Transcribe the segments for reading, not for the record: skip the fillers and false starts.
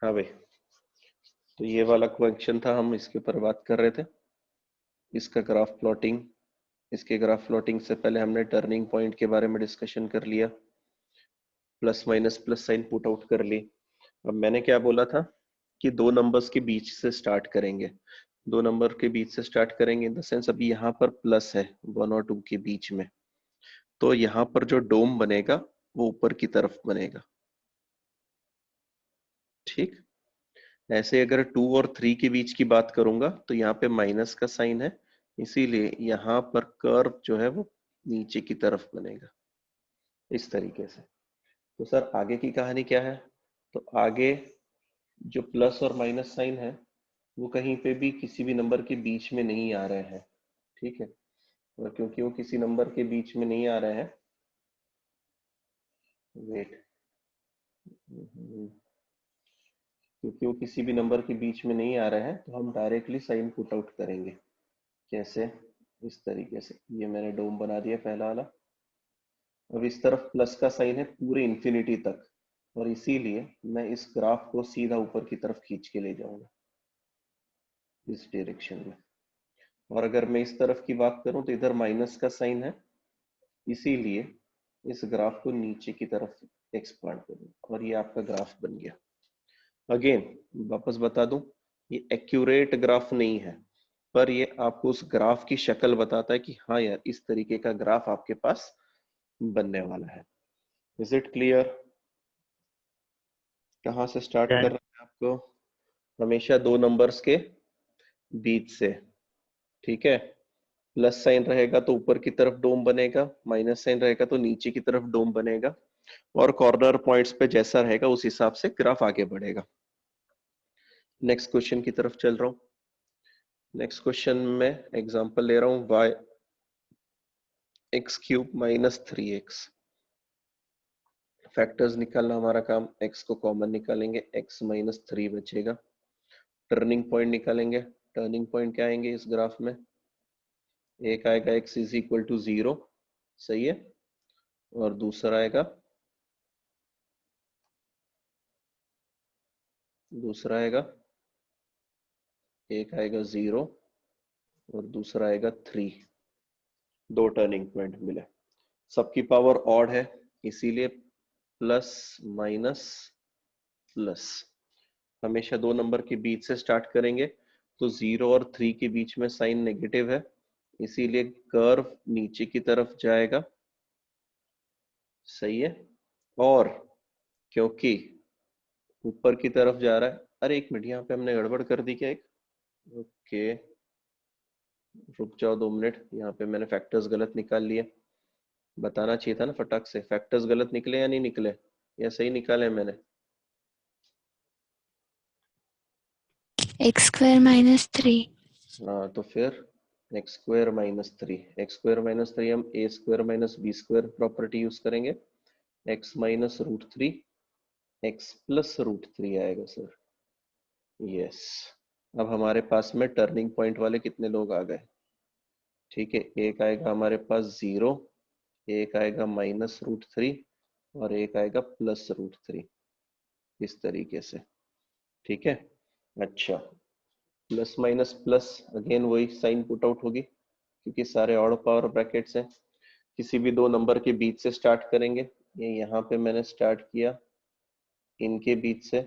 हाँ भाई, तो ये वाला क्वेश्चन था, हम इसके ऊपर बात कर रहे थे। इसका ग्राफ प्लॉटिंग, इसके ग्राफ प्लॉटिंग से पहले हमने टर्निंग पॉइंट के बारे में डिस्कशन कर लिया, plus minus plus sign put out कर ली। अब मैंने क्या बोला था कि दो नंबर्स के बीच से स्टार्ट करेंगे, दो नंबर के बीच से स्टार्ट करेंगे इन द सेंस अभी यहाँ पर प्लस है 1 और 2 के बीच में, तो यहाँ पर जो डोम बनेगा वो ऊपर की तरफ बनेगा। ठीक, ऐसे अगर 2 और 3 के बीच की बात करूंगा तो यहाँ पे माइनस का साइन है, इसीलिए यहाँ पर कर्व जो है वो नीचे की तरफ बनेगा इस तरीके से। तो सर आगे की कहानी क्या है? तो आगे जो प्लस और माइनस साइन है वो कहीं पे भी किसी भी नंबर के बीच में नहीं आ रहे हैं। ठीक है, और क्योंकि वो किसी नंबर के बीच में नहीं आ रहे हैं, वेट, क्योंकि वो किसी भी नंबर के बीच में नहीं आ रहे हैं तो हम डायरेक्टली साइन पुट आउट करेंगे। कैसे? इस तरीके से, ये मैंने डोम बना दिया पहला वाला। अब इस तरफ प्लस का साइन है पूरे इंफिनिटी तक, और इसीलिए मैं इस ग्राफ को सीधा ऊपर की तरफ खींच के ले जाऊंगा इस डायरेक्शन में। और अगर मैं इस तरफ की बात करूं तो इधर माइनस का साइन है, इसीलिए इस ग्राफ को नीचे की तरफ एक्सपांड करूंगा और ये आपका ग्राफ बन गया। अगेन वापस बता दूं, ये एक्यूरेट ग्राफ नहीं है, पर ये आपको उस ग्राफ की शक्ल बताता है कि हाँ यार इस तरीके का ग्राफ आपके पास बनने वाला है। Is it clear? कहाँ से स्टार्ट कर है। रहे हैं आपको? हमेशा दो नंबर्स के बीच से। ठीक है, प्लस साइन रहेगा तो ऊपर की तरफ डोम बनेगा, माइनस साइन रहेगा तो नीचे की तरफ डोम बनेगा, और कॉर्नर पॉइंट्स पे जैसा रहेगा उस हिसाब से ग्राफ आगे बढ़ेगा। नेक्स्ट क्वेश्चन की तरफ चल रहा हूँ। नेक्स्ट क्वेश्चन में एग्जांपल ले रहा हूँ, y x cube minus 3x। Factors निकालना हमारा काम, x को कॉमन निकालेंगे, x माइनस 3 बचेगा। टर्निंग पॉइंट निकालेंगे, टर्निंग पॉइंट क्या आएंगे इस ग्राफ में? एक आएगा x इज इक्वल टू 0, सही है, और दूसरा आएगा एक आएगा 0 और दूसरा आएगा 3। दो टर्निंग पॉइंट मिले, सबकी पावर ऑड है, इसीलिए प्लस माइनस प्लस। हमेशा दो नंबर के बीच से स्टार्ट करेंगे, तो 0 और 3 के बीच में साइन नेगेटिव है, इसीलिए कर्व नीचे की तरफ जाएगा। सही है, और क्योंकि ऊपर की तरफ जा रहा है, अरे एक मिनट, यहाँ पे हमने गड़बड़ कर दी क्या एक? ओके, रुक जाओ 2 मिनट, यहाँ पे मैंने फैक्टर्स गलत निकाल लिए। बताना चाहिए था ना फटाक से, फैक्टर्स गलत निकले या नहीं निकले, या सही निकाले मैंने? x² - 3। हाँ तो फिर x² - 3, x² - 3 हम a² - b² प्रॉपर्टी यूज करेंगे, x minus root three x plus root three आएगा सर। यस, अब हमारे पास में टर्निंग पॉइंट वाले कितने लोग आ गए? ठीक है, एक आएगा हमारे पास 0, एक आएगा माइनस रूट थ्री, और एक आएगा प्लस रूट थ्री, इस तरीके से। ठीक है, अच्छा, प्लस माइनस प्लस, अगेन वही साइन पुट आउट होगी क्योंकि सारे ऑड पावर ब्रैकेट्स हैं। किसी भी दो नंबर के बीच से स्टार्ट करेंगे, ये यहाँ पे मैंने स्टार्ट किया इनके बीच से,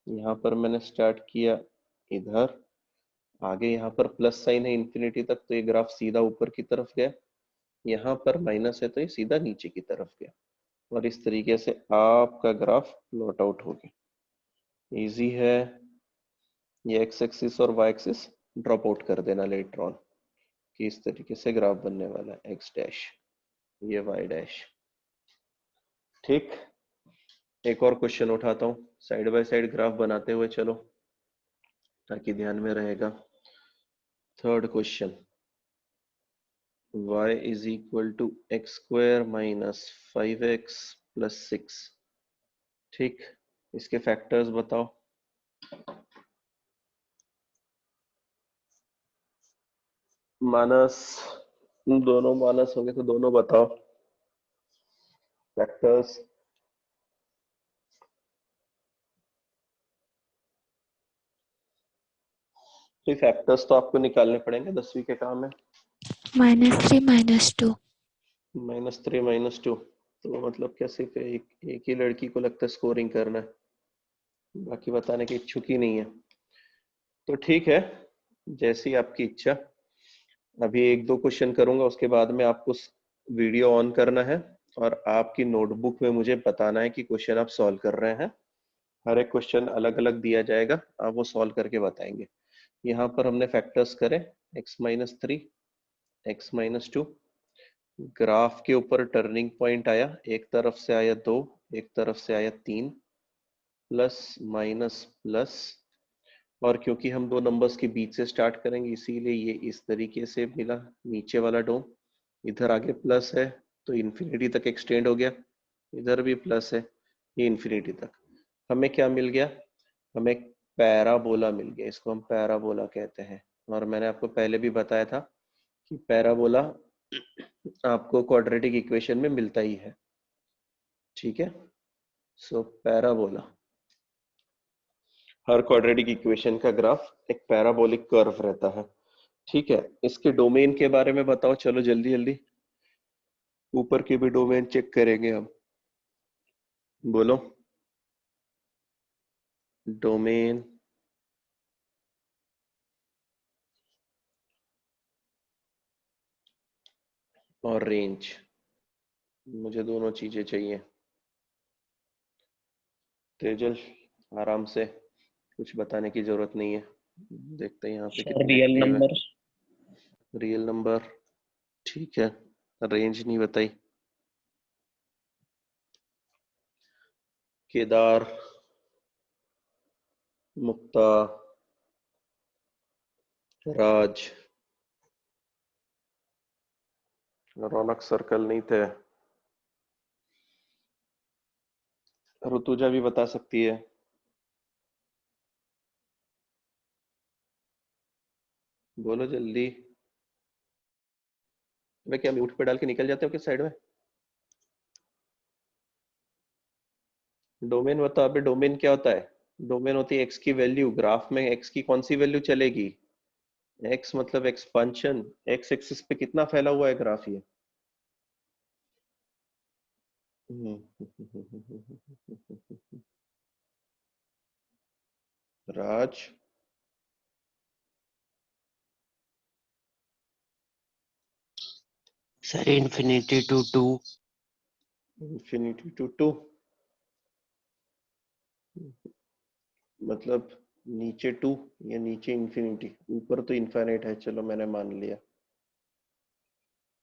यहाँ पर मैंने स्टार्ट किया इधर, आगे यहाँ पर प्लस साइन है इंफिनिटी तक, तो ये ग्राफ सीधा ऊपर की तरफ गया, यहाँ पर माइनस है तो ये सीधा नीचे की तरफ गया, और इस तरीके से आपका ग्राफ प्लॉट आउट हो गया। इजी है, ये एक्स एक्सिस और वाई एक्सिस ड्रॉप आउट कर देना लेटर ऑन, कि इस तरीके से ग्राफ बनने वाला है, एक्स डैश, ये वाई डैश। ठीक, एक और क्वेश्चन उठाता हूँ, साइड बाय साइड ग्राफ बनाते हुए चलो ताकि ध्यान में रहेगा। Third question, y is equal to x² minus 5x plus 6। ठीक, इसके फैक्टर्स बताओ। माइनस, दोनों माइनस हो गए तो दोनों बताओ फैक्टर्स। तो फैक्टर्स तो आपको निकालने पड़ेंगे, 10वीं के काम है। -3 -2 -3 -2 तो मतलब क्या सिर्फ एक ही लड़की को लगता है स्कोरिंग करना है, बाकी बताने की इच्छुक ही नहीं है। तो ठीक है, जैसी आपकी इच्छा। अभी एक दो क्वेश्चन करूंगा, उसके बाद में आपको वीडियो ऑन करना है और आपकी नोटबुक में मुझे बताना है कि क्वेश्चन आप सॉल्व कर रहे हैं। हर एक क्वेश्चन अलग अलग दिया जाएगा, आप वो सॉल्व करके बताएंगे। यहाँ पर हमने फैक्टर्स करे x-3 x-2, ग्राफ के ऊपर टर्निंग पॉइंट आया, एक तरफ से आया 2, एक तरफ से आया 3, प्लस माइनस प्लस, और क्योंकि हम दो नंबर्स के बीच से स्टार्ट करेंगे इसीलिए ये इस तरीके से मिला। नीचे वाला डोम इधर आगे प्लस है तो इन्फिनिटी तक एक्सटेंड हो गया, इधर भी प्लस है, ये इन्फिनिटी तक। हमें क्या मिल गया? हमें एक पैराबोला मिल गया, इसको हम पैराबोला कहते हैं। और मैंने आपको पहले भी बताया था कि पैराबोला आपको क्वाड्रेटिक इक्वेशन में मिलता ही है। ठीक है, सो पैराबोला, हर क्वाड्रेटिक इक्वेशन का ग्राफ एक पैराबोलिक कर्व रहता है। ठीक है, इसके डोमेन के बारे में बताओ, चलो जल्दी जल्दी, ऊपर के भी डोमेन चेक करेंगे हम। बोलो डोमेन और रेंज, मुझे दोनों चीजें चाहिए। तेजल आराम से, कुछ बताने की जरूरत नहीं है। देखते हैं यहाँ पे सर कितने रियल एक्टिव है। नंबर। रियल नंबर, ठीक है। रेंज नहीं बताई। केदार, मुक्ता, राज, रौनक सर्कल नहीं थे। ऋतुजा भी बता सकती है। बोलो जल्दी। मैं क्या म्यूट पे डाल के निकल जाते हो किस साइड में? डोमेन बताओ। अबे डोमेन क्या होता है? डोमेन होती है एक्स की वैल्यू, ग्राफ में एक्स की कौन सी वैल्यू चलेगी? एक्स मतलब एक्सपांशन, एक्स एक्सिस पे कितना फैला हुआ है ग्राफ ये। Raj, sir infinity to 2। Infinity to 2 मतलब नीचे 2 या नीचे इंफिनिटी? ऊपर तो इनफाइनाइट है, चलो मैंने मान लिया।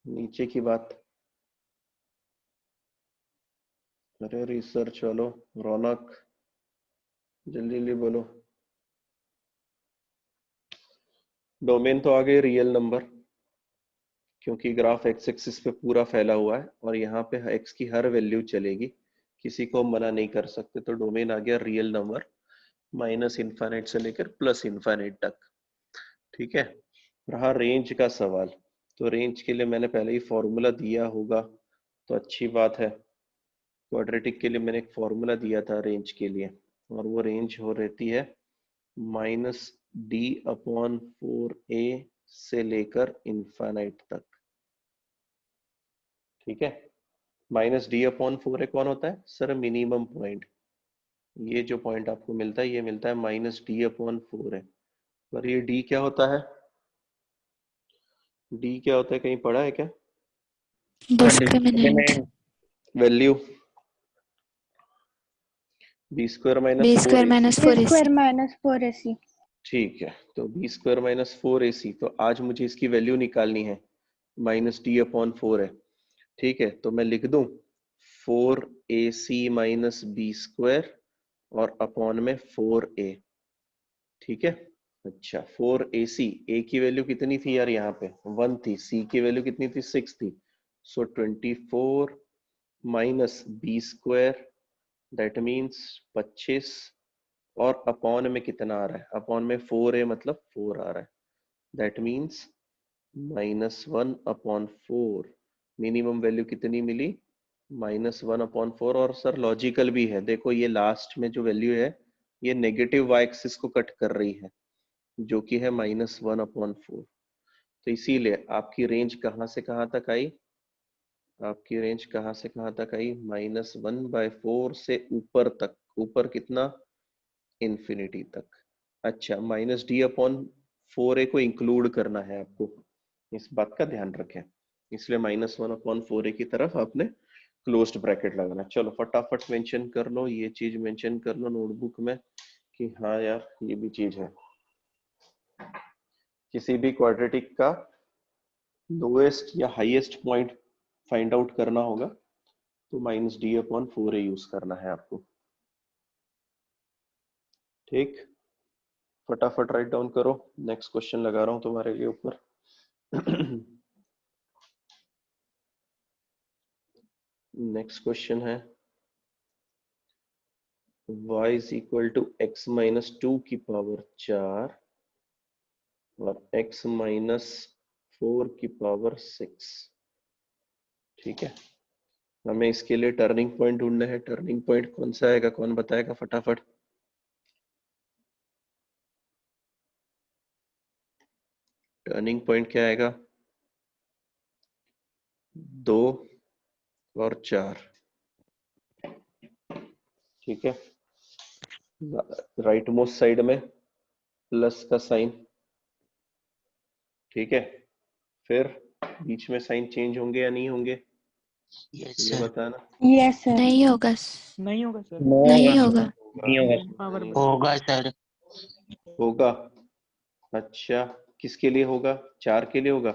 नीचे की बात, अरे रिसर्च वालो, रौनक जल्दी जल्दी बोलो। डोमेन तो आ गए रियल नंबर, क्योंकि ग्राफ एक्स एक्सिस पे पूरा फैला हुआ है और यहाँ पे एक्स की हर वैल्यू चलेगी, किसी को मना नहीं कर सकते। तो डोमेन आ गया रियल नंबर, माइनस इनफाइनाइट से लेकर प्लस इनफाइनाइट तक। ठीक है, रहा रेंज का सवाल। तो रेंज के लिए मैंने पहले ही फॉर्मूला दिया होगा, तो अच्छी बात है। क्वाड्रेटिक के लिए मैंने एक फॉर्मूला दिया था रेंज के लिए, और वो रेंज हो रहती है -d/4a से लेकर इनफाइनाइट तक। ठीक है, -d/4a कौन होता है सर? Minimum point. ये जो पॉइंट आपको मिलता है ये मिलता है -d/4a। पर ये d क्या होता है? d क्या होता है, कहीं पढ़ा है क्या? Discriminant value b² b - square 4ac। -4ac ठीक है, तो b² - 4ac, तो आज मुझे इसकी वैल्यू निकालनी है, -d/4 है। ठीक है, तो मैं लिख दूं 4ac - b² और अपॉन में 4a। ठीक है, अच्छा 4ac, a की वैल्यू कितनी थी यार? यहाँ पे 1 थी, c की वैल्यू कितनी थी? 6 थी। सो 24 माइनस b², दैट मीन्स 25, और अपॉन में कितना आ रहा है? अपॉन में 4a मतलब 4 आ रहा है, दैट मीन्स -1/4। मिनिमम वैल्यू कितनी मिली? -1/4। और सर लॉजिकल भी है, देखो ये लास्ट में जो वैल्यू है ये नेगेटिव y एक्सिस को कट कर रही है, जो कि है -1/4। तो इसीलिए आपकी रेंज कहाँ से कहाँ तक आई, आपकी रेंज कहाँ से कहाँ तक आई, -1/4 से ऊपर तक। ऊपर कितना, इंफिनिटी तक। अच्छा, -d/4a को इंक्लूड करना है आपको, इस बात का ध्यान रखें। इसलिए -1/4a की तरफ आपने क्लोज्ड ब्रैकेट लगाना। चलो फटाफट मेंशन कर लो, ये चीज मेंशन कर लो नोटबुक में कि हाँ यार ये भी चीज है। किसी भी क्वाड्रेटिक का लोएस्ट या हाईएस्ट पॉइंट फाइंड आउट करना होगा तो -d/4a यूज करना है आपको। ठीक, फटाफट राइट डाउन करो। नेक्स्ट क्वेश्चन लगा रहा हूं तुम्हारे लिए ऊपर। नेक्स्ट क्वेश्चन है y is equal to x minus 2 की पावर 4 और x माइनस 4 की पावर 6। ठीक है, हमें इसके लिए टर्निंग पॉइंट ढूंढना है। टर्निंग पॉइंट कौन सा आएगा, कौन बताएगा फटाफट। टर्निंग पॉइंट क्या आएगा, 2 और 4। ठीक है, राइट मोस्ट साइड में प्लस का साइन। ठीक है, फिर बीच में साइन चेंज होंगे या नहीं होंगे, Yes, ये sir. बताना। Yes sir. नहीं होगा नहीं होगा सर, नहीं होगा नहीं होगा, पावर नहीं होगा सर। होगा। अच्छा, किसके लिए होगा, 4 के लिए होगा,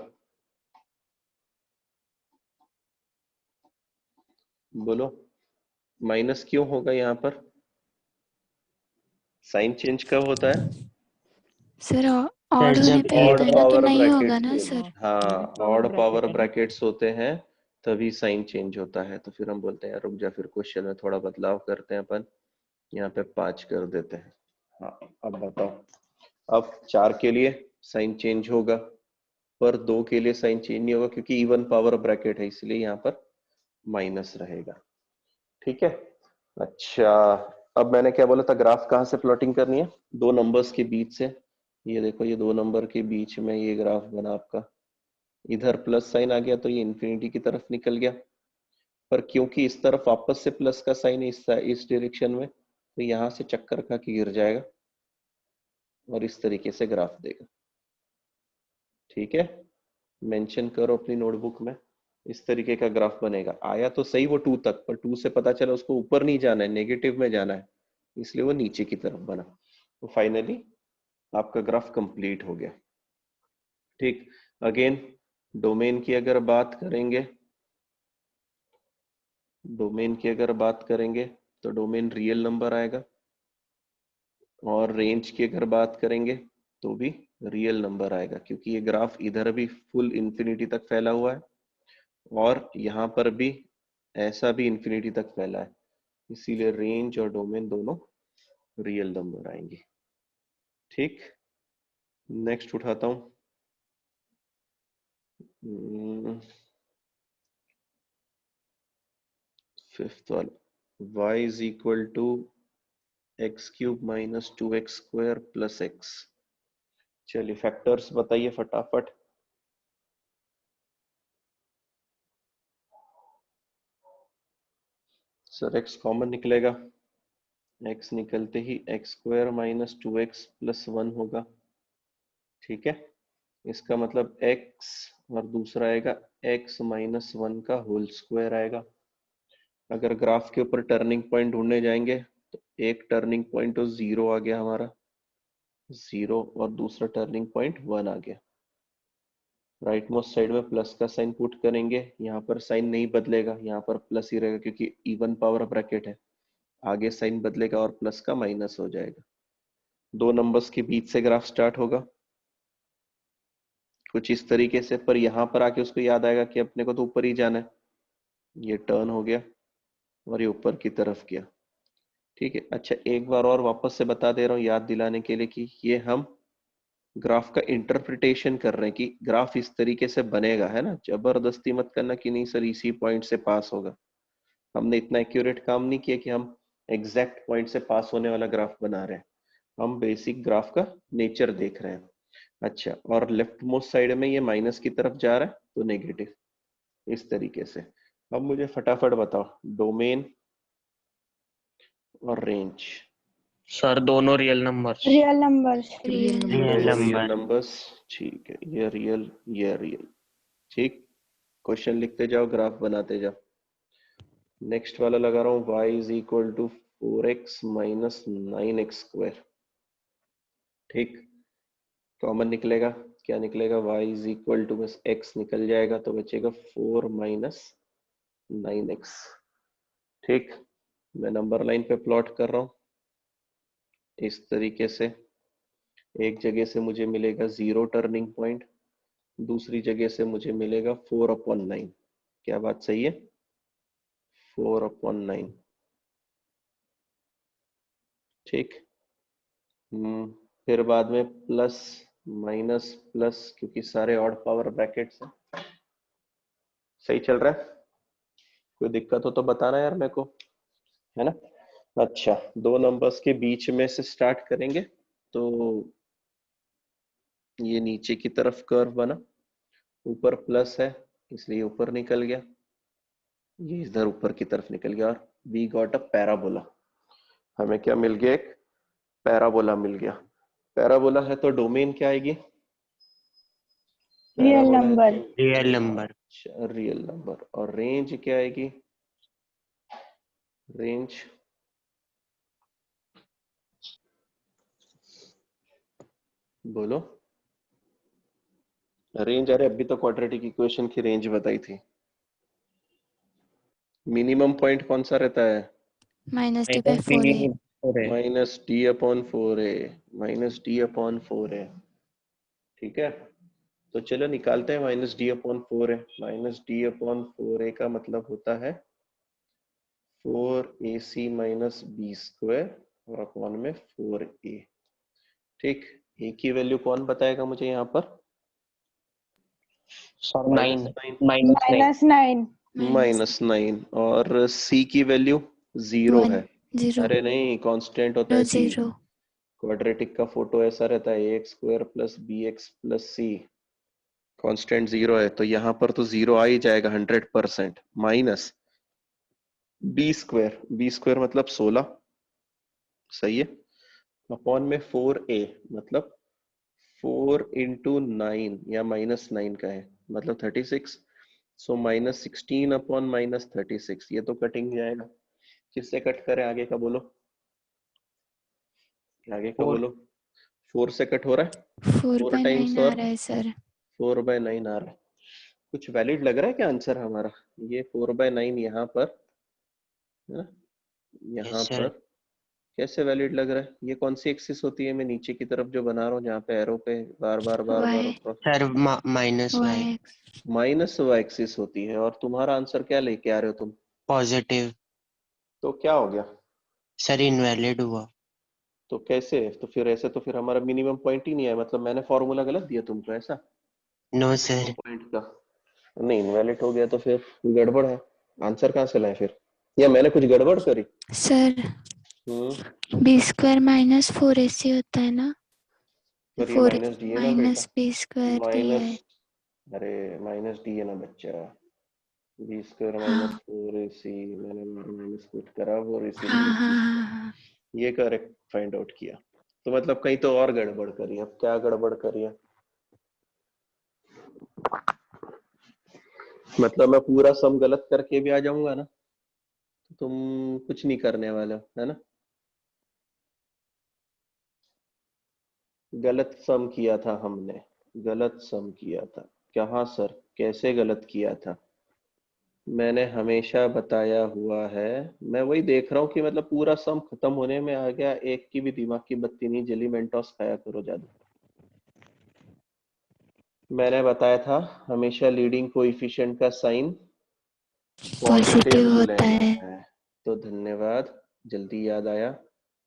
बोलो। माइनस क्यों होगा यहाँ पर, साइन चेंज कब होता है, सर। सर ऑड होने जब पे ऑड होता है ना, तो पावर नहीं होगा ब्रैकेट्स ना में। सर। हाँ, पावर ऑड ब्रैकेट पावर है ना। ब्रैकेट्स होते हैं तभी साइन चेंज होता है। तो फिर हम बोलते हैं रुक जा, फिर क्वेश्चन में थोड़ा बदलाव करते हैं अपन, यहाँ पे 5 कर देते हैं। हाँ, अब बताओ। अब 4 के लिए साइन चेंज होगा पर 2 के लिए साइन चेंज नहीं होगा क्योंकि इवन पावर ब्रैकेट है, इसलिए यहाँ पर माइनस रहेगा। ठीक है, अच्छा। अब मैंने क्या बोला था, ग्राफ कहाँ से प्लॉटिंग करनी है, दो नंबर्स के बीच से। ये देखो, ये 2 नंबर के बीच में ये ग्राफ बना आपका। इधर प्लस साइन आ गया तो ये इंफिनिटी की तरफ निकल गया, पर क्योंकि इस तरफ वापस से प्लस का साइन है इस डायरेक्शन में, तो यहाँ से चक्कर खा के गिर जाएगा और इस तरीके से ग्राफ देगा। ठीक है, मेंशन करो अपनी नोटबुक में, इस तरीके का ग्राफ बनेगा। आया तो सही वो 2 तक, पर 2 से पता चला उसको ऊपर नहीं जाना है, नेगेटिव में जाना है, इसलिए वो नीचे की तरफ बना। तो फाइनली आपका ग्राफ कंप्लीट हो गया। ठीक, अगेन डोमेन की अगर बात करेंगे, डोमेन की अगर बात करेंगे तो डोमेन रियल नंबर आएगा, और रेंज की अगर बात करेंगे तो भी रियल नंबर आएगा, क्योंकि ये ग्राफ इधर भी फुल इंफिनिटी तक फैला हुआ है और यहाँ पर भी ऐसा भी इंफिनिटी तक फैला है, इसीलिए रेंज और डोमेन दोनों रियल नंबर आएंगे। ठीक, नेक्स्ट उठाता हूँ। फिफ्थ वाला, y is equal to x³ minus 2x² plus x। चलिए फैक्टर्स बताइए फटाफट। सर x कॉमन निकलेगा, x निकलते ही x² माइनस 2x प्लस 1 होगा। ठीक है, इसका मतलब x और दूसरा आएगा x माइनस 1 का होल स्क्वायर आएगा। अगर ग्राफ के ऊपर टर्निंग पॉइंट ढूंढने जाएंगे तो एक टर्निंग पॉइंट तो 0 आ गया हमारा, 0, और दूसरा टर्निंग पॉइंट 1 आ गया। राइट मोस्ट साइड में प्लस का साइन पुट करेंगे, यहाँ पर साइन नहीं बदलेगा, यहाँ पर प्लस ही रहेगा क्योंकि इवन पावर ब्रैकेट है। आगे साइन बदलेगा और प्लस का माइनस हो जाएगा। दो नंबर्स के बीच से ग्राफ स्टार्ट होगा कुछ इस तरीके से, पर यहाँ पर आके उसको याद आएगा कि अपने को तो ऊपर ही जाना है। ये टर्न हो गया और ये ऊपर की तरफ गया। ठीक है, अच्छा एक बार और वापस से बता दे रहा हूँ याद दिलाने के लिए कि ये हम ग्राफ का इंटरप्रिटेशन कर रहे हैं कि ग्राफ इस तरीके से बनेगा, है ना। जबरदस्ती मत करना कि नहीं सर इसी पॉइंट से पास होगा। हमने इतना एक्यूरेट काम नहीं किया कि हम एग्जैक्ट पॉइंट से पास होने वाला ग्राफ बना रहे हैं। हम बेसिक ग्राफ का नेचर देख रहे हैं। अच्छा, और लेफ्ट मोस्ट साइड में ये माइनस की तरफ जा रहा है तो नेगेटिव, इस तरीके से। अब मुझे फटाफट बताओ डोमेन और रेंज। सर दोनों real numbers. Real numbers. Real real दोनों रियल नंबर। नंबर्स, ठीक है, ये रियल ये रियल। ठीक, क्वेश्चन लिखते जाओ, ग्राफ बनाते जाओ। नेक्स्ट वाला लगा रहा हूँ, y is equal to 4x minus 9x square. ठीक, कॉमन निकलेगा, क्या निकलेगा, y इज इक्वल टू, बस x निकल जाएगा तो बचेगा 4 माइनस 9x। ठीक, मैं नंबर लाइन पे प्लॉट कर रहा हूँ इस तरीके से। एक जगह से मुझे मिलेगा 0 टर्निंग पॉइंट, दूसरी जगह से मुझे मिलेगा 4/9। क्या बात सही है? 4/9। ठीक, फिर बाद में प्लस माइनस प्लस, क्योंकि सारे ऑड पावर ब्रैकेट्स हैं। सही चल रहा है? कोई दिक्कत हो तो बताना यार मेरे को, है ना। अच्छा, दो नंबर्स के बीच में से स्टार्ट करेंगे तो ये नीचे की तरफ कर्व बना, ऊपर प्लस है इसलिए ऊपर निकल गया, ये इधर ऊपर की तरफ निकल गया, और वी गॉट अ पैराबोला। हमें क्या मिल गया? एक पैराबोला मिल गया। पैराबोला है तो डोमेन क्या आएगी? रियल पैराबोला है नंबर। तो रियल नंबर। Real number. और रेंज क्या आएगी? रेंज बोलो, रेंज, अरे अभी तो क्वाड्रेटिक इक्वेशन की रेंज बताई थी। मिनिमम पॉइंट कौन सा रहता है? -d/4a। Minus D upon 4a, minus D upon 4a। ठीक है, तो चलो निकालते हैं minus D upon 4a। Minus D upon 4a का मतलब होता है 4ac माइनस बी स्क्वायर और अपॉन में 4a। ठीक, ए की वैल्यू कौन बताएगा मुझे यहाँ पर? Sir minus 9। नाइन, -9। -9। माइनस 9। और सी की वैल्यू 0 1 है। 0 अरे नहीं, कांस्टेंट होता है सी। 0 क्वाड्रेटिक का फोटो ऐसा रहता है, a x square plus b x plus c, constant 0 है तो यहाँ पर तो 0 आ ही जाएगा 100%। Minus B square, B square मतलब 16, सही है, अपॉन में 4a मतलब 4 × 9 या -9 का है मतलब 36। सो -16 अपॉन -36, ये तो कटिंग जाएगा। किससे कट करें? आगे का बोलो, आगे का 4। बोलो। 4 से कट हो रहा है, 4 4/9 टाइम्स आ और रहा है सर। 4/9 आ रहा है। कुछ वैलिड लग रहा है क्या आंसर हमारा? ये 4/9 यहाँ पर है ना, यहाँ यस सर। पर कैसे वैलिड लग रहा है? ये कौन सी एक्सिस होती है? मैं नीचे की तरफ जो बना रहा हूँ जहाँ पे एरो पे बार बार बार बार y sir minus Y. y minus Y axis होती है। और तुम्हारा आंसर क्या लेके आ रहे हो तुम? पॉजिटिव। तो क्या हो गया? सर इनवैलिड हुआ। तो कैसे? तो फिर ऐसे तो फिर हमारा मिनिमम पॉइंट ही नहीं है, मतलब मैंने फॉर्मूला गलत दिया तुमको ऐसा नो मिनिमम सर। पॉइंट का? नहीं, इनवैलिड हो गया तो फिर गड़बड़ है। आंसर कहाँ से लाए फिर? या मैंने कुछ गड़बड़ करी? सर b² - 4ac होता है ना। पर ये 4 माइनस डी है ना बेटा, माइनस b² दिया माइनस, है। अरे माइनस डी है ना बच्चा, बी स्क्वायर माइनस हाँ 4ac, मैंने माइनस पुट करा 4ac हाँ माइनस हाँ बी हाँ स्क्वायर, हाँ। ये करेक्ट फाइंड आउट किया। तो मतलब कहीं तो और गड़बड़ करी। अब क्या गड़बड़ करी है? मतलब मैं पूरा सम गलत करके भी आ जाऊंगा ना तो तुम कुछ नहीं करने वाले हो, है ना। गलत सम किया था हमने, गलत सम किया था। कहाँ सर, कैसे गलत किया था? मैंने हमेशा बताया हुआ है। मैं वही देख रहा हूँ कि मतलब पूरा सम खत्म होने में आ गया, एक की भी दिमाग की बत्ती नहीं जली। मेंटोस खाया करो ज्यादा। मैंने बताया था हमेशा लीडिंग कोएफिशिएंट का साइन पॉजिटिव पॉजिटिव होता लेना है। है। तो धन्यवाद, जल्दी याद आया।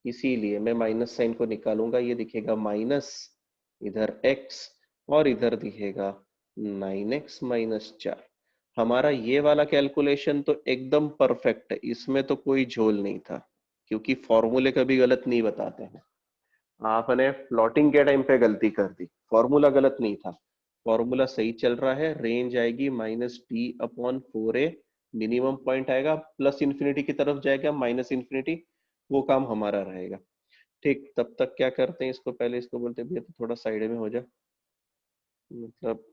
इसीलिए मैं माइनस साइन को निकालूंगा, ये दिखेगा माइनस, इधर x, और इधर दिखेगा 9x - 4। हमारा ये वाला कैलकुलेशन तो एकदम परफेक्ट है, इसमें तो कोई झोल नहीं था, क्योंकि फॉर्मूले कभी गलत नहीं बताते हैं। आपने प्लॉटिंग के टाइम पे गलती कर दी, फॉर्मूला गलत नहीं था, फॉर्मूला सही चल रहा है। रेंज आएगी -t/4a, मिनिमम पॉइंट आएगा, प्लस इन्फिनिटी की तरफ जाएगा माइनस इन्फिनिटी, वो काम हमारा रहेगा। ठीक, तब तक क्या करते हैं, इसको पहले इसको बोलते हैं भैया तो थोड़ा साइड में हो जा, मतलब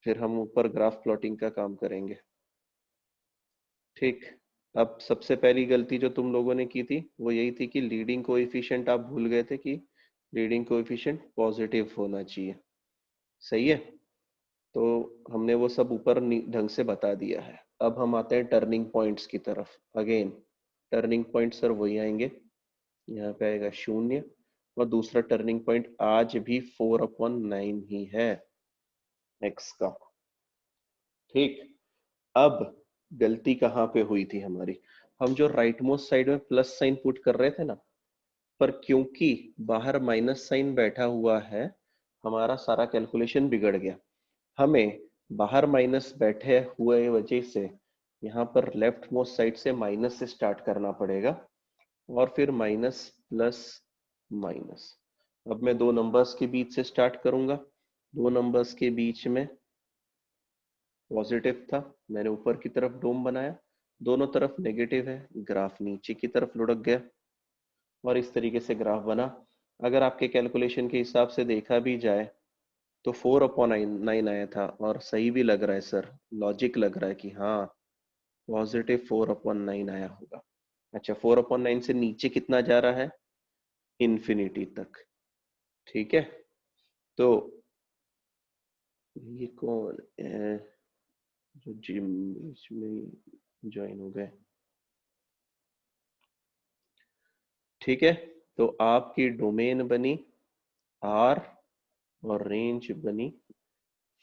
फिर हम ऊपर ग्राफ प्लॉटिंग का काम करेंगे। ठीक, अब सबसे पहली गलती जो तुम लोगों ने की थी वो यही थी कि लीडिंग कोएफिशिएंट आप भूल गए थे कि लीडिंग कोएफिशिएंट पॉजिटिव होना चाहिए। सही है, तो हमने वो सब ऊपर ढंग से बता दिया है। अब हम आते हैं टर्निंग पॉइंट्स की तरफ। अगेन टर्निंग पॉइंट सर वही आएंगे, यहाँ पे आएगा 0 और दूसरा टर्निंग पॉइंट आज भी 4/9 ही है x का। ठीक, अब गलती कहाँ पे हुई थी हमारी, हम जो राइट मोस्ट साइड में प्लस साइन पुट कर रहे थे ना, पर क्योंकि बाहर माइनस साइन बैठा हुआ है हमारा सारा कैलकुलेशन बिगड़ गया। हमें बाहर माइनस बैठे हुए वजह से यहाँ पर लेफ्ट मोस्ट साइड से माइनस से स्टार्ट करना पड़ेगा और फिर माइनस प्लस माइनस। अब मैं दो नंबर्स के बीच से स्टार्ट करूंगा, दो नंबर्स के बीच में पॉजिटिव था, मैंने ऊपर की तरफ डोम बनाया, दोनों तरफ नेगेटिव है, ग्राफ नीचे की तरफ लुढ़क गया और इस तरीके से ग्राफ बना। अगर आपके कैलकुलेशन के हिसाब से देखा भी जाए तो 4/9 आया था और सही भी लग रहा है सर, लॉजिक लग रहा है कि हाँ पॉजिटिव 4/9 आया होगा। अच्छा, 4/9 से नीचे कितना जा रहा है, इन्फिनिटी तक। ठीक है, तो ये कौन है जो जिम में ज्वाइन हो गए। ठीक है, तो आपकी डोमेन बनी R और रेंज बनी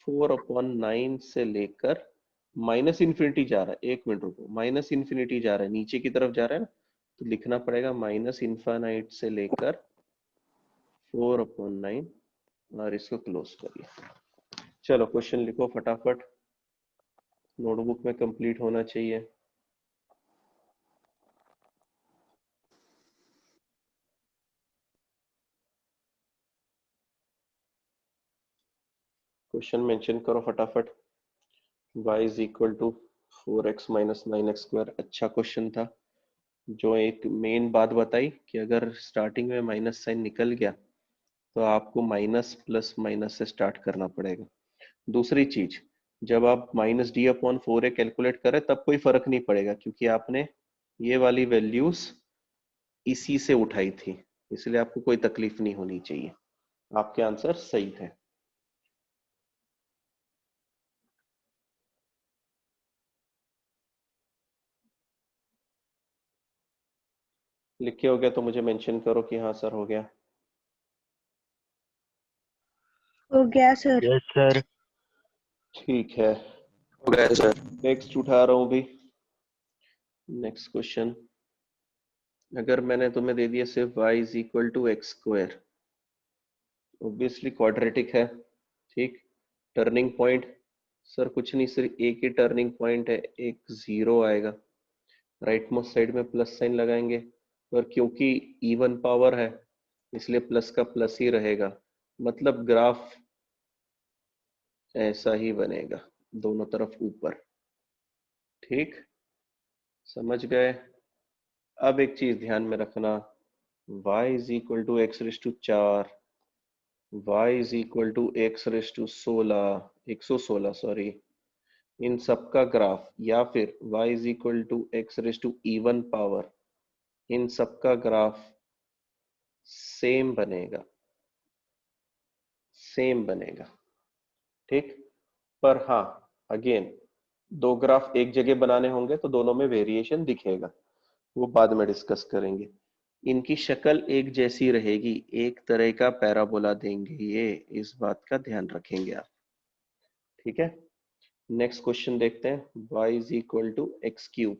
4/9 से लेकर माइनस इन्फिनिटी जा रहा है। एक मिनट रुको, माइनस इन्फिनिटी जा रहा है, नीचे की तरफ जा रहा है ना, तो लिखना पड़ेगा माइनस इन्फानाइट से लेकर 4/9 और इसको क्लोज करिए। चलो क्वेश्चन लिखो फटाफट, नोटबुक में कंप्लीट होना चाहिए। क्वेश्चन मेंशन करो फटाफट। y is equal to 4x minus 9x²। अच्छा क्वेश्चन था, जो एक मेन बात बताई कि अगर स्टार्टिंग में माइनस साइन निकल गया तो आपको माइनस प्लस माइनस से स्टार्ट करना पड़ेगा। दूसरी चीज, जब आप -d/4a कैलकुलेट करें तब कोई फर्क नहीं पड़ेगा क्योंकि आपने ये वाली वैल्यूज इसी से उठाई थी, इसलिए आपको कोई तकलीफ नहीं होनी चाहिए। आपके आंसर सही थे। लिख के हो गया तो मुझे मेंशन करो कि हाँ सर हो गया। हो गया सर। Yes sir. ठीक है, हो गया सर। नेक्स्ट उठा रहा हूँ भी। नेक्स्ट क्वेश्चन, अगर मैंने तुम्हें दे दिया सिर्फ y is equal to x², obviously quadratic है। ठीक, टर्निंग पॉइंट सर कुछ नहीं, सिर्फ एक ही टर्निंग पॉइंट है, एक 0 आएगा, राइट मोस्ट साइड में प्लस साइन लगाएंगे, पर क्योंकि इवन पावर है इसलिए प्लस का प्लस ही रहेगा, मतलब ग्राफ ऐसा ही बनेगा दोनों तरफ ऊपर। ठीक, समझ गए। अब एक चीज ध्यान में रखना, y is equal to x⁴, y is equal to x⁻16 sorry, इन सब का ग्राफ, या फिर y is equal to x⁻even power, इन सब का ग्राफ सेम बनेगा, सेम बनेगा। ठीक, पर हाँ अगेन दो ग्राफ एक जगह बनाने होंगे तो दोनों में वेरिएशन दिखेगा, वो बाद में डिस्कस करेंगे। इनकी शक्ल एक जैसी रहेगी, एक तरह का पैराबोला देंगे ये, इस बात का ध्यान रखेंगे आप। ठीक है, नेक्स्ट क्वेश्चन देखते हैं, y is equal to x³।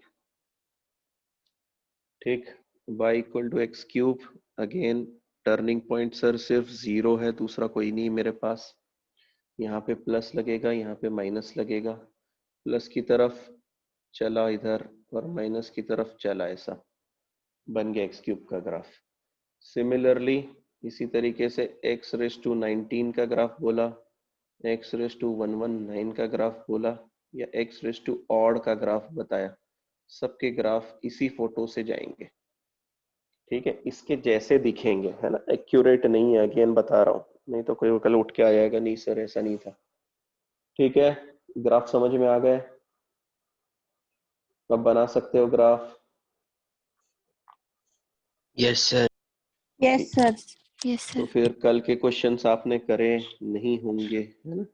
ठीक, y equal to x³, again turning point sir सिर्फ 0 है, दूसरा कोई नहीं मेरे पास। यहाँ पे प्लस लगेगा, यहाँ पे माइनस लगेगा, प्लस की तरफ चला इधर और माइनस की तरफ चला, ऐसा बन गया x³ का ग्राफ। सिमिलरली इसी तरीके से x रेस टू 19 का ग्राफ बोला, x रेस टू 119 का ग्राफ बोला, या x रेस टू ऑड का ग्राफ बताया, सबके ग्राफ इसी फोटो से जाएंगे। ठीक है, इसके जैसे दिखेंगे, है ना, एक्यूरेट नहीं है, अगेन बता रहा हूँ, नहीं तो कोई कल उठ के आ जाएगा नहीं सर ऐसा नहीं था। ठीक है, ग्राफ समझ में आ गए? अब बना सकते हो graph? Yes sir. Yes sir. Yes तो सर। फिर कल के क्वेश्चंस आपने करे नहीं होंगे, है ना।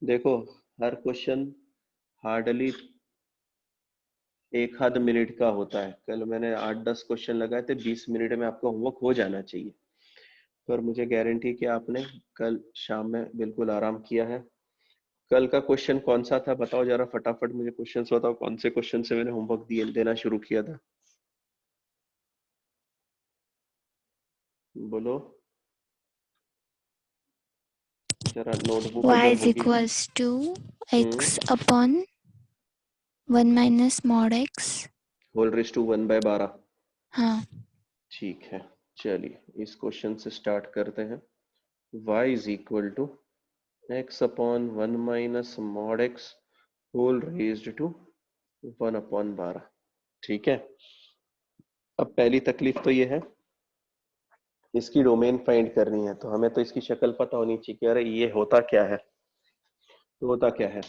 देखो, हर क्वेश्चन हार्डली 1 आध मिनट का होता है। कल मैंने 8-10 क्वेश्चन लगाए थे, 20 मिनट में आपका होमवर्क हो जाना चाहिए। पर मुझे गारंटी कि आपने कल शाम में बिल्कुल आराम किया है। कल का क्वेश्चन कौन सा था बताओ जरा, फटाफट मुझे क्वेश्चंस बताओ, कौन से क्वेश्चन से मैंने होमवर्क देना शुरू किया था, बोलो जरा, नोटबुक y अगर is होगी। equals to x upon 1 minus mod x। Whole raise to 1/12। हाँ। ठीक है, चलिए इस क्वेश्चन से स्टार्ट करते हैं। y is equal to x upon 1 minus mod x whole raised to 1/12। ठीक है, अब पहली तकलीफ तो ये है, इसकी डोमेन फाइंड करनी है। तो हमें तो इसकी शक्ल पता होनी चाहिए कि अरे ये होता क्या है। तो होता क्या है,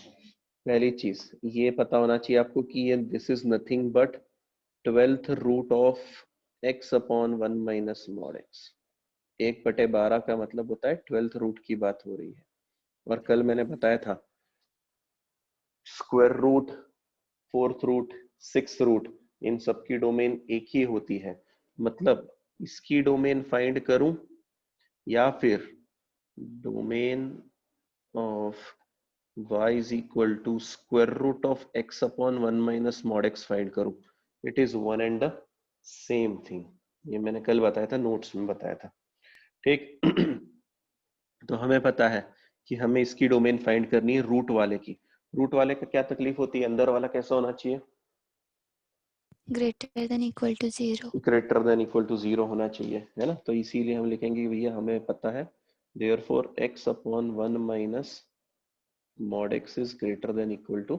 पहली चीज ये पता होना चाहिए आपको कि ये this is nothing but 12th root of x upon 1 minus mod x। 1/12 का मतलब होता है 12th रूट की बात हो रही है। और कल मैंने बताया था square root, 4th root, 6th root, इन सब की डोमेन एक ही होती है। मतलब इसकी डोमेन फाइंड करूं या फिर domain of y is equal to square root of x upon 1 minus mod x find करूं, it is one and the same thing. ये मैंने कल बताया था, नोट्स में बताया था। ठीक तो हमें पता है कि हमें इसकी डोमेन फाइंड करनी है रूट वाले की। रूट वाले का क्या तकलीफ होती है, अंदर वाला कैसा होना चाहिए, greater than equal to 0। Greater than equal to 0 होना चाहिए, है ना। तो इसीलिए हम लिखेंगे भैया हमें पता है therefore x upon 1 minus mod x is greater than equal to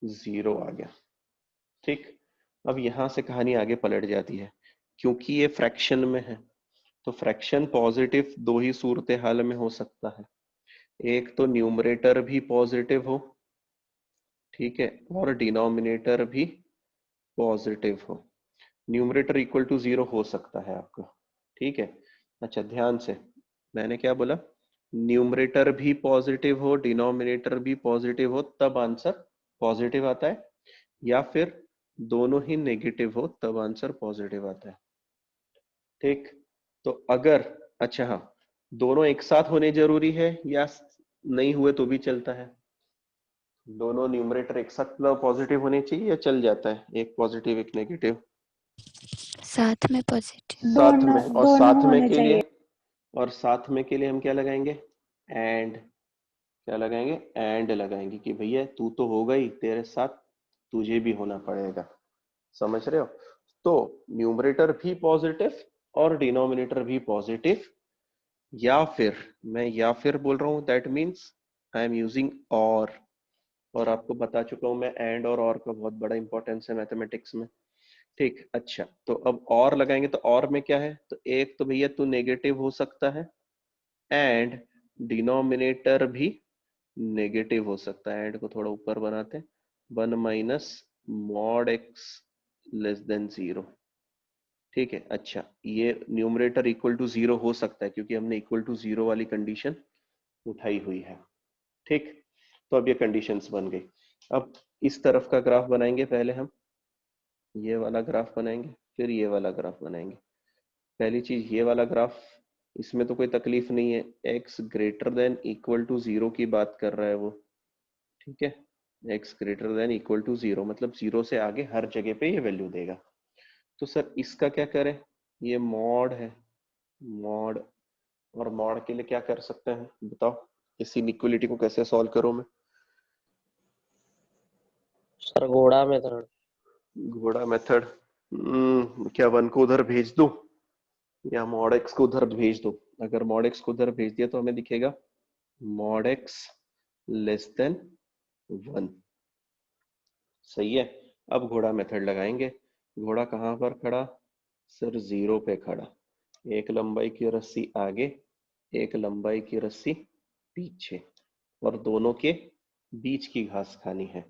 0 आ गया। ठीक, अब यहां से कहानी आगे पलट जाती है, क्योंकि ये फ्रैक्शन में है। तो फ्रैक्शन पॉजिटिव दो ही सूरत हाल में हो सकता है, एक तो न्यूमरेटर भी पॉजिटिव हो, ठीक है, और डिनोमिनेटर भी पॉजिटिव हो। न्यूमरेटर इक्वल टू 0 हो सकता है आपका, ठीक है। अच्छा ध्यान से, मैंने क्या बोला, न्यूमरेटर भी पॉजिटिव हो, डिनोमिनेटर भी पॉजिटिव हो, तब आंसर पॉजिटिव आता है, या फिर दोनों ही नेगेटिव हो तब आंसर पॉजिटिव आता है। ठीक, तो अगर, अच्छा हाँ, दोनों एक साथ होने जरूरी है या नहीं हुए तो भी चलता है, दोनों न्यूमरेटर एक साथ पॉजिटिव होने चाहिए या चल जाता है, एक पॉजिटिव एक नेगेटिव, साथ में पॉजिटिव। साथ दोनों में, और दोनों साथ में होने के लिए, चाहिए। और साथ में के लिए हम क्या लगाएंगे, एंड, क्या लगाएंगे, एंड लगाएंगे कि भैया तू तो होगा ही, तेरे साथ तुझे भी होना पड़ेगा। समझ रहे हो, तो न्यूमरेटर भी पॉजिटिव और डिनोमिनेटर भी पॉजिटिव, या फिर, मैं या फिर बोल रहा हूं, that means I am using और आपको बता चुका हूं मैं एंड और का बहुत बड़ा इंपॉर्टेंस है मैथमेटिक्स में। ठीक, अच्छा तो अब और लगाएंगे, तो और में क्या है, तो एक तो भैया तू नेगेटिव हो सकता है, एंड डिनोमिनेटर भी नेगेटिव हो सकता है। एंड को थोड़ा ऊपर बनाते हैं, 1 minus mod x less than 0। ठीक है, अच्छा ये न्यूमरेटर इक्वल टू 0 हो सकता है क्योंकि हमने इक्वल टू 0 वाली कंडीशन उठाई हुई है। ठीक, तो अब ये कंडीशंस बन गई। अब इस तरफ का ग्राफ बनाएंगे, पहले हम ये वाला ग्राफ बनाएंगे, फिर ये वाला ग्राफ बनाएंगे। पहली चीज ये वाला ग्राफ, इसमें तो कोई तकलीफ नहीं है, x greater than equal to 0 की बात कर रहा है वो, ठीक है, x greater than equal to 0 मतलब 0 से आगे हर जगह पे ये वैल्यू देगा। तो सर इसका क्या करें, ये मॉड है, मॉड, और मॉड के लिए क्या कर सकते हैं बताओ, इस इनइक्वालिटी को कैसे सॉल्व करूं मैं, सर घोड़ा मेथड। घोड़ा मेथड, क्या 1 को उधर भेज दूं, या मॉड एक्स को उधर भेज दो। अगर मॉड एक्स को उधर भेज दिया तो हमें दिखेगा मॉड एक्स लेस देन 1। सही है। अब घोड़ा मेथड लगाएंगे। घोड़ा कहाँ पर खड़ा? सर 0 पे खड़ा। एक लंबाई की रस्सी आगे, एक लंबाई की रस्सी पीछे, और दोनों के बीच की घास खानी है।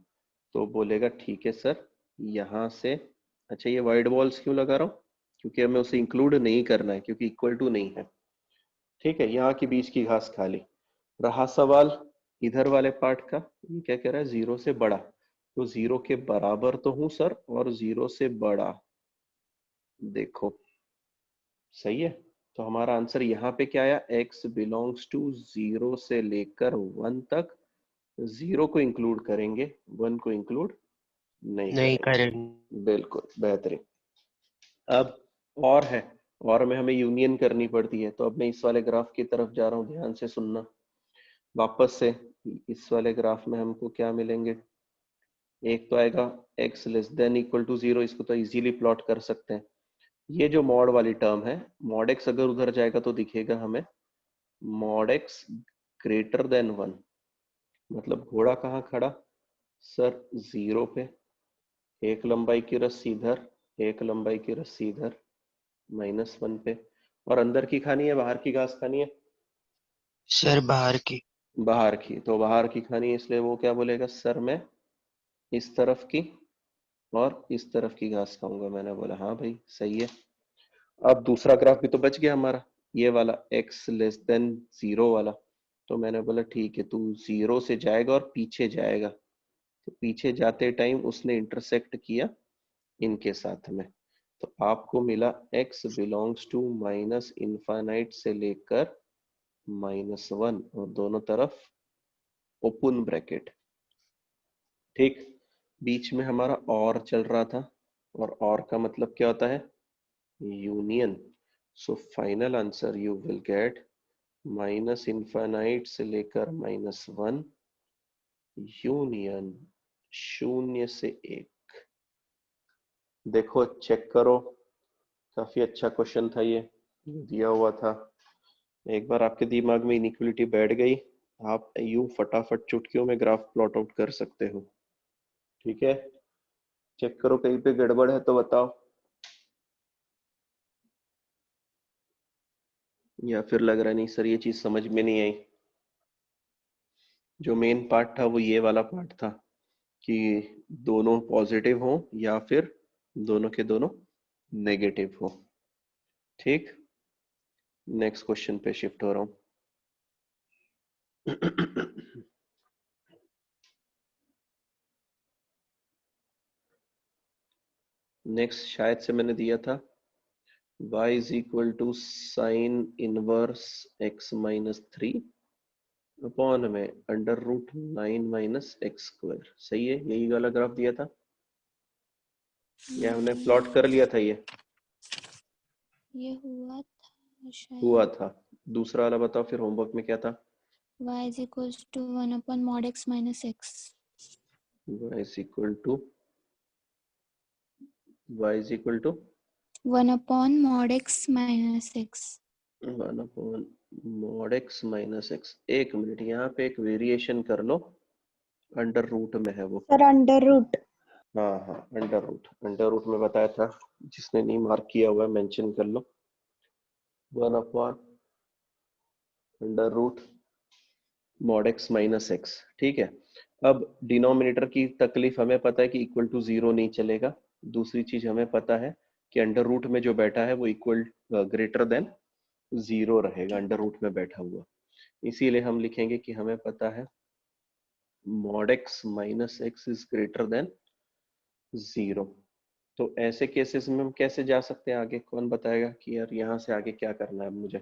तो बोलेगा ठीक है सर, यहाँ से। अच्छा, ये वाइड बॉल्स क्यों लगा रहा हूँ? क्योंकि हमें उसे इंक्लूड नहीं करना है, क्योंकि इक्वल टू नहीं है। ठीक है, यहाँ की बीच की घास खाली। रहा सवाल इधर वाले पार्ट का, ये क्या कह रहा है? 0 से बड़ा। तो 0 के बराबर तो हूं सर, और 0 से बड़ा। देखो सही है। तो हमारा आंसर यहाँ पे क्या आया? x बिलोंग्स टू 0 से लेकर 1 तक। 0 को इंक्लूड करेंगे, 1 को इंक्लूड नहीं नहीं करेंगे। करेंगे। बिल्कुल बेहतरीन। अब और है, और में हमें यूनियन करनी पड़ती है। तो अब मैं इस वाले ग्राफ की तरफ जा रहा हूँ, ध्यान से सुनना वापस से। इस वाले ग्राफ में हमको क्या मिलेंगे? एक तो आएगा x less than equal to 0, इसको तो इजीली प्लॉट कर सकते हैं। ये जो मॉड वाली टर्म है, मॉड x अगर उधर जाएगा तो दिखेगा हमें मॉड x ग्रेटर देन 1। मतलब घोड़ा कहाँ खड़ा? सर 0 पे। एक लंबाई की रस्सी इधर, एक लंबाई की रस्सी इधर, -1 पे। और अंदर की खानी है, बाहर की घास खानी है? सर बाहर की। बाहर की। तो बाहर की खानी है, इसलिए वो क्या बोलेगा? सर मैं इस तरफ की और इस तरफ की घास खाऊंगा। मैंने बोला हाँ भाई सही है। अब दूसरा ग्राफ भी तो बच गया हमारा, ये वाला x लेस देन 0 वाला। तो मैंने बोला ठीक है, तू 0 से जाएगा और पीछे जाएगा। तो पीछे जाते टाइम उसने इंटरसेक्ट किया इनके साथ में। तो आपको मिला x belongs to minus infinite से लेकर -1, और दोनों तरफ ओपन ब्रैकेट। ठीक। बीच में हमारा और चल रहा था, और का मतलब क्या होता है? Union. So final answer you will get minus infinite से लेकर -1 यूनियन 0 से 1। देखो चेक करो, काफी अच्छा क्वेश्चन था ये, दिया हुआ था। एक बार आपके दिमाग में इनइक्वलिटी बैठ गई, आप यूं फटाफट चुटकियों में ग्राफ प्लॉट आउट कर सकते हो। ठीक है, चेक करो कहीं पे गड़बड़ है तो बताओ, या फिर लग रहा नहीं सर ये चीज समझ में नहीं आई। जो मेन पार्ट था वो ये वाला पार्ट था कि दोनों पॉजिटिव हो या फिर दोनों के दोनों नेगेटिव हो। ठीक, नेक्स्ट क्वेश्चन पे शिफ्ट हो रहा हूं। नेक्स्ट शायद से मैंने दिया था y is equal to sine inverse x minus 3 upon में √9 माइनस एक्स स्क्वायर। सही है, यही वाला ग्राफ दिया था, या हमने प्लॉट कर लिया था? ये हुआ था शायद। हुआ था। दूसरा वाला बताओ फिर, होमवर्क में क्या था? y is equals to 1 upon mod x minus x. y is equal to 1 upon mod x minus x. 1 upon mod x minus X. एक मिनट, यहाँ पे एक वेरिएशन कर लो, अंडर रूट में है वो। Sir under root. हाँ हाँ, अंडर रूट में बताया था, जिसने नहीं मार्क किया हुआ है मेंशन कर लो। 1 upon under root mod x minus X. ठीक है। अब डिनोमिनेटर की तकलीफ हमें पता है कि इक्वल टू 0 नहीं चलेगा। दूसरी चीज हमें पता है कि अंडर रूट में जो बैठा है वो इक्वल ग्रेटर देन 0 रहेगा, अंडर रूट में बैठा हुआ। इसीलिए हम लिखेंगे कि हमें पता है mod x minus x is greater than 0। तो ऐसे केसेस में हम कैसे जा सकते हैं आगे? कौन बताएगा कि यार यहाँ से आगे क्या करना है मुझे?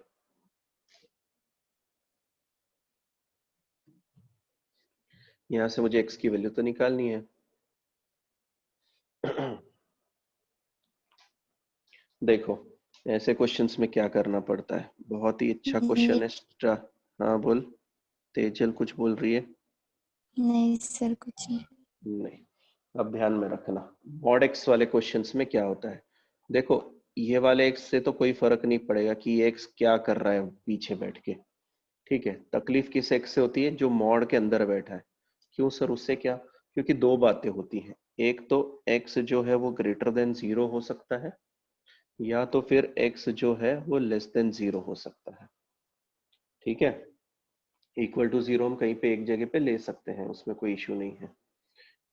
यहाँ से मुझे x की वैल्यू तो निकालनी है। देखो ऐसे क्वेश्चंस में क्या करना पड़ता है, बहुत ही अच्छा क्वेश्चन है। हाँ बोल, तेजल कुछ बोल रही है? नहीं सर, कुछ नहीं। नहीं। अब ध्यान में रखना, मॉड एक्स वाले क्वेश्चंस में क्या होता है। देखो ये वाले x से तो कोई फर्क नहीं पड़ेगा कि ये x क्या कर रहा है पीछे बैठ के, ठीक है। तकलीफ किस x से होती है? जो मॉड के अंदर बैठा है। क्यों सर? उससे क्या? क्योंकि दो बातें होती हैं, एक तो x जो है वो ग्रेटर देन 0 हो सकता है, या तो फिर x जो है वो लेस देन 0 हो सकता है, ठीक है। इक्वल टू 0 हम कहीं पे एक जगह पे ले सकते हैं, उसमें कोई इश्यू नहीं है,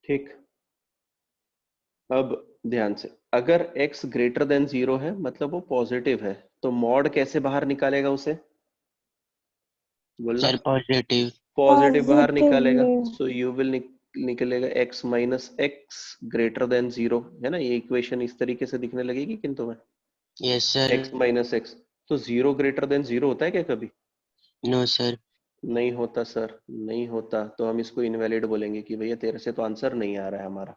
ठीक। अब ध्यान से, अगर x ग्रेटर देन 0 है मतलब वो पॉजिटिव है, तो मॉड कैसे बाहर निकालेगा उसे? बोलना। Sir positive. पॉजिटिव बाहर निकालेगा, Positively. सो यू विल निकलेगा x minus x greater than 0, है ना। ये इक्वेशन इस तरीके से दिखने लगेगी किन तुम्हें? Yes sir. x minus X, तो 0 ग्रेटर देन 0 होता है क्या कभी? No sir. नहीं होता सर, नहीं होता। तो हम इसको इनवैलिड बोलेंगे कि भैया तेरे से तो आंसर नहीं आ रहा है हमारा।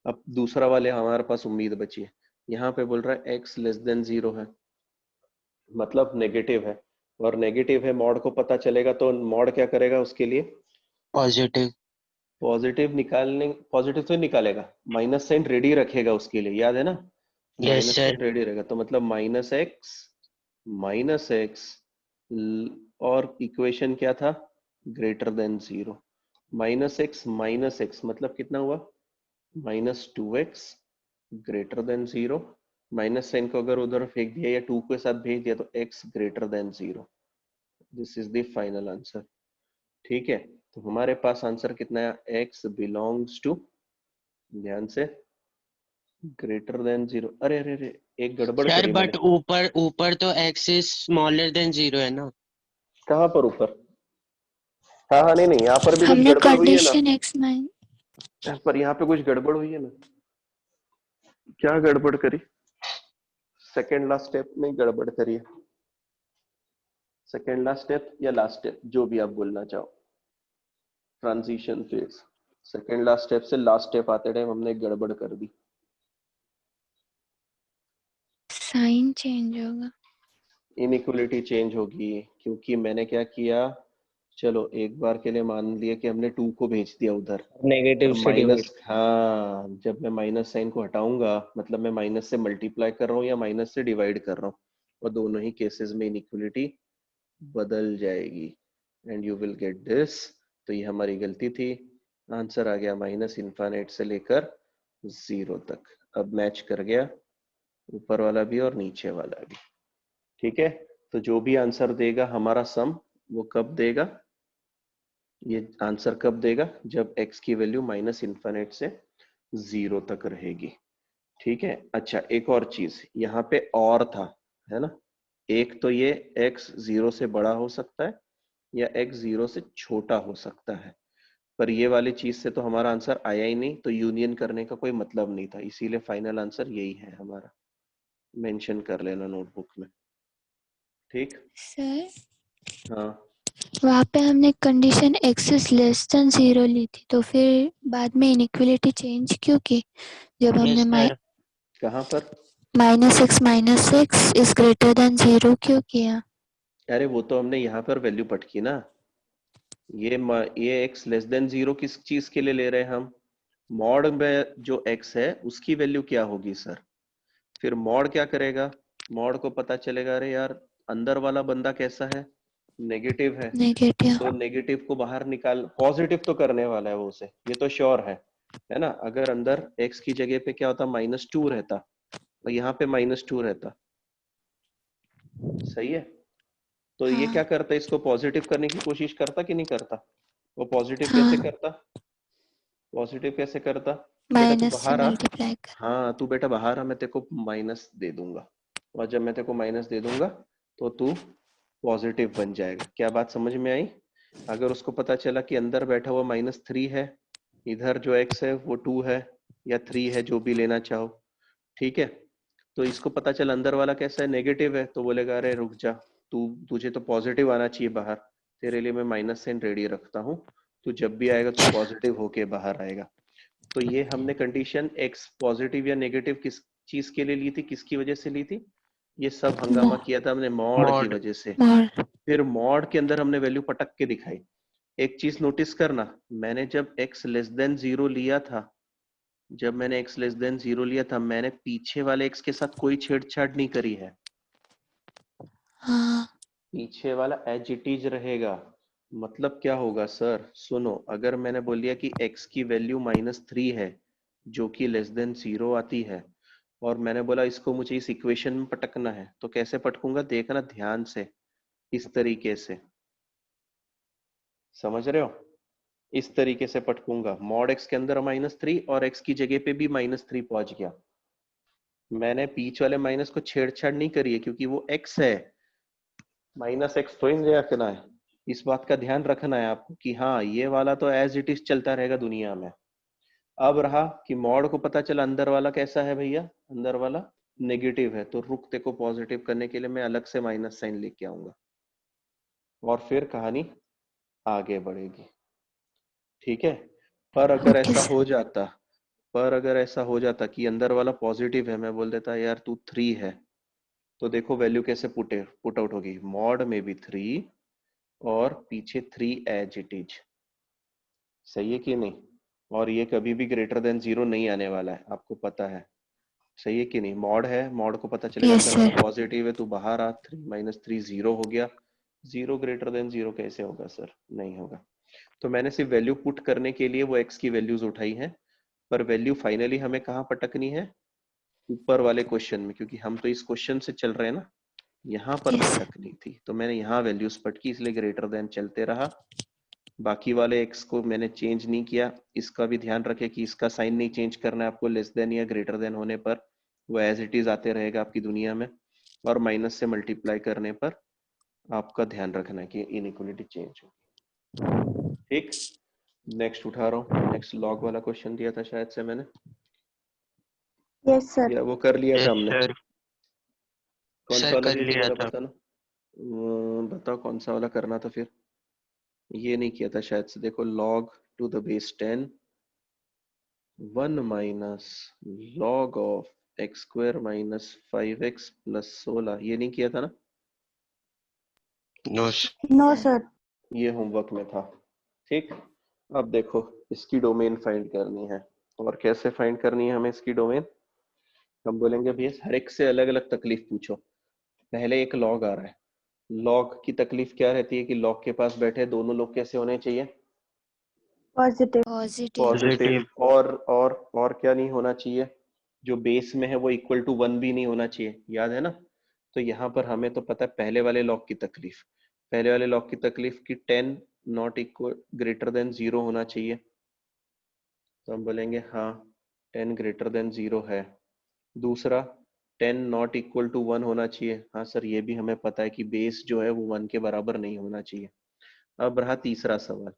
अब दूसरा वाले हमारे पास उम्मीद बची है। यहाँ पे बोल रहा है x लेस देन 0 है, मतलब नेगेटिव है, और नेगेटिव है, मॉड को पता चलेगा तो मॉड क्या करेगा उसके लिए? पॉजिटिव। पॉजिटिव निकालने, पॉजिटिव तो निकालेगा, माइनस साइन रेडी रखेगा उसके लिए, याद है ना। Yes minus sir. Sine ready रहेगा, तो मतलब माइनस एक्स, और इक्वेशन क्या था? Greater than 0। माइनस एक्स मतलब कितना हुआ? -2x greater than 0। Minus sign को अगर उधर फेंक दिया या 2 के साथ भेज दिया तो x greater than 0। This is the final answer, ठीक है। तो हमारे पास आंसर कितना है? x बिलोंग्स टू, ध्यान से, ग्रेटर देन 0। अरे अरे अरे, एक गड़बड़ सर करी मैंने। बट ऊपर ऊपर तो x इज स्मॉलर देन 0 है ना। कहाँ पर ऊपर? हाँ हाँ, नहीं नहीं, यहाँ पर भी कुछ हमने गड़बड़ हुई है ना। कंडीशन x माइन पर यहाँ पे कुछ गड़बड़ हुई है ना। क्या गड़बड़ करी? सेकेंड लास्ट स्टेप में गड़बड़ करी है। सेकेंड लास्ट स्टेप या लास्ट स्टेप, जो भी आप बोलना चाहो, transition phase. Second last step से लास्ट स्टेप आते टाइम हमने एक गड़बड़ कर दी। साइन चेंज होगा। इनइक्वलिटी चेंज होगी, क्योंकि मैंने क्या किया, चलो एक बार के लिए मान लिया कि हमने 2 को भेज दिया उधर, नेगेटिव और से डिवाइड। माइनस, हाँ, जब मैं माइनस साइन को हटाऊंगा मतलब मैं माइनस से मल्टीप्लाई कर रहा हूँ या माइनस से डिवाइड कर रहा हूँ, और दोनों ही केसेस में इनइक्वलिटी बदल जाएगी, and you will get this. तो ये हमारी गलती थी। आंसर आ गया माइनस इनफाइनाइट से लेकर 0 तक। अब मैच कर गया ऊपर वाला भी और नीचे वाला भी, ठीक है। तो जो भी आंसर देगा हमारा सम, वो कब देगा? ये आंसर कब देगा? जब x की वैल्यू माइनस इनफाइनाइट से 0 तक रहेगी, ठीक है। अच्छा, एक और चीज यहाँ पे और था, है ना। एक तो ये x 0 से बड़ा हो सकता है या x 0 से छोटा हो सकता है, पर ये वाली चीज से तो हमारा आंसर आया ही नहीं, तो यूनियन करने का कोई मतलब नहीं था, इसीलिए फाइनल आंसर यही है हमारा। मेंशन कर लेना नोटबुक में, ठीक। सर हाँ, वहाँ पे हमने condition x is less than 0 ली थी, तो फिर बाद में इनइक्वलिटी चेंज क्यों की? जब यस हमने सर। कहाँ पर? Minus x is greater than 0 क्यों किया? अरे वो तो हमने यहाँ पर वैल्यू पट की ना। ये x लेस देन 0 किस चीज के लिए ले रहे हैं हम? मॉड में जो x है उसकी वैल्यू क्या होगी सर? फिर मॉड क्या करेगा? मॉड को पता चलेगा, अरे यार अंदर वाला बंदा कैसा है? नेगेटिव है, नेगेटिव। तो नेगेटिव को बाहर निकाल, पॉजिटिव तो करने वाला है वो उसे, ये तो श्योर है ना। अगर अंदर x की जगह पे क्या होता? -2 रहता, और यहाँ पे -2 रहता, सही है। तो ये हाँ क्या करता? इसको पॉजिटिव करने की कोशिश करता कि नहीं करता? वो पॉजिटिव कैसे हाँ, करता? पॉजिटिव कैसे करता? बेटा तू माइनस से बाहर आ। मल्टीप्लाई कर। हाँ, तू बेटा बाहर आ, मैं तेरे को माइनस दे दूंगा, और जब मैं तेरे को माइनस दे दूंगा तो तू पॉजिटिव बन जाएगा। क्या बात समझ में आई? अगर उसको पता चला कि अंदर बैठा हुआ -3 है, इधर जो x है वो 2 है या 3 है, जो भी लेना चाहो, ठीक है। तो इसको पता चला अंदर वाला कैसा है? नेगेटिव है, तो बोलेगा अरे रुक जा, तुझे तो पॉजिटिव आना चाहिए बाहर, तेरे लिए मैं माइनस साइन रेडी रखता हूँ, तू जब भी आएगा तो पॉजिटिव होके बाहर आएगा। तो ये हमने कंडीशन x पॉजिटिव या नेगेटिव किस चीज के लिए ली थी, किसकी वजह से ली थी? ये सब हंगामा किया था हमने मॉड की मॉड। वजह से। मॉड। फिर मॉड के अंदर हमने वैल्यू पटक के दिखाई। एक चीज नोटिस करना, मैंने जब x लेस देन 0 लिया था जब मैंने x लेस देन 0 लिया था, मैंने पीछे वाले x के साथ कोई छेड़छाड़ नहीं करी है, हाँ पीछे वाला एज इट इज रहेगा। मतलब क्या होगा सर, सुनो, अगर मैंने बोल दिया कि x की वैल्यू -3 है जो कि लेस देन 0 आती है, और मैंने बोला इसको मुझे इस इक्वेशन में पटकना है, तो कैसे पटकूंगा देखना ध्यान से, इस तरीके से, समझ रहे हो, इस तरीके से पटकूंगा। मॉड x के अंदर -3 और x की जगह पे भी -3 पहुंच गया, मैंने बीच वाले माइनस को छेड़छाड़ नहीं करी है क्योंकि वो x है, -x तो ही रखना है। इस बात का ध्यान रखना है आपको कि हाँ ये वाला तो एज इट इज चलता रहेगा दुनिया में। अब रहा कि मॉड को पता चला अंदर वाला कैसा है भैया, अंदर वाला नेगेटिव है, तो रुक ते को पॉजिटिव करने के लिए मैं अलग से माइनस साइन लेके आऊंगा और फिर कहानी आगे बढ़ेगी, ठीक है। पर अगर ओके ऐसा सर। हो जाता, पर अगर ऐसा हो जाता कि अंदर वाला पॉजिटिव है, मैं बोल देता यार तू 3 है, तो देखो वैल्यू कैसे पुट आउट होगी, मॉड में भी 3 और पीछे 3 एज इट इज, सही है कि नहीं। और ये कभी भी ग्रेटर देन 0 नहीं आने वाला है, आपको पता है, सही है कि नहीं। मॉड है, मॉड को पता चलेगा यस अंदर वाला सर। पॉजिटिव है, तो बाहर आ, 3 - 3 0 हो गया। 0 ग्रेटर देन 0 कैसे होगा सर, नहीं होगा। तो मैंने सिर्फ वैल्यू पुट करने के लिए वो एक्स की वैल्यूज उठाई हैं, पर वैल्यू फाइनली हमें कहाँ पटकनी है, ऊपर वाले क्वेश्चन में, क्योंकि हम तो इस क्वेश्चन से चल रहे हैं ना, यहाँ पर यस सर। पटकनी थी, तो मैंने यहाँ वैल्यूज पटकी, इसलिए ग्रेटर देन चलते रहा। बाकी वाले एक्स को मैंने चेंज नहीं किया, इसका भी ध्यान रखें कि इसका साइन नहीं चेंज करना है आपको, लेस देन या ग्रेटर देन होने पर वो एज इट इज आते रहेगा आपकी दुनिया में, और माइनस से मल्टीप्लाई करने पर आपका ध्यान रखना है कि इनइक्वलिटी चेंज हो, ठीक। नेक्स्ट उठा रहा हूँ, नेक्स्ट लॉग वाला क्वेश्चन दिया था शायद से मैंने, यस सर। या वो कर लिया था यस हमने, सर। कौन सा सर वाला कर दिया था लिया जरा था। बताना, बताओ कौन सा वाला करना था फिर। ये नहीं किया था शायद से, देखो log to the base 10 1 minus log of x square minus 5x plus 16, ये नहीं किया था ना, नो नो सर। ये होमवर्क में था, ठीक। अब देखो इसकी डोमेन फाइंड करनी है, और कैसे फाइंड करनी है हमें इसकी डोमेन, हम बोलेंगे भैया हर एक से अलग अलग तकलीफ पूछो। पहले एक लॉग आ रहा है, लॉग की तकलीफ क्या रहती है कि लॉग के पास बैठे दोनों लोग कैसे होने चाहिए, पॉजिटिव। पॉजिटिव। Positive, positive. और क्या नहीं होना चाहिए, जो बेस में है वो इक्वल टू 1 भी नहीं होना चाहिए, याद है ना। तो यहाँ पर हमें तो पता है पहले वाले लॉग की तकलीफ, पहले वाले लॉग की तकलीफ की 10 नॉट इक्वल ग्रेटर देन 0 होना चाहिए, तो हम बोलेंगे हाँ 10 ग्रेटर देन 0 है। दूसरा 10 नॉट इक्वल टू 1 होना चाहिए, हाँ सर ये भी हमें पता है कि बेस जो है वो 1 के बराबर नहीं होना चाहिए। अब रहा तीसरा सवाल,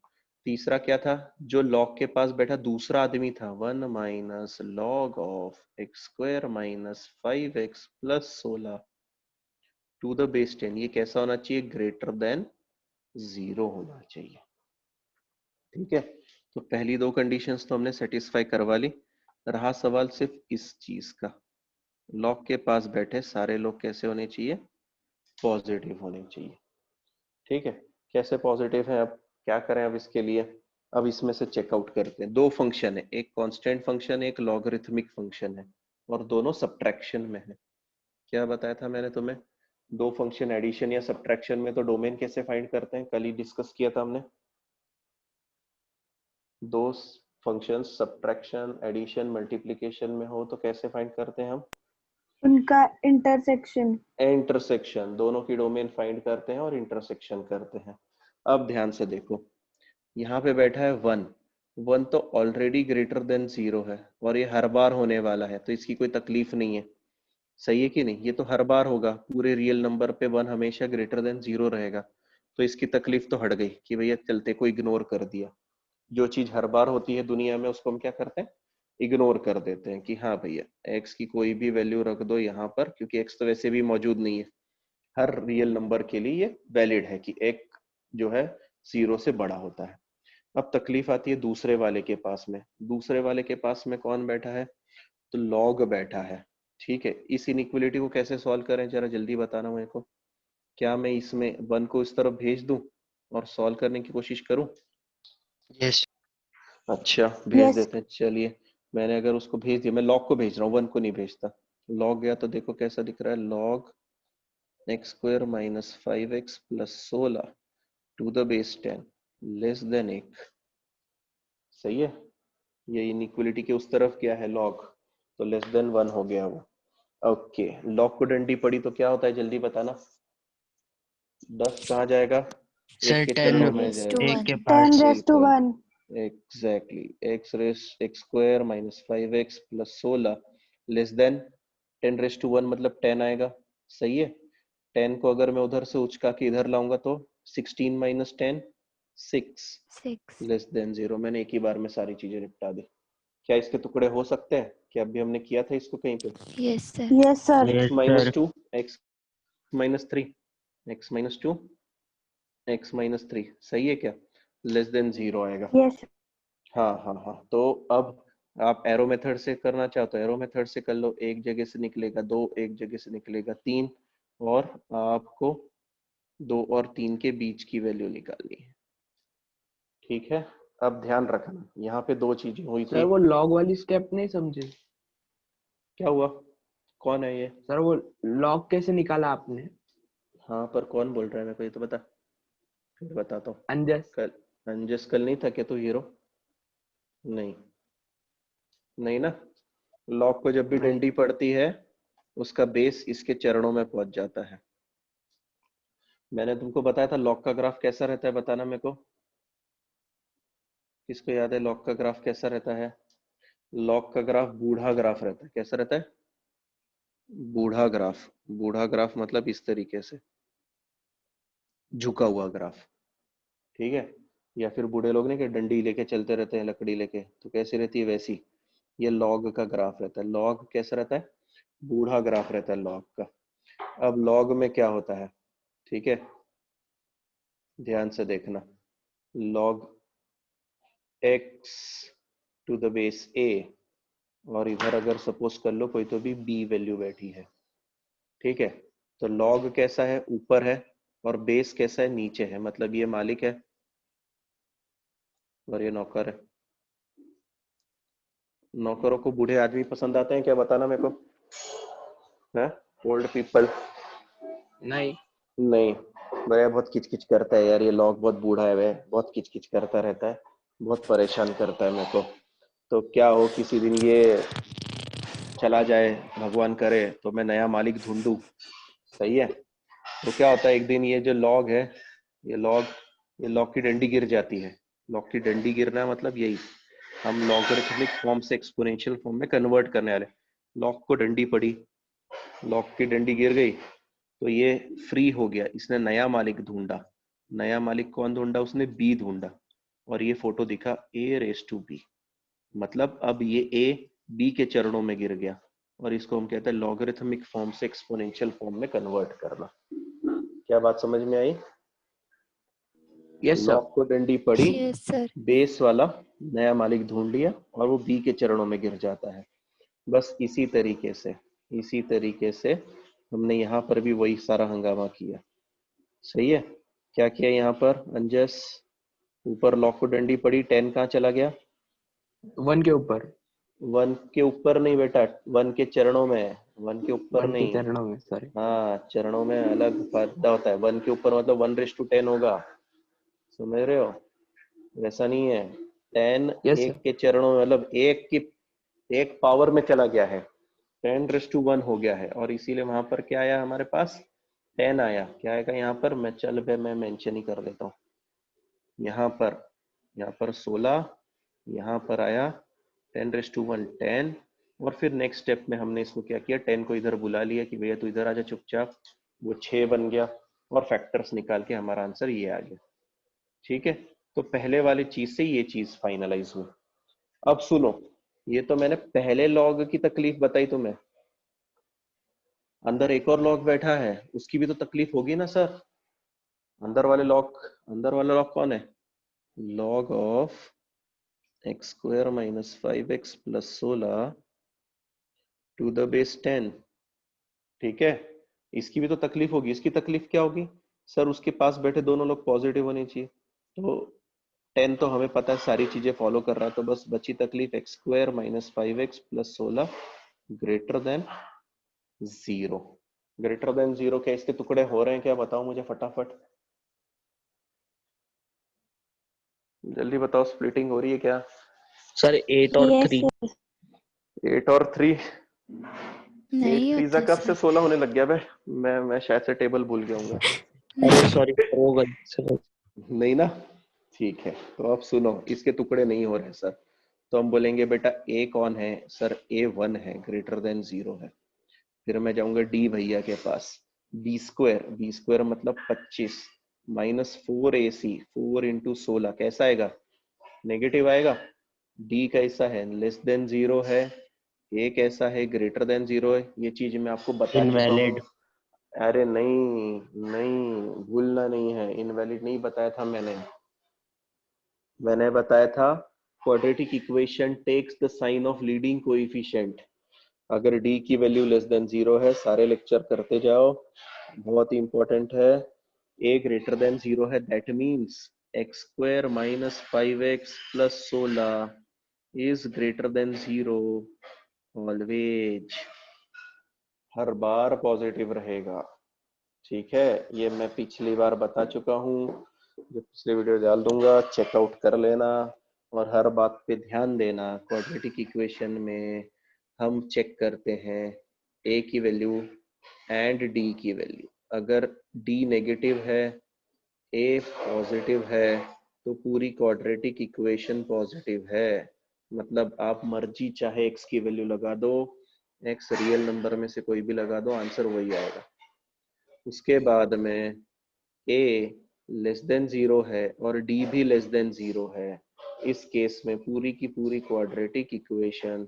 तीसरा क्या था, जो लॉग के पास बैठा दूसरा आदमी था, 1 minus log of X square minus 5x plus 16 to the base 10, ये कैसा होना चाहिए, ग्रेटर देन 0 होना चाहिए, ठीक है। तो पहली दो कंडीशंस तो हमने सेटिस्फाई करवा ली, रहा सवाल सिर्फ इस चीज का, लॉग के पास बैठे सारे लोग कैसे होने चाहिए, पॉजिटिव होने चाहिए, ठीक है। कैसे पॉजिटिव है, अब क्या करें अब इसके लिए, अब इसमें से चेकआउट करते हैं, दो फंक्शन है, एक कांस्टेंट फंक्शन है, एक लॉगरिथमिक फंक्शन है, और दोनों सब्ट्रैक्शन में है। क्या बताया था मैंने तुम्हें, दो फंक्शन एडिशन या सब्ट्रैक्शन में तो डोमेन कैसे फाइंड करते हैं, कल ही डिस्कस किया था हमने। दो फंक्शन सब्ट्रैक्शन एडिशन मल्टीप्लिकेशन में हो तो कैसे फाइंड करते हैं हम, उनका इंटरसेक्शन। इंटरसेक्शन, दोनों की डोमेन फाइंड करते हैं और इंटरसेक्शन करते हैं। अब ध्यान से देखो, यहाँ पे बैठा है 1, 1 तो ऑलरेडी ग्रेटर देन 0 है, और ये हर बार होने वाला है, तो इसकी कोई तकलीफ नहीं है, सही है कि नहीं, ये तो हर बार होगा, पूरे रियल नंबर पे 1 हमेशा ग्रेटर देन 0 रहेगा, तो इसकी तकलीफ तो हट गई कि भैया चलते को इग्नोर कर दिया, जो चीज हर बार होती है दुनिया में उसको हम क्या करते हैं, इग्नोर कर देते हैं कि हाँ भैया एक्स की कोई भी वैल्यू रख दो यहाँ पर, क्योंकि एक्स तो वैसे भी मौजूद नहीं है, हर रियल नंबर के लिए ये वैलिड है कि एक जो है 0 से बड़ा होता है। अब तकलीफ आती है दूसरे वाले के पास में, दूसरे वाले के पास में कौन बैठा है, तो लॉग बैठा है, ठीक है। इस इनइक्वलिटी को कैसे सॉल्व करें जरा जल्दी बताना मेरे को, क्या मैं इसमें 1 को इस तरफ भेज दूं और सॉल्व करने की कोशिश करूं, यस। अच्छा भेज यस। देते हैं, चलिए मैंने अगर उसको भेज दिया, मैं लॉग को भेज रहा हूँ, 1 को नहीं भेजता। लॉग गया तो देखो कैसा दिख रहा है, log x square minus 5x plus 16 to the base 10 less than 1। सही है, ये इनइक्वलिटी के उस तरफ क्या है log, तो लेस देन 1 हो गया वो। ओके, log को डंडी पड़ी तो क्या होता है जल्दी बताना। 10 कहाँ जाएगा, एक सर के 10 चरणों 10 में raised to जाएगा। 1 के 1. 10 पार्ट्स। raised to बिल्कुल 1. Exactly, x square minus 5x plus 16 less than 10 raise to 1 मतलब 10 आएगा। सही है, 10 को अगर मैं उधर से उचका के इधर लाऊंगा तो 16 माइनस 10 6 6. Less than 0। मैंने एक ही बार में सारी चीजें निपटा दी। क्या इसके टुकड़े हो सकते हैं, क्या अभी हमने किया था इसको कहीं पे। Yes, sir. Yes, sir. x yes minus sir. 2 x minus 3 x minus 2 x minus 3, सही है क्या, लेस देन 0 आएगा। Yes. हाँ हाँ हाँ, तो अब आप एरो मेथड से करना चाहते हो, एरो मेथड से कर लो। एक जगह से निकलेगा 2, एक जगह से निकलेगा 3, और आपको 2 और 3 के बीच की वैल्यू निकालनी है। ठीक है, अब ध्यान रखना यहाँ पे दो चीजें हुई सर थी। वो लॉग वाली स्टेप नहीं समझे। क्या हुआ, कौन है ये। सर वो लॉग कैसे निकाला आपने। हाँ पर कौन बोल रहा है मेरे को ये तो बता, फिर बताता हूँ। अंजस। कल अंजस कल नहीं था क्या तू हीरो, नहीं नहीं ना। लॉग को जब भी नहीं डंडी पड़ती है उसका बेस इसके चरणों में पहुंच जाता है। मैंने तुमको बताया था लॉग का ग्राफ कैसा रहता है, बताना मेरे को, किसको याद है लॉग का ग्राफ कैसा रहता है। लॉग का ग्राफ बूढ़ा ग्राफ रहता है, कैसा रहता है, बूढ़ा ग्राफ। बूढ़ा ग्राफ मतलब इस तरीके से झुका हुआ ग्राफ, ठीक है। या फिर बूढ़े लोग नहीं कि डंडी लेके चलते रहते हैं लकड़ी लेके, तो कैसी रहती है वैसी ये लॉग का ग्राफ रहता है। लॉग कैसा रहता है, बूढ़ा ग्राफ रहता है लॉग का। अब लॉग में क्या होता है, ठीक है, ध्यान से देखना। Log x to the base a, और इधर अगर सपोज कर लो कोई तो भी b वैल्यू बैठी है, ठीक है। तो लॉग कैसा है, ऊपर है, और बेस कैसा है, नीचे है। मतलब ये मालिक है और ये नौकर है। नौकरों को बूढ़े आदमी पसंद आते हैं क्या, बताना मेरे को है, ओल्ड पीपल। नहीं। नहीं, भैया बहुत किचकिच करता है यार, ये लॉग बहुत बूढ़ा है, वह बहुत किचकिच करता रहता है, बहुत परेशान करता है मेरे को। तो क्या हो किसी दिन ये चला जाए, भगवान करे, तो मैं नया मालिक ढूंढूं। सही है, तो क्या होता है एक दिन ये जो लॉग है, ये लॉग की डंडी गिर जाती है। लॉग की डंडी गिरना मतलब यही, हम लॉगरिथमिक फॉर्म से एक्सपोनेंशियल फॉर्म में कन्वर्ट करने वाले। लॉग को डंडी पड़ी, लॉग की डंडी गिर गई, तो ये फ्री हो गया, इसने नया मालिक ढूंढा। नया मालिक कौन ढूंढा, उसने बी ढूंढा, और ये फोटो दिखा ए रेस टू बी। मतलब अब ये ए बी के चरणों में गिर गया, और इसको हम कहते हैं लॉगरिथमिक फॉर्म से एक्सपोनेंशियल फॉर्म में कन्वर्ट करना। क्या बात समझ में आई। Yes sir. लॉग को डंडी पड़ी, Yes, sir. बेस वाला नया मालिक ढूंढ लिया, और वो बी के चरणों में गिर जाता है। बस इसी तरीके से हमने यहाँ पर भी वही सारा हंगामा किया। सही है, क्या किया यहाँ पर अंजस, ऊपर लॉग को डंडी पड़ी, 10 कहाँ चला गया, 1 के ऊपर। 1 के ऊपर नहीं बेटा, 1 के चरणों में है, 1 के ऊपर 1 के नहीं। चरणों में सॉरी। हाँ, चरणों में अलग फायदा होता है। 1 के ऊपर मतलब 1:10 होगा, समझ रहे हो, वैसा नहीं है। 10 यस एक सर। के चरणों में मतलब एक पावर में चला गया है, 10:1 हो गया है, और इसीलिए वहां पर क्या आया हमारे पास, 10 आया। क्या आएगा यहाँ पर, मैं मेंशन ही कर देता हूँ। यहाँ पर 16, यहाँ पर आया 10:1 10, और फिर नेक्स्ट स्टेप में हमने इसको क्या किया, 10 को इधर बुला लिया कि भैया तू इधर आजा चुपचाप, वो 6 बन गया, और फैक्टर्स निकाल के हमारा आंसर ये आ गया। ठीक है, तो पहले वाली चीज से ये चीज फाइनलाइज हुई। अब सुनो, ये तो मैंने पहले लॉग की तकलीफ बताई तुम्हें, अंदर एक और लॉग बैठा है, उसकी भी तो तकलीफ होगी ना सर। अंदर वाला लॉग कौन है, log of x square minus 5x plus 16 to the base 10। ठीक है, इसकी भी तो तकलीफ होगी। इसकी तकलीफ क्या होगी, सर उसके पास बैठे दोनों लोग पॉजिटिव होने चाहिए, तो 10 तो हमें पता है सारी चीजें फॉलो कर रहा है, तो बस बची तकलीफ x square minus 5x plus 16 greater than 0। Greater than 0 क्या इसके टुकड़े हो रहे हैं क्या? बताओ मुझे फटाफट, जल्दी बताओ, स्प्लिटिंग हो रही है क्या? सर 8 और Yes, 3। sir. 8 और 3, 8 नहीं 3 होता कब से सर। 16 होने लग गया बे? मैं शायद से टेबल भूल गया हूँ। अरे सॉरी हो गई सर। नहीं ना? ठीक है, तो अब सुनो, इसके टुकड़े नहीं हो रहे सर, तो हम बोलेंगे बेटा ए कौन है सर? ए 1 है, ग्रेटर देन 0 है। फिर मैं जाऊंगा डी भैया के पास, बी स्क्वायर मतलब 25 माइनस 4ac, 4 इंटू 16 कैसा आएगा? नेगेटिव आएगा। डी कैसा है? लेस देन 0 है। ए कैसा है? ग्रेटर देन 0 है। ये चीज मैं आपको बता चुका हूँ। इनवैलिड। अरे नहीं नहीं, भूलना नहीं है, इनवैलिड नहीं बताया था मैंने बताया था quadratic equation takes the sign of leading coefficient. अगर डी की वैल्यू लेस देन 0 है, सारे लेक्चर करते जाओ, बहुत ही इंपॉर्टेंट है। ए ग्रेटर देन 0 है, that means x square minus 5x plus 16 is greater than 0 always, her bar positive रहेगा। ठीक है, ये मैं पिछली बार बता चुका हूँ, जो पिछले वीडियो डाल दूंगा, चेकआउट कर लेना। और हर बात पे ध्यान देना, क्वाड्रेटिक इक्वेशन में हम चेक करते हैं ए की वैल्यू एंड डी की वैल्यू। अगर डी नेगेटिव है, ए पॉजिटिव है, तो पूरी क्वाड्रेटिक इक्वेशन पॉजिटिव है। मतलब आप मर्जी चाहे एक्स की वैल्यू लगा दो, एक्स रियल नंबर में से कोई भी लगा दो, आंसर वही आएगा। उसके बाद में a लेस देन 0 है और d भी लेस देन 0 है, इस केस में पूरी की पूरी क्वाड्रेटिक इक्वेशन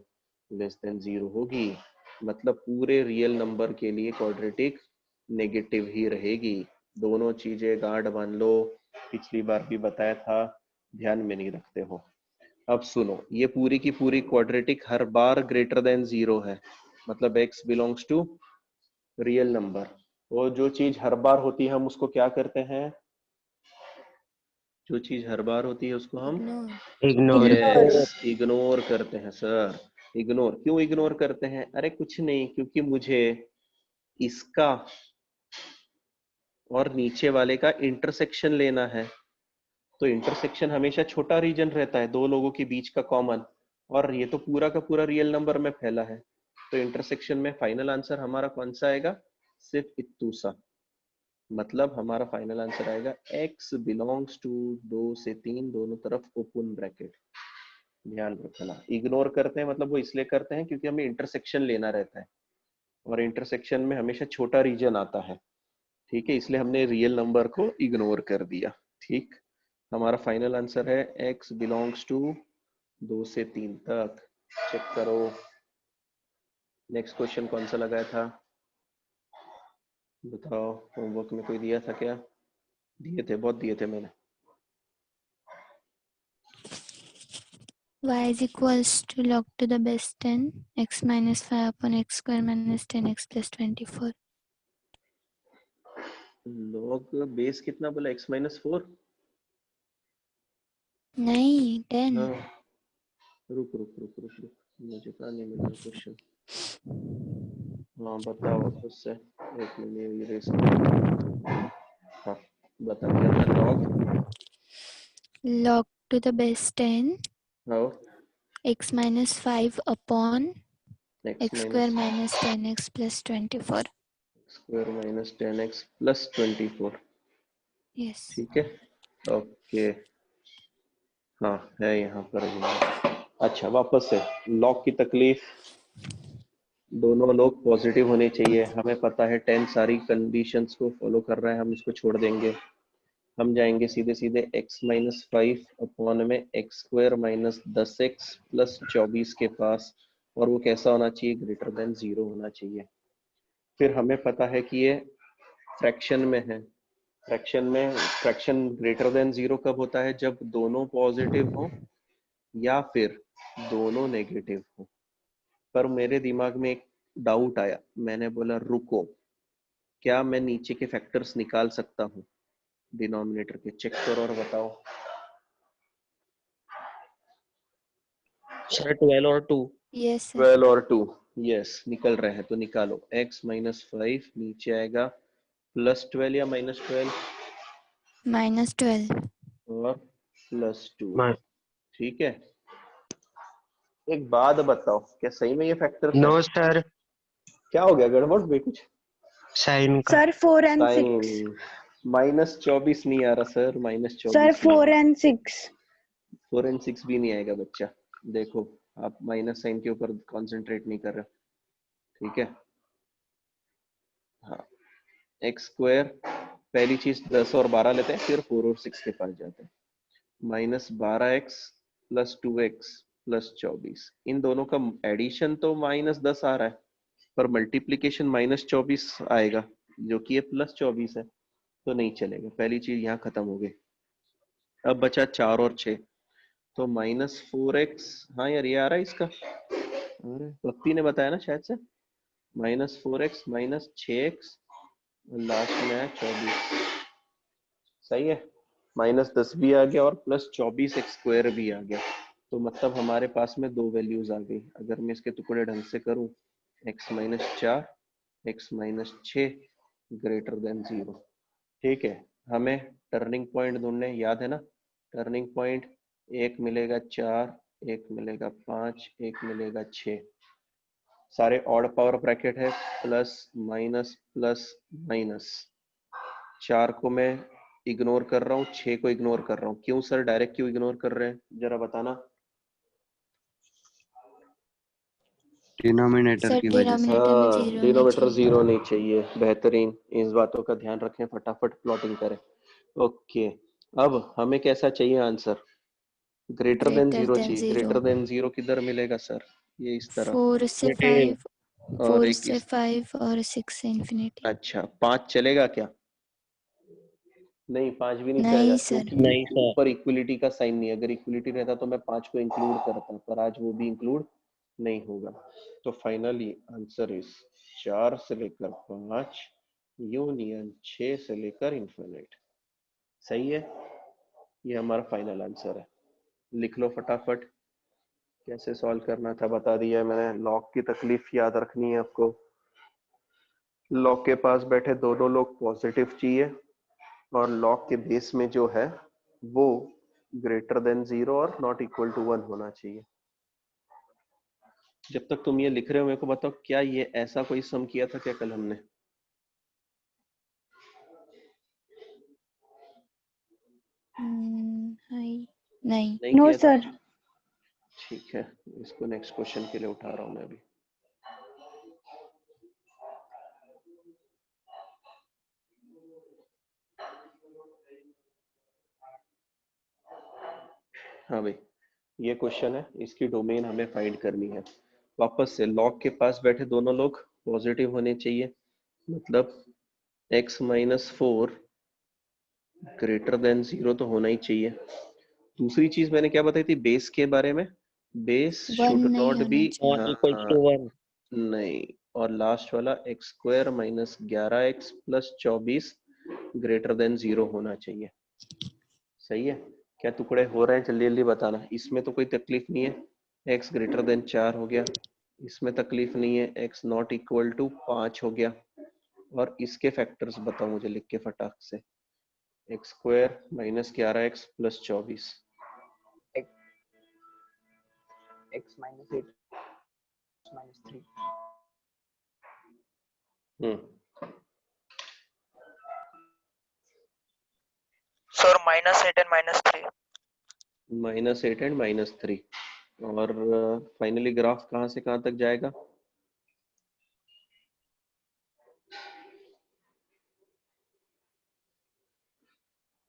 लेस देन 0 होगी। मतलब पूरे रियल नंबर के लिए क्वाड्रेटिक नेगेटिव ही रहेगी। दोनों चीजें गांठ बांध लो, पिछली बार भी बताया था, ध्यान में नहीं रखते हो। अब सुनो, ये पूरी की पूरी क्वाड्रेटिक हर बार ग्रेटर देन 0 है, मतलब x belongs to real number. और जो चीज हर बार होती है हम उसको क्या करते हैं? जो चीज हर बार होती है उसको हम इग्नोर। Ignore. इग्नोर करते हैं सर। इग्नोर क्यों इग्नोर करते हैं? अरे कुछ नहीं, क्योंकि मुझे इसका और नीचे वाले का इंटरसेक्शन लेना है। तो इंटरसेक्शन हमेशा छोटा रीजन रहता है, दो लोगों के बीच का कॉमन, और ये तो पूरा का पूरा रियल नंबर में फैला है। तो इंटरसेक्शन में फाइनल आंसर हमारा कौन सा आएगा? सिर्फ इत्तू सा। मतलब हमारा फाइनल आंसर आएगा x बिलोंग्स टू 2 से 3 दोनों तरफ ओपन ब्रैकेट। ध्यान रखना, इग्नोर करते हैं मतलब वो इसलिए करते हैं क्योंकि हमें इंटरसेक्शन लेना रहता है, और इंटरसेक्शन में हमेशा छोटा रीजन आता है। ठीक है, इसलिए हमने रियल नंबर को इग्नोर कर दिया। ठीक, हमारा फाइनल आंसर है x बिलोंग्स टू 2 से 3 तक। चेक करो। नेक्स्ट क्वेश्चन कौन सा लगाया था बताओ? होमवर्क में कोई दिया था क्या? दिए थे, बहुत दिए थे मैंने। y is equals to log to the base 10 x minus 5 upon x square minus 10x plus 24। Log base कितना बोला? x minus 4? नहीं 10। हाँ, रुक रुक रुक रुक रुक, मुझे कहाँ नहीं मिला क्वेश्चन। हाँ बताओ वापस से, एक मिनट इरेज कर। हाँ बता, क्या था? log to the base 10 हाँ, x minus 5 upon x x minus square minus 10x plus 24। Square minus 10x plus 24। Yes. ठीक है, ओके, हाँ है यहाँ पर भी। अच्छा वापस से, लॉग की तकलीफ, दोनों लोग पॉजिटिव होने चाहिए। हमें पता है 10 सारी कंडीशंस को फॉलो कर रहा है, हम इसको छोड़ देंगे। हम जाएंगे सीधे सीधे x माइनस 5 अपॉन में x square minus 10x plus 24 के पास, और वो कैसा होना चाहिए? ग्रेटर देन 0 होना चाहिए। फिर हमें पता है कि ये फ्रैक्शन में है। फ्रैक्शन ग्रेटर देन 0 कब होता है? जब दोनों पॉजिटिव हो या फिर दोनों नेगेटिव हो। पर मेरे दिमाग में एक डाउट आया, मैंने बोला रुको, क्या मैं नीचे के फैक्टर्स निकाल सकता हूँ डिनोमिनेटर के? चेक करो और बताओ। सर 12 और 2 यस सर 12 और 2, यस निकल रहे हैं तो निकालो। x माइनस 5 नीचे आएगा प्लस 12 या माइनस 12 -12 और प्लस 2। ठीक है, एक बात बताओ, क्या सही में ये फैक्टर्स है? नो सर, क्या हो गया, गड़बड़ हुई कुछ? साइन का। Sir 4 and 6. साइन -24 नहीं आ रहा सर, सर -24 नहीं 4 आ रहा। and 6. 4 और 6 भी नहीं आएगा बच्चा। देखो, आप माइनस साइन के ऊपर कंसंट्रेट नहीं कर रहे, ठीक है। हाँ, एक्स स्क्वायर, पहली चीज 10 और 12 लेते हैं, फिर 4 और 6 के पास जाते हैं। -12x प्लस 2x प्लस 24, इन दोनों का एडिशन तो -10 आ रहा है, पर मल्टीप्लीकेशन -24 आएगा, जो कि ये +24 है, तो नहीं चलेगा। पहली चीज यहाँ खत्म हो गई। अब बचा 4 और 6, तो -4x, हाँ यार ये आ रहा है इसका, अरे भक्ति ने बताया ना शायद से, -4x -6x, लास्ट में है 24। सही है, -10 भी आ गया और +24x² भी आ गया। तो मतलब हमारे पास में दो वैल्यूज आ गई। अगर मैं इसके टुकड़े ढंग से करूं, x -4 x -6 ग्रेटर देन 0। ठीक है, हमें टर्निंग पॉइंट ढूंढने, याद है ना? टर्निंग पॉइंट, एक मिलेगा 4, एक मिलेगा 5, एक मिलेगा 6। सारे ऑड पावर ब्रैकेट है, प्लस माइनस प्लस माइनस। 4 को मैं इग्नोर कर रहा हूँ, 6 को इग्नोर कर रहा हूँ। क्यों सर, डायरेक्ट क्यों इग्नोर कर रहे हैं, जरा बताना। डिनोमिनेटर सर की वजह से। डिनोमिनेटर में 0 नहीं डिनोमीटर चाहिए। 0 नहीं चाहिए, बेहतरीन, इस बातों का ध्यान रखें, फटाफट प्लॉटिंग करें। ओके, अब हमें कैसा चाहिए answer? Greater than greater 0 than चाहिए। 0। ग्रेटर देन 0 किधर मिलेगा सर? ये इस तरह, 4 से नेगेटिव। 5, और 4 एक से इस, 5 और 6 से इंफिनिटी। अच्छा 5 चलेगा क्या? नहीं, 5 भी नहीं चलेगा, नहीं सर। क्योंकि नहीं सर, ऊपर इक्वलिटी का साइन नहीं है। अगर इक्वलिटी रहता तो मैं 5 को इंक्लूड करता, पर आज वो भी इंक्लूड नहीं होगा। तो फाइनली आंसर इज 4 से लेकर 5 यूनियन 6 से लेकर इंफिनिट। सही है, ये हमारा फाइनल आंसर है। लिख लो फटाफट, कैसे सॉल्व करना था बता दिया है मैंने। लॉग की तकलीफ याद रखनी है आपको। लॉग के पास बैठे दोनों लोग पॉजिटिव चाहिए, और लॉग के बेस में जो है वो ग्रेटर देन 0 और नॉट इक्वल टू 1 होना चाहिए। जब तक तुम ये लिख रहे हो, मेरे को बताओ, क्या ये ऐसा कोई सम किया था क्या कल हमने? नहीं नहीं। नहीं No किया था? sir. ठीक है, इसको नेक्स्ट क्वेश्चन के लिए उठा रहा हूं मैं अभी। हाँ भाई, ये क्वेश्चन है, इसकी डोमेन हमें फाइंड करनी है। वापस से, लॉग के पास बैठे दोनों लोग पॉजिटिव होने चाहिए, मतलब x -4 ग्रेटर देन 0 तो होना ही चाहिए। दूसरी चीज मैंने क्या बताई थी बेस के बारे में? बेस 1 शुड नहीं नॉट बी, होना चाहिए। नॉट हाँ इक्वल हाँ, टू 1। नहीं, और लास्ट वाला x² -11x plus 24 greater than 0 होना चाहिए। सही है, क्या टुकड़े हो रहे हैं? जल्दी जल्दी बताना। इसमें तो कोई तकलीफ नहीं है, x ग्रेटर देन 4 हो गया। इसमें तकलीफ नहीं है, x नॉट इक्वल टू 5 हो गया। और इसके फैक्टर्स बताओ मुझे लिख के फटाक से। x² -11x plus 24। x -8 -3 sir -8 and -3. -8 and -3। और फाइनली ग्राफ कहाँ से कहाँ तक जाएगा?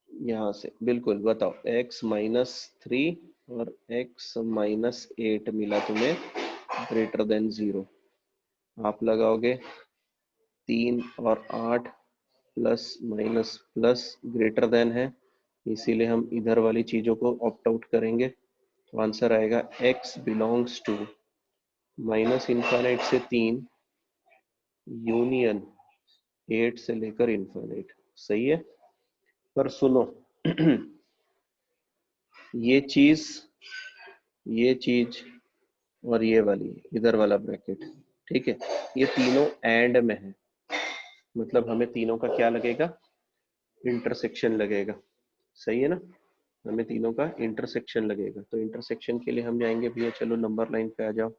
यहाँ से, बिल्कुल बताओ। x -3 और x -8 मिला तुम्हें ग्रेटर देन 0। आप लगाओगे 3 और 8 plus minus plus greater than है, इसीलिए हम इधर वाली चीजों को ऑप्ट आउट करेंगे। तो आंसर आएगा x बिलोंग्स टू -इनफाइनाइट से 3 यूनियन 8 से लेकर इनफाइनाइट। सही है, पर सुनो ये चीज और ये वाली इधर वाला ब्रैकेट, ठीक है। ये तीनों एंड में है, मतलब हमें तीनों का क्या लगेगा, इंटरसेक्शन लगेगा, सही है ना। हमें तीनों का इंटरसेक्शन लगेगा, तो इंटरसेक्शन के लिए हम जाएंगे भैया, चलो नंबर लाइन पे आ जाओ।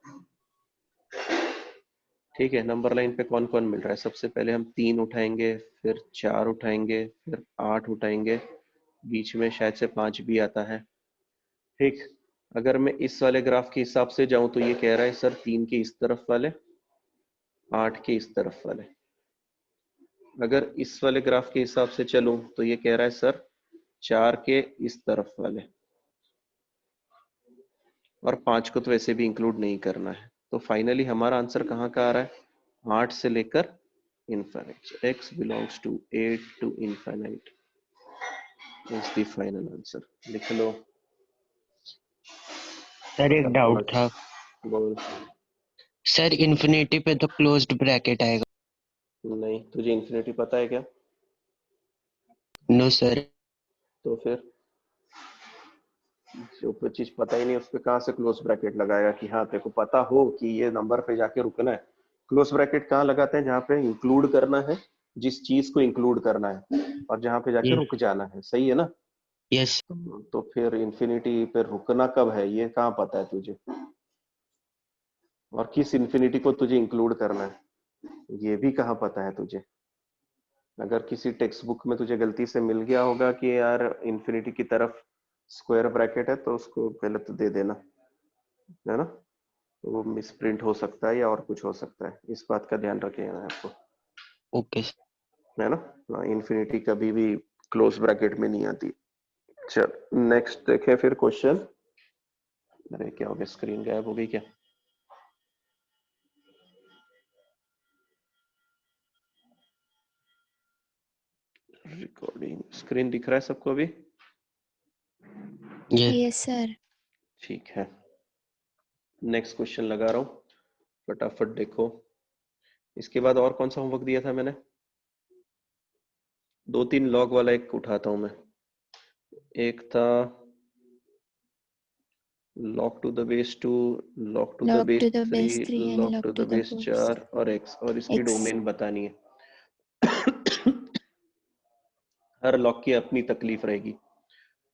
ठीक है, नंबर लाइन पे कौन कौन मिल रहा है, सबसे पहले हम 3 उठाएंगे, फिर 4 उठाएंगे, फिर 8 उठाएंगे, बीच में शायद से 5 भी आता है। ठीक, अगर मैं इस वाले ग्राफ के हिसाब से जाऊं तो ये कह रहा है सर 3 के इस तरफ वाले, 8 के इस तरफ वाले। अगर इस वाले ग्राफ के हिसाब से चलूं तो ये कह रहा है सर 4 के इस तरफ वाले, और 5 को तो वैसे भी इंक्लूड नहीं करना है। तो फाइनली हमारा आंसर कहाँ का आ रहा है, 8 से लेकर infinite. x belongs to 8 to infinite is the final answer. लिख लो। सर एक डाउट था बोल। सर, इन्फिनिटी पे तो क्लोज्ड ब्रैकेट आएगा। नहीं, तुझे इन्फिनिटी पता है क्या? No sir. तो फिर जो कोई चीज पता ही नहीं उस पे कहाँ से क्लोज ब्रैकेट लगाएगा कि हाँ तेरे को पता हो कि ये नंबर पे जाके रुकना है। क्लोज ब्रैकेट कहाँ लगाते हैं, जहाँ पे इंक्लूड करना है, जिस चीज को इंक्लूड करना है, और जहाँ पे जाके रुक जाना है, सही है ना। यस। तो फिर इन्फिनिटी पे रुकना कब है ये कहाँ पता है तुझे, और किस इन्फिनिटी को तुझे इंक्लूड करना है ये भी कहाँ पता है तुझे। अगर किसी टेक्स्ट बुक में तुझे गलती से मिल गया होगा कि यार इन्फिनिटी की तरफ स्क्वायर ब्रैकेट है, तो उसको पहले तो दे देना, है ना। तो वो मिसप्रिंट हो सकता है या और कुछ हो सकता है, इस बात का ध्यान रखिएगा आपको, ओके। है ना। इन्फिनिटी कभी भी क्लोज ब्रैकेट में नहीं आती। चल नेक्स्ट देखें फिर क्वेश्चन। अरे क्या हो गया, स्क्रीन गायब हो गई क्या? रिकॉर्डिंग स्क्रीन दिख रहा है सबको अभी? यस। Yes sir. ठीक है, नेक्स्ट क्वेश्चन लगा रहा हूँ, फटाफट देखो। इसके बाद और कौन सा होमवर्क दिया था मैंने, 2-3 लॉग वाला एक उठाता हूं मैं। एक था log to the base 2, log to the log base to the 3, base 3 and log log to to the the base base 4 और x, और इसकी x। डोमेन बतानी है। हर लॉग की अपनी तकलीफ रहेगी।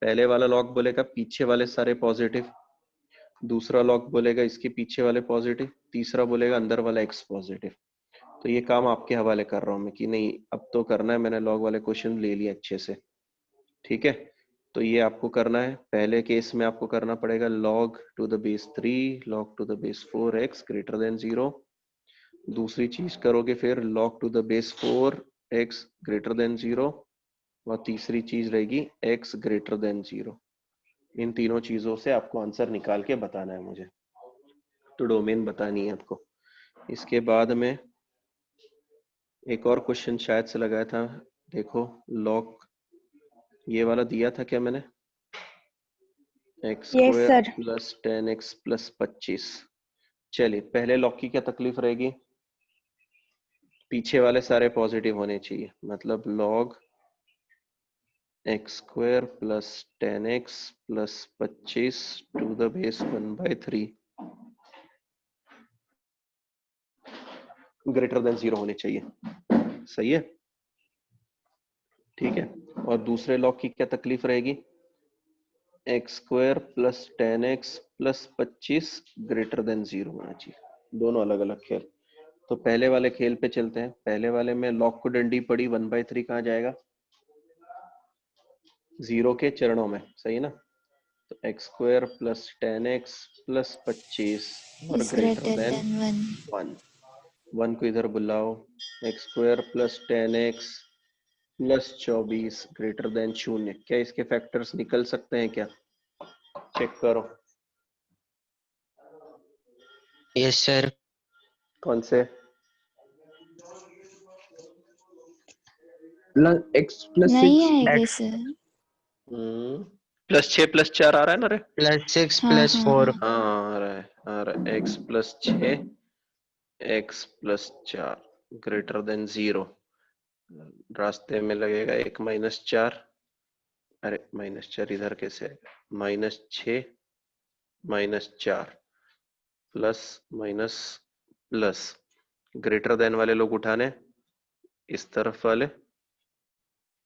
पहले वाला लॉग बोलेगा पीछे वाले सारे पॉजिटिव, दूसरा लॉग बोलेगा इसके पीछे वाले पॉजिटिव, तीसरा बोलेगा अंदर वाला x पॉजिटिव। तो ये काम आपके हवाले कर रहा हूं मैं कि नहीं अब तो करना है, मैंने लॉग वाले क्वेश्चन ले लिए अच्छे से, ठीक है। तो ये आपको करना है, पहले केस में आपको करना पड़ेगा log to the base 3, log to the base 4x greater than 0। दूसरी चीज करोगे फिर log to the base 4x greater than 0, और तीसरी चीज रहेगी x greater than 0। इन तीनों चीजों से आपको आंसर निकाल के बताना है मुझे, तो डोमेन बतानी है आपको। इसके बाद में एक और क्वेश्चन शायद से लगाया था, देखो log ये वाला दिया था क्या मैंने, x Yes, square sir. Plus 10x plus 25। चलिए पहले लॉग की क्या तकलीफ रहेगी, पीछे वाले सारे पॉजिटिव होने चाहिए, मतलब log X square plus 10x plus 25 to the base 1/3 greater than 0 होने चाहिए, सही है, ठीक है। और दूसरे लॉग की क्या तकलीफ रहेगी, x square plus 10x plus 25 greater than 0 होना चाहिए। दोनों अलग अलग खेल। तो पहले वाले खेल पे चलते हैं। पहले वाले में लॉग को डंडी पड़ी 1/3 कहाँ जाएगा, 0 के चरणों में, सही ना। तो x square plus 10x plus 25 और is greater greater than than 1। 1। 1 को इधर बुलाओ, X square plus 10x plus 24 greater than 0। क्या इसके फैक्टर्स निकल सकते हैं क्या, चेक करो। Yes sir. कौन से, x plus नहीं 6 आएंगे x सर। +6 +4 आ रहा है ना रे। +6 हाँ हाँ +4। हाँ। हाँ आ रहा है x plus 6 x plus 4 greater than 0। रास्ते में लगेगा एक -4, अरे -4 इधर कैसे आएगा, -6 -4। Plus minus plus, greater than वाले लोग उठाने, इस तरफ वाले,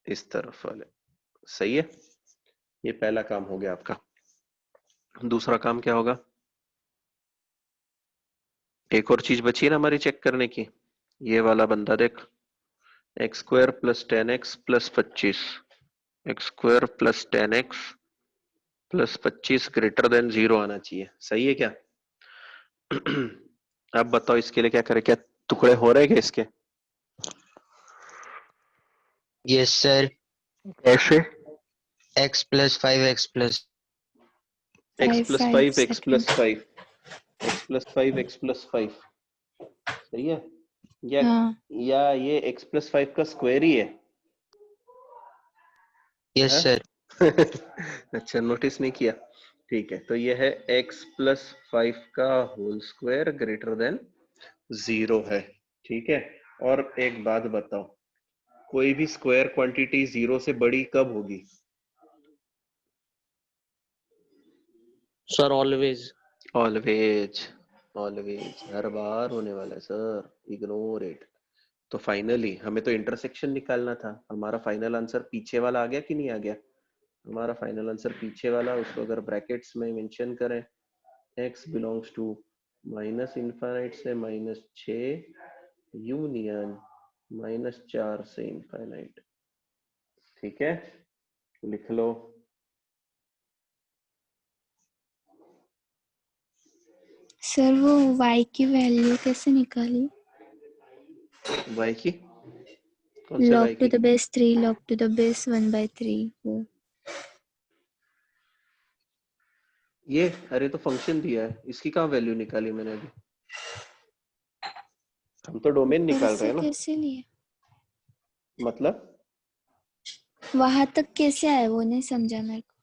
इस तरफ वाले। सही है, ये पहला काम हो गया आपका। दूसरा काम क्या होगा? एक और चीज बची है ना हमारी चेक करने की, ये वाला बंदा देख, x square plus 10x plus 25, x square plus 10x plus 25 greater than 0 आना चाहिए। सही है क्या? अब बताओ इसके लिए क्या करें, क्या टुकड़े हो रहे हैं क्या इसके? Yes sir. ऐसे x plus 5x plus x five plus five 5 x plus second. 5 x plus 5 x plus 5, सही है? या हाँ या ये x प्लस 5 का स्क्वायर ही है? यस हाँ? सर। अच्छा, नोटिस नहीं किया। ठीक है, तो ये है x प्लस 5 का होल स्क्वायर ग्रेटर देन 0 है। ठीक है, और एक बात बताओ, कोई भी स्क्वायर क्वांटिटी 0 से बड़ी कब होगी? Sir always. ऑलवेज, ऑलवेज, हर बार होने वाला है सर, इग्नोर इट। तो फाइनली हमें तो इंटरसेक्शन निकालना था, हमारा फाइनल आंसर पीछे वाला आ गया कि नहीं आ गया? हमारा फाइनल आंसर पीछे वाला, उसको अगर ब्रैकेट्स में मेंशन करें, x belongs to minus infinite से -6 यूनियन -4 से इनफाइनाइट। ठीक है, लिख लो। सर, वो y की वैल्यू कैसे निकाली? y की? कौन से y log to की? the base 3 log to the base 1/3 वो। ये अरे तो फंक्शन दिया है, इसकी कहाँ वैल्यू निकाली मैंने अभी? हम तो डोमेन ऊपर निकाल रहे से हैं ना। कैसे लिए? मतलब वहां तक कैसे आए वो नहीं समझा मेरे को।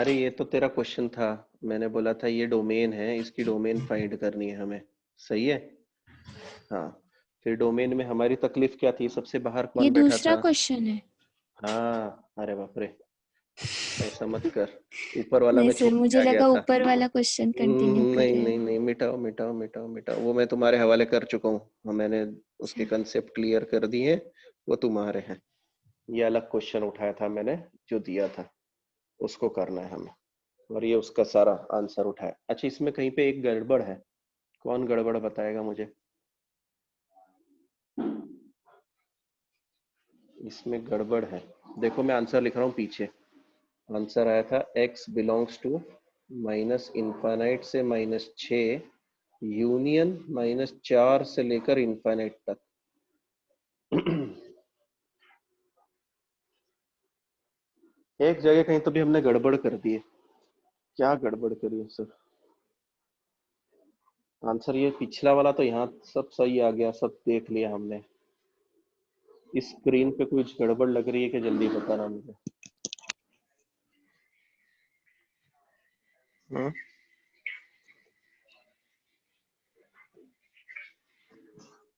अरे ये तो तेरा क्वेश्चन था, मैंने बोला था ये डोमेन है, इसकी डोमेन फाइंड करनी है हमें। सही है, हाँ। फिर डोमेन में हमारी तकलीफ क्या थी, सबसे बाहर ये कौन बैठा दूसरा था? क्वेश्चन है। हाँ, अरे बाप रे, ऐसा मत कर, ऊपर वाला नहीं मैं सर, छोड़ के मुझे आ गया लगा था। ऊपर वाला क्वेश्चन कंटिन्यू कर नहीं रहे नहीं हैं। नहीं, मिटाओ मिटाओ मिटाओ मिटाओ मिटाओ, वो मैं तुम्हारे हवाले कर चुका हूँ, उसके अच्छा। कंसेप्ट क्लियर कर दिए, वो तुम्हारे हैं। ये अलग क्वेश्चन उठाया था मैंने, जो दिया था उसको करना है हमें, और ये उसका सारा आंसर उठाया। अच्छा, इसमें कहीं पे एक गड़बड़ है, कौन गड़बड़ बताएगा मुझे? इसमें गड़बड़ है, देखो मैं आंसर लिख रहा हूँ पीछे। आंसर आया था x belongs to minus infinite से -6 यूनियन -4 से लेकर इनफाइनाइट तक। एक जगह कहीं तो भी हमने गड़बड़ कर दी है, क्या गड़बड़ करी है सर? आंसर ये पिछला वाला तो यहाँ सब सही आ गया, सब देख लिया हमने। इस स्क्रीन पे कुछ गड़बड़ लग रही है कि जल्दी बताना मुझे। हम्म?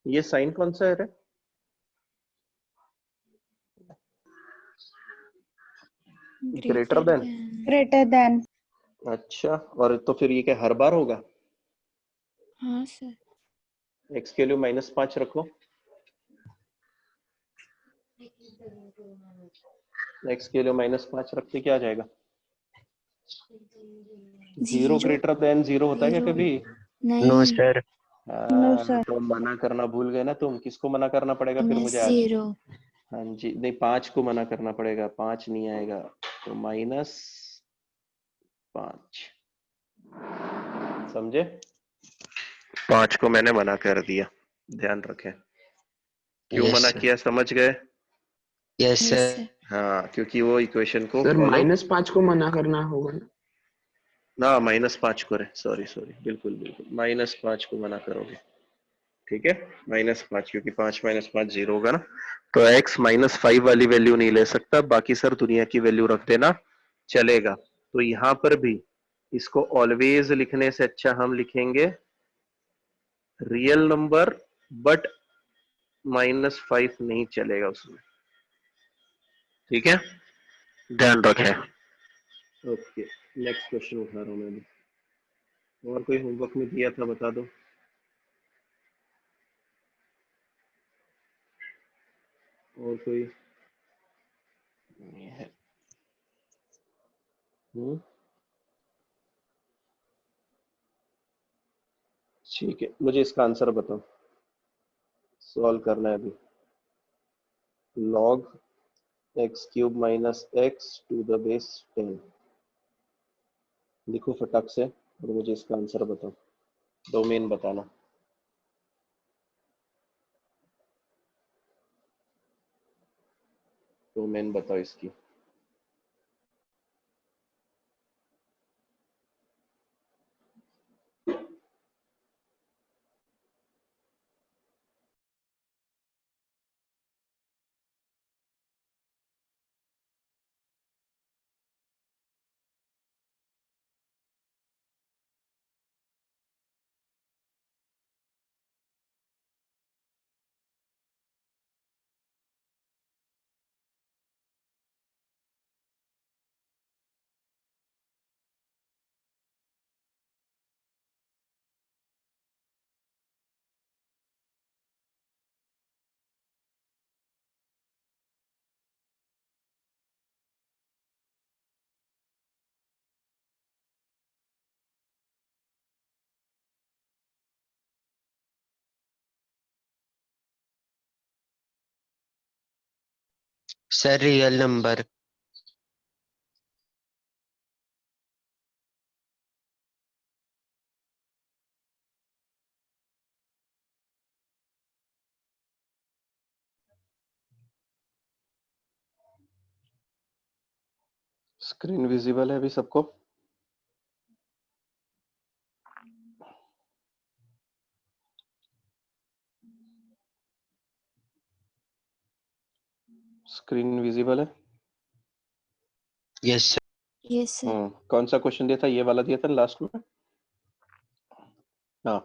ये साइन कौन सा है रे? Greater greater than? Than. greater than, अच्छा, और तो फिर ये क्या हर बार होगा? हाँ सर। x के लिए -5 रखो, x के लिए -5 रखते क्या आ जाएगा? 0 जीरो। ग्रेटर देन 0 होता है क्या जीरो कभी? नो नहीं। सर। no हाँ, sir, तो मना करना भूल गए ना तुम, किसको मना करना पड़ेगा फिर मुझे आज? -0। हाँ जी, नहीं 5 को मना करना पड़ेगा, 5 नहीं आएगा, तो -5, समझे? 5 को मैंने मना कर दिया, ध्यान रखें। क्यों यस मना सर। किया समझ गए? Yes yes sir. सर। हाँ, क्योंकि वो इक्वेशन को सर फॉलो -5 को मना करना होगा ना। ना, -5 को रे, सॉरी सॉरी, बिल्कुल बिल्कुल, -5 को मना करोगे। ठीक है, -5, क्योंकि 5 -5 0 होगा ना, तो x -5 वाली वैल्यू नहीं ले सकता, बाकी सर दुनिया की वैल्यू रख देना चलेगा। तो यहां पर भी इसको ऑलवेज लिखने से अच्छा हम लिखेंगे रियल नंबर, बट -5 नहीं चलेगा उसमें। ठीक है, ध्यान रखें। ओके, नेक्स्ट क्वेश्चन उठा रहा हूं मैं अभी। और कोई होमवर्क में दिया था बता दो। और कोई? ठीक है, मुझे इसका आंसर बताओ। सॉल्व करना है अभी। log x cube minus X to the base 10 लिखो फटाक से और मुझे इसका आंसर बताओ। डोमेन बताना। डोमेन बताओ इसकी। Sir real number. Screen visible है अभी सबको? स्क्रीन विजिबल है? Yes sir. Yes sir. कौन सा क्वेश्चन दिया था? ये वाला दिया था लास्ट में। हाँ,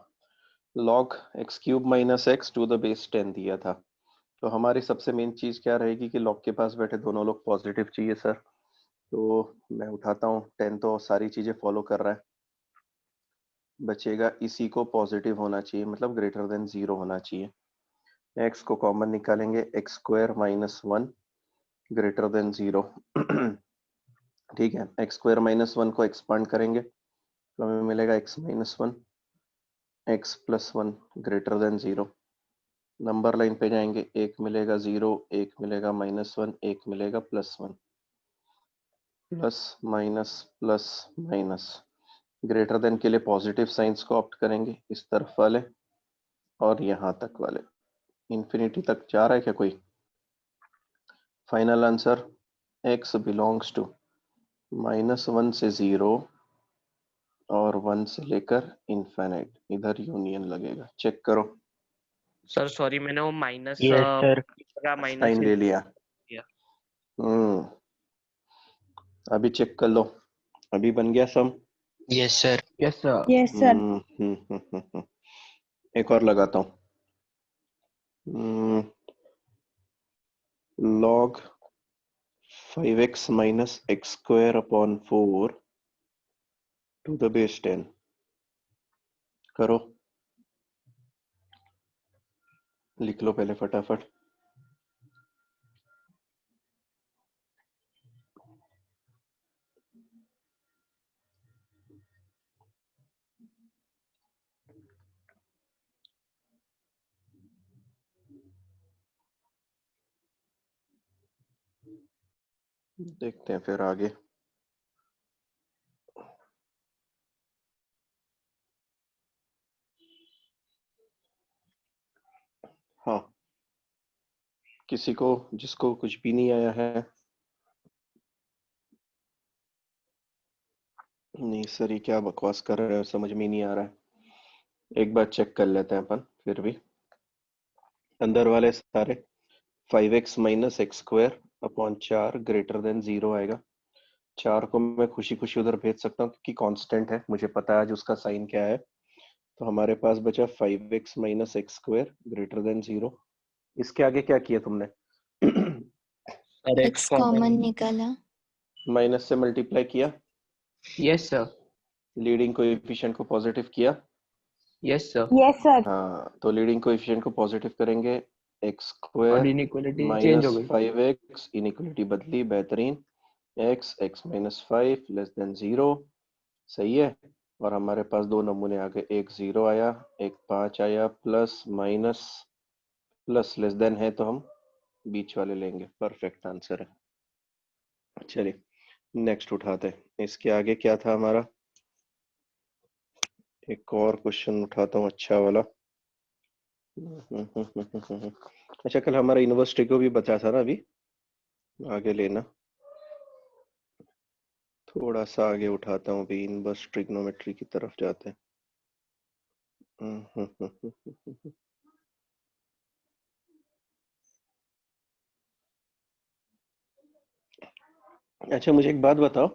log x cube minus X to the base 10 दिया था। तो हमारी सबसे मेन चीज क्या रहेगी कि log के पास बैठे दोनों लोग पॉजिटिव चाहिए सर। तो मैं उठाता हूँ, 10 तो सारी चीजें फॉलो कर रहा है। बचेगा इसी को पॉजिटिव होना चाहिए, मतलब ग्रेटर देन 0 होना चाहिए। x को कॉमन निकालेंगे, x square minus 1 greater than 0। ठीक है, एक्स स्क्वायर माइनस 1 को एक्सपांड करेंगे तो हमें मिलेगा x minus 1 x plus 1 greater than 0। Number line पे जाएंगे, एक मिलेगा 0, एक मिलेगा माइनस 1, एक मिलेगा plus 1। Plus minus greater than के लिए पॉजिटिव साइंस को ऑप्ट करेंगे, इस तरफ वाले और यहाँ तक वाले। इंफिनिटी तक जा रहा है क्या कोई? Final answer x belongs to -1 से 0 और 1 से लेकर इनफाइनाइट। इधर यूनियन लगेगा, चेक करो। सर सॉरी, मैंने वो minus yes sir. Minus sign ले लिया। हम्म, अभी चेक कर लो, अभी बन गया sum. Yes sir. Yes sir. Yes, sir. एक और लगाता हूँ। log 5x minus x square upon 4 to the base 10 करो। लिख लो पहले फटाफट। देखते हैं फिर आगे। हाँ, किसी को जिसको कुछ भी नहीं आया है? नहीं सर, ये क्या बकवास कर रहे हो, समझ में ही नहीं आ रहा है। एक बार चेक कर लेते हैं अपन फिर भी। अंदर वाले सारे 5x minus x square upon 4 greater than 0 आएगा। 4 को मैं खुशी खुशी उधर भेज सकता हूँ क्योंकि कांस्टेंट है, मुझे पता है आज उसका साइन क्या है। तो हमारे पास बचा 5x minus x square greater than 0। इसके आगे क्या किया तुमने? सर एक्स कॉमन निकाला। माइनस से मल्टीप्लाई किया। Yes sir. लीडिंग कोएफिशिएंट को पॉजिटिव किया। Yes sir. Yes, sir. हाँ, तो लीडिंग कोएफिशिएंट को पॉजिटिव करेंगे, एक्स और स्क्वायर इनइक्वालिटी चेंज माइनस हो गई। 5x, इनइक्वालिटी बदली, बेहतरीन, x माइनस 5 लेस देन 0, सही है। और हमारे पास दो नमूने आ गए, एक 0 आया, एक 5 आया, plus minus plus less than है तो हम बीच वाले लेंगे, परफेक्ट आंसर है। चलिए नेक्स्ट उठाते हैं। इसके आगे क्या था हमारा, एक और क्वेश्चन उठाता हूँ अच्छा वाला। अच्छा, कल हमारा इनवर्स ट्रिगो भी बचा था ना, अभी आगे लेना, थोड़ा सा आगे उठाता हूँ, अभी इनवर्स ट्रिग्नोमेट्री की तरफ जाते हैं। अच्छा, मुझे एक बात बताओ,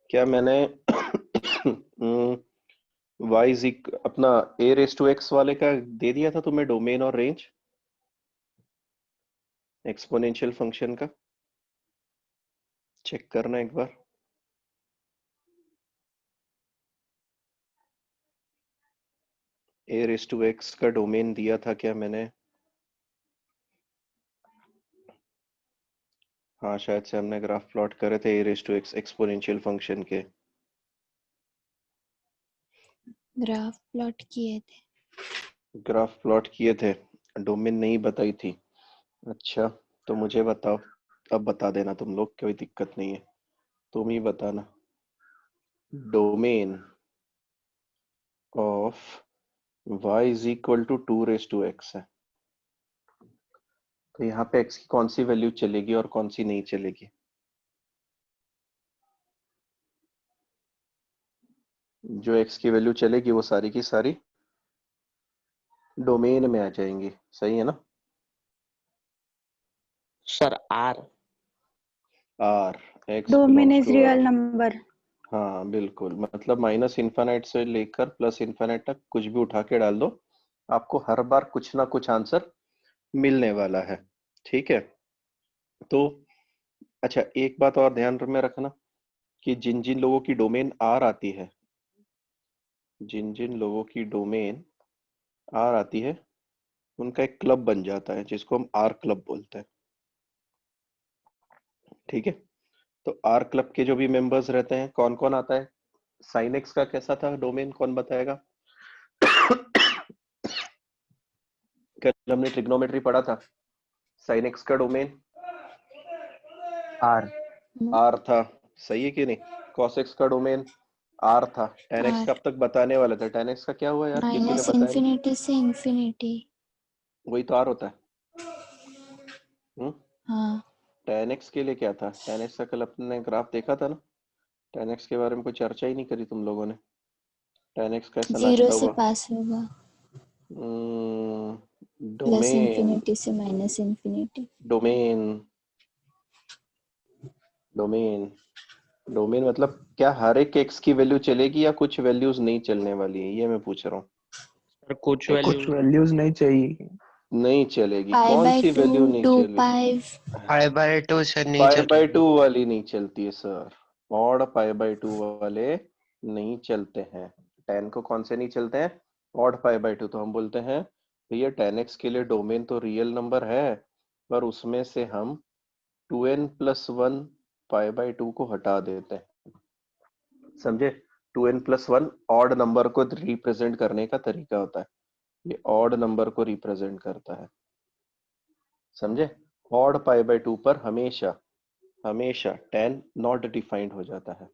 क्या मैंने y अपना a रेस टू x वाले का दे दिया था तुम्हें, डोमेन और रेंज एक्सपोनेंशियल फंक्शन का, चेक करना एक बार। a रेस टू x का डोमेन दिया था क्या मैंने? हाँ, शायद से हमने ग्राफ प्लॉट करे थे a raise to x exponential function के। ग्राफ प्लॉट किए थे। ग्राफ प्लॉट किए थे, डोमेन नहीं बताई थी। अच्छा, तो मुझे बताओ, अब बता देना तुम लोग, कोई दिक्कत नहीं है, तुम ही बताना। Domain of y is equal to 2 raise to x है, तो यहाँ पे x की कौन सी वैल्यू चलेगी और कौन सी नहीं चलेगी? जो x की वैल्यू चलेगी वो सारी की सारी डोमेन में आ जाएंगी, सही है ना? Sir R. r x Domain belongs is to real r। number. हाँ बिल्कुल, मतलब माइनस इन्फानाइट से लेकर प्लस इन्फानाइट तक कुछ भी उठा के डाल दो, आपको हर बार कुछ ना कुछ आंसर मिलने वाला है, ठीक है। तो अच्छा, एक बात और ध्यान में रखना कि जिन जिन लोगों की डोमेन आर आती है, जिन जिन लोगों की डोमेन आर आती है, उनका एक क्लब बन जाता है जिसको हम आर क्लब बोलते हैं, ठीक है। तो आर क्लब के जो भी मेंबर्स रहते हैं, कौन कौन आता है? साइन एक्स का कैसा था डोमेन, कौन बताएगा? कल हमने ट्रिग्नोमेट्री पढ़ा था, साइन एक्स का डोमेन आर। आर था, सही है कि नहीं? कॉस एक्स का डोमेन आर था, टेन एक्स आर का अब तक बताने वाला था, टेन एक्स का क्या हुआ यार, किसी ने माइनस बताया नहीं? इंफिनिटी से इंफिनिटी। वही तो आर होता है। हाँ, टेन एक्स के लिए क्या था? टेन एक्स का कल अपने ग्राफ देखा था ना, टेन एक्स के बारे में कोई चर्चा ही नहीं करी तुम लोगों ने। टेन एक्स कैसा 0 लगता से होगा? पास होगा, प्लस डोमेन, इंफिनिटी से minus infinity. Domain, domain, domain मतलब क्या हर एक एक्स की वैल्यू चलेगी या कुछ वैल्यूज नहीं चलने वाली है, ये मैं पूछ रहा हूँ। सर कुछ कुछ वैल्यूज वैल्यूज नहीं चाहिए। नहीं चलेगी, पाई कौन बाय सी 2, वैल्यू नहीं 2 चलेगी? पाई। पाई बाय 2 से नहीं पाई बाय चलेगी। 2 वाली नहीं चलती है सर, ऑड पाई बाय 2 वाले नहीं चलते हैं। टेन को कौन से नहीं चलते हैं? Odd pi by 2। तो हम बोलते हैं भैया टेन एक्स के लिए डोमेन तो रियल नंबर है, पर उसमें से हम 2n+1 पाई बाय 2 को हटा देते हैं, समझे? 2n+1 ऑड नंबर को रिप्रेजेंट करने का तरीका होता है, ये ऑड नंबर को रिप्रेजेंट करता है, समझे? ऑड पाई बाय 2 पर हमेशा हमेशा 10 नॉट डिफाइंड हो जाता है,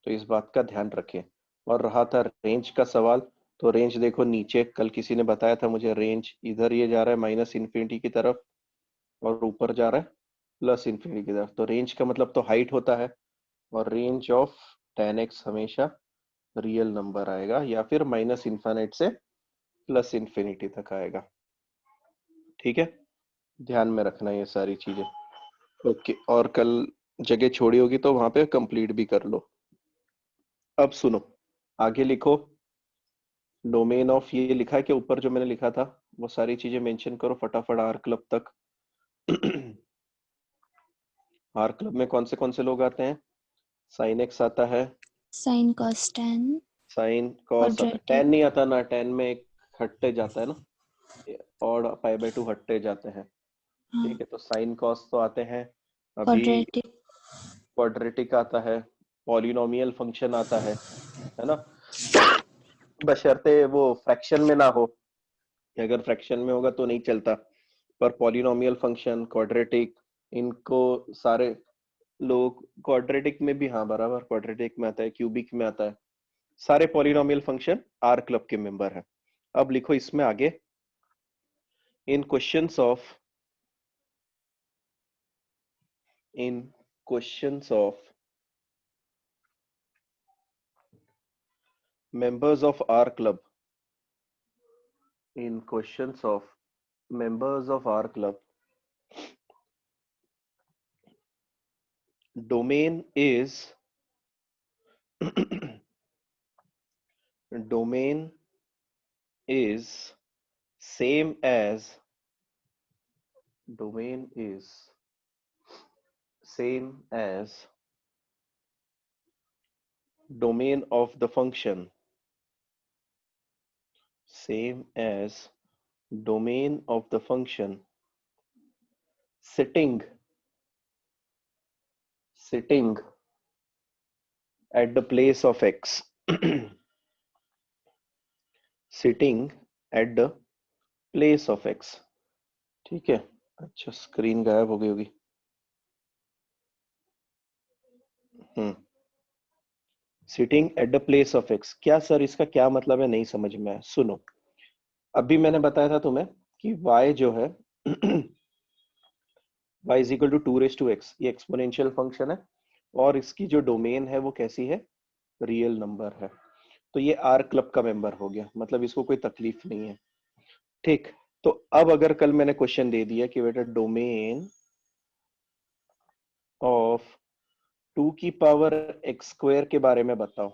तो इस बात का ध्यान रखें। और रहा था रेंज का सवाल, तो रेंज देखो नीचे, कल किसी ने बताया था मुझे, रेंज इधर ये जा रहा है माइनस इन्फिनिटी की तरफ और ऊपर जा रहा है प्लस इन्फिनिटी की तरफ, तो रेंज का मतलब तो हाइट होता है, और रेंज ऑफ 10x हमेशा रियल नंबर आएगा या फिर माइनस इन्फिनिट से प्लस इन्फिनिटी तक आएगा, ठीक है। ध्यान में रखना ये सारी चीजें, ओके। और कल जगह छोड़ी होगी तो वहां पे कंप्लीट भी कर लो। अब सुनो, आगे लिखो, डोमेन ऑफ ये लिखा है कि ऊपर जो मैंने लिखा था वो सारी चीजें मेंशन करो फटाफट आर क्लब तक। आर क्लब में कौन से लोग आते हैं? साइन एक्स आता है, sine cos tan, sine cos आता है, Quadratic. tan नहीं आता ना, tan में एक हटते जाता है ना, और पाई बाय 2 हटते जाते हैं। हाँ, ठीक है, तो साइन कॉस तो आते हैं, अभी quadratic. क्वाड्रेटिक आता है, पॉलिनोमियल फंक्शन आता है ना, बशर्ते वो फ्रैक्शन में ना हो, अगर फ्रैक्शन में होगा तो नहीं चलता, पर पॉलिनोमियल फंक्शन, क्वाड्रेटिक, इनको सारे लोग क्वाड्रेटिक में भी, हाँ बराबर, क्वाड्रेटिक में आता है, क्यूबिक में आता है, सारे पॉलिनोमियल फंक्शन आर क्लब के मेंबर है। अब लिखो इसमें आगे, इन questions of members of R club, in questions of members of R club, domain is domain is same as domain is same as domain of the function, same as domain of the function sitting at the place of x sitting at the place of x। ठीक है, अच्छा screen गायब हो गई होगी। Sitting at the place of x, क्या sir इसका क्या मतलब है, नहीं समझ में आया। सुनो, अभी मैंने बताया था तुम्हें कि y जो है y is equal to 2 raise to x, ये एक्सपोनेंशियल फंक्शन है और इसकी जो डोमेन है वो कैसी है, रियल नंबर है। तो ये आर क्लब का मेंबर हो गया, मतलब इसको कोई तकलीफ नहीं है। ठीक, तो अब अगर कल मैंने क्वेश्चन दे दिया कि बेटा डोमेन ऑफ 2 की पावर x स्क्वायर के बारे में बताओ,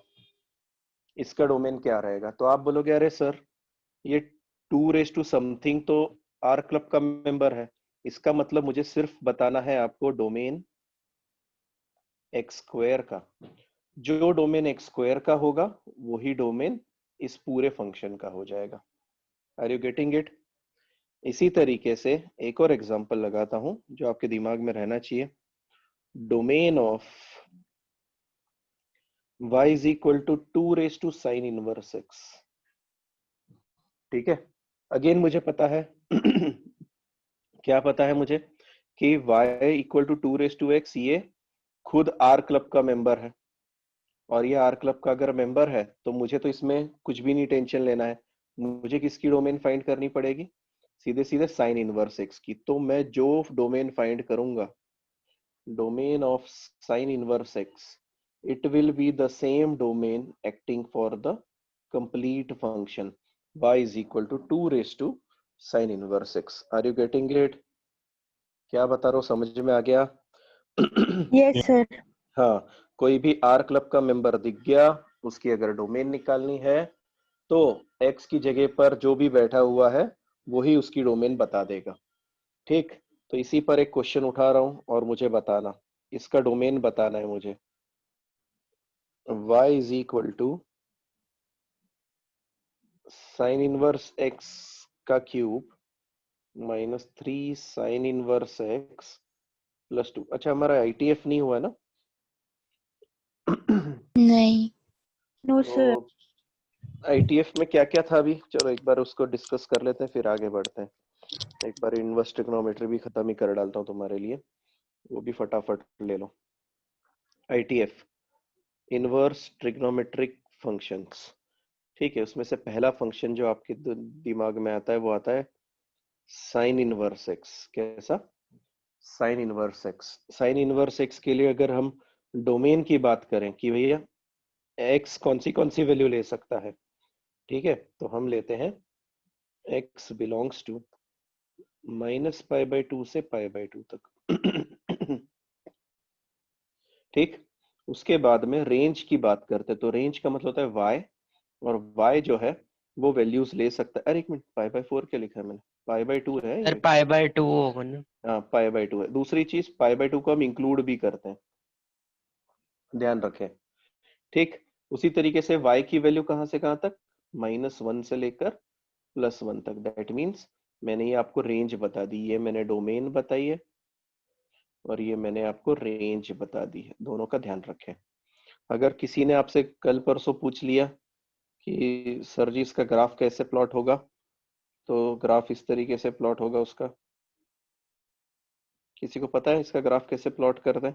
इसका डोमेन क्या रहेगा, तो आप बोलोगे अरे सर ये 2 रेज टू समथिंग तो आर क्लब का मेंबर है, इसका मतलब मुझे सिर्फ बताना है आपको डोमेन एक्स स्क्वायर का। जो डोमेन एक्स स्क्वायर का होगा वही डोमेन इस पूरे फंक्शन का हो जाएगा। Are you getting it? इसी तरीके से एक और एग्जांपल लगाता हूं जो आपके दिमाग में रहना चाहिए। Domain of y is equal to 2 raise to sine inverse x। ठीक है, अगेन मुझे पता है क्या पता है मुझे कि y equal to 2 raise to x ये खुद आर क्लब का मेंबर है, और ये आर क्लब का अगर मेंबर है तो मुझे तो इसमें कुछ भी नहीं टेंशन लेना है, मुझे किसकी डोमेन फाइंड करनी पड़ेगी, सीधे सीधे साइन इनवर्स एक्स की। तो मैं जो डोमेन फाइंड करूंगा, domain of sine inverse x, it will be the same domain acting for the complete function y is equal to 2 raised to sin inverse x। Are you getting it? क्या बता रहा हूँ, समझ में आ गया? Yes, sir. हाँ, कोई भी आर क्लब का मेंबर दिख गया, उसकी अगर डोमेन निकालनी है तो x की जगह पर जो भी बैठा हुआ है वही उसकी डोमेन बता देगा। ठीक, तो इसी पर एक क्वेश्चन उठा रहा हूं और मुझे बताना, इसका डोमेन बताना है मुझे। y is equal to sign inverse x का cube minus 3 sign inverse x plus 2। अच्छा, हमारा ITF नहीं हुआ ना? नहीं। No, sir. तो ITF में क्या क्या था अभी, चलो एक बार उसको डिस्कस कर लेते हैं फिर आगे बढ़ते हैं। एक बार इनवर्स ट्रिग्नोमेट्री भी खत्म ही कर डालता हूँ तुम्हारे लिए, वो भी फटाफट ले लो। ITF, inverse trigonometric functions. ठीक है, उसमें से पहला फंक्शन जो आपके दिमाग में आता है वो आता है साइन इनवर्स एक्स। कैसा? Sine inverse x. Sine inverse x के लिए अगर हम डोमेन की बात करें कि भैया एक्स कौन सी वैल्यू ले सकता है, ठीक है, तो हम लेते हैं X belongs to minus pi by 2 से पाई बाई 2 तक। ठीक, उसके बाद में रेंज की बात करते हैं, तो रेंज का मतलब होता है वाई, और वाई जो है वो वैल्यूज ले सकता है। अरे एक मिनट, पाई बाई 4 क्या लिखा है मैंने, पाई बाई 2 है सर ये? पाई बाय 2 होगा ना। हाँ, पाई बाई 2 है। दूसरी चीज, पाई बाई 2 को हम इंक्लूड भी करते हैं, ध्यान रखें। ठीक, उसी तरीके से y की वैल्यू कहाँ से कहाँ तक, -1 से लेकर +1 तक। दैट मीन्स मैंने ये आपको रेंज बता दी, ये मैंने डोमेन बताई है और ये मैंने आपको रेंज बता दी है, दोनों का ध्यान रखें। अगर किसी ने आपसे कल परसों पूछ लिया कि सर जी इसका ग्राफ कैसे प्लॉट होगा, तो ग्राफ इस तरीके से प्लॉट होगा उसका। किसी को पता है इसका ग्राफ कैसे प्लॉट कर दें?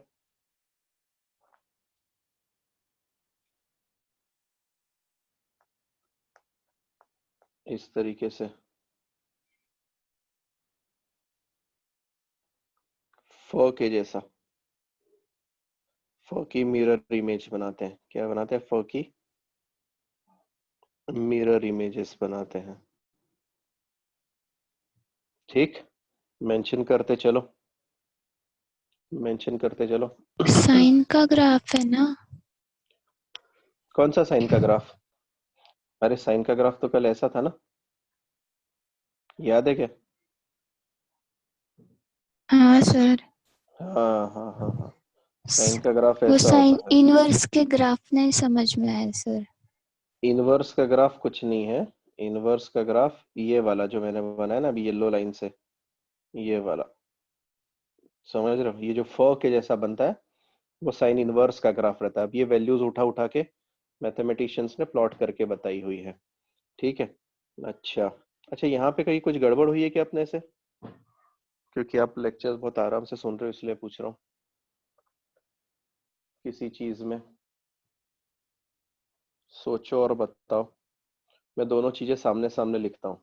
इस तरीके से फ के जैसा, फ की मिरर इमेज बनाते हैं। क्या बनाते हैं? फ की मिरर इमेजेस बनाते हैं। ठीक, मेंशन करते चलो, मेंशन करते चलो। साइन का ग्राफ है ना? कौन सा साइन का ग्राफ? अरे साइन का ग्राफ तो कल ऐसा था ना, याद है क्या? हाँ सर, हाँ हाँ हाँ हाँ, साइन का ग्राफ वो ऐसा साइन होता है। इनवर्स के ग्राफ नहीं समझ में आया सर। इनवर्स का ग्राफ कुछ नहीं है। इनवर्स का ग्राफ ये वाला जो मैंने बनाया ना अभी येलो लाइन से, ये वाला, समझ रहे हो? ये जो फ के जैसा बनता है वो साइन इनवर्स का ग्राफ रहता है। अब ये वैल्यूज उठा उठा के मैथमेटिशियंस ने प्लॉट करके बताई हुई है। ठीक है, अच्छा अच्छा, यहाँ पे कहीं कुछ गड़बड़ हुई है क्या अपने से? क्योंकि आप लेक्चर्स बहुत आराम से सुन रहे हो इसलिए पूछ रहा हूँ, किसी चीज में सोचो और बताओ। मैं दोनों चीजें सामने सामने लिखता हूँ,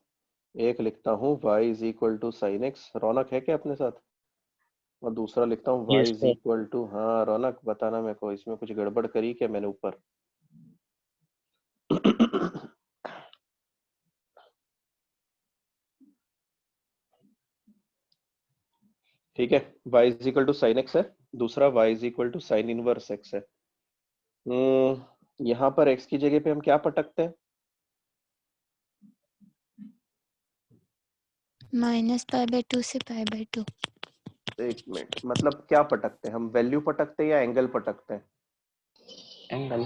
एक लिखता हूँ y is equal to sine x, Raunak है क्या अपने साथ? और दूसरा लिखता हूँ y yes is sir. Equal to, हाँ रौनक बताना मेरे को, इसमें कुछ गड़बड़ करी क्या मैंने ऊपर? ठीक है, y is equal to sine X है, दूसरा y is equal to sine inverse x है। यहाँ पर x की जगह पे हम क्या पटकते हैं? -π/2 से π/2। एक मिनट, मतलब क्या पटकते हैं हम? वैल्यू पटकते हैं या एंगल पटकते हैं? एंगल।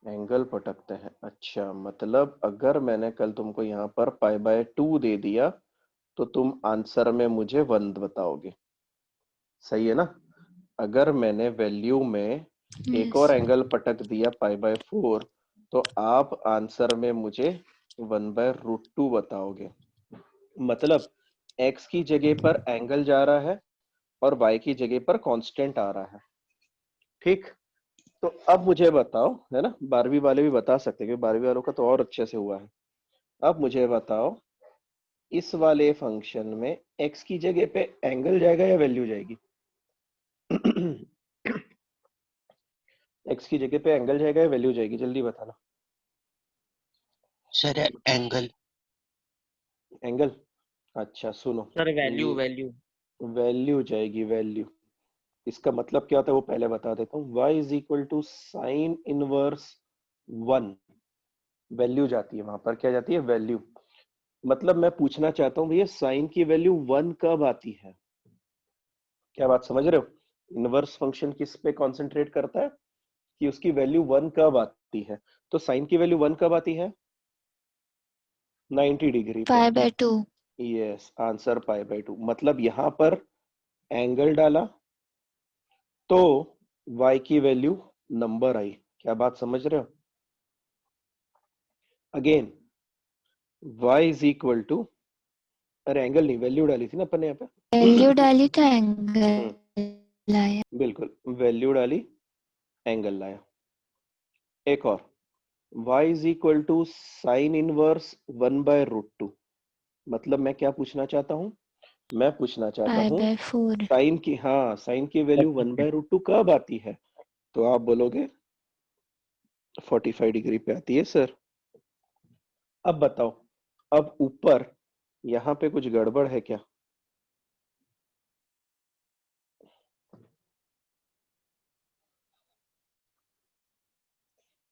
एंगल पटकते हैं। अच्छा, मतलब अगर मैंने कल तुमको यहाँ पर π/2 दे दिया तो तुम आंसर में मुझे 1 बताओगे, सही है ना? अगर मैंने वैल्यू में एक और यस। एंगल पटक दिया π/4 तो आप आंसर में मुझे 1/√2 बताओगे। मतलब x की जगह पर एंगल जा रहा है और y की जगह पर कांस्टेंट आ रहा है। ठीक, तो अब मुझे बताओ, है ना, 12वीं वाले भी बता सकते हैं क्योंकि 12वीं वालों का तो और अच्छे से हुआ है। अब मुझे बताओ इस वाले फंक्शन में x की जगह पे एंगल जाएगा या वैल्यू जाएगी? x की जगह पे एंगल जाएगा या वैल्यू जाएगी? जल्दी बताना। Sir angle. एंगल? अच्छा सुनो, सर वैल्यू ये वैल्यू वैल्यू जाएगी, वैल्यू। इसका मतलब क्या होता है वो पहले बता देता हूँ। y is equal to sine inverse 1, value जाती है वहां पर। क्या जाती है? वैल्यू। मतलब मैं पूछना चाहता हूँ भैया साइन की वैल्यू 1 कब आती है? क्या बात समझ रहे हो? इनवर्स फंक्शन किस पे कॉन्सेंट्रेट करता है कि उसकी वैल्यू 1 कब आती है। तो साइन की वैल्यू 1 कब आती है? 90 डिग्री पे। π/2। Yes, answer π/2। मतलब यहां पर एंगल डाला तो y की वैल्यू नंबर आई। क्या बात समझ रहे हो? Again y is equal to, अरे एंगल नहीं, वैल्यू डाली थी ना अपन ने यहाँ पे। वैल्यू डाली तो एंगल आया। बिल्कुल, वैल्यू डाली, एंगल लाया। एक और, y is equal to sine inverse 1/√2। मतलब मैं क्या पूछना चाहता हूँ? मैं पूछना चाहता हूँ π/4। साइन की, हाँ साइन की वैल्यू 1/√2 कब आती है? तो आप बोलोगे 45 डिग्री पे आती है सर। अब बताओ, अब ऊपर यहाँ पे कुछ गड़बड़ है क्या?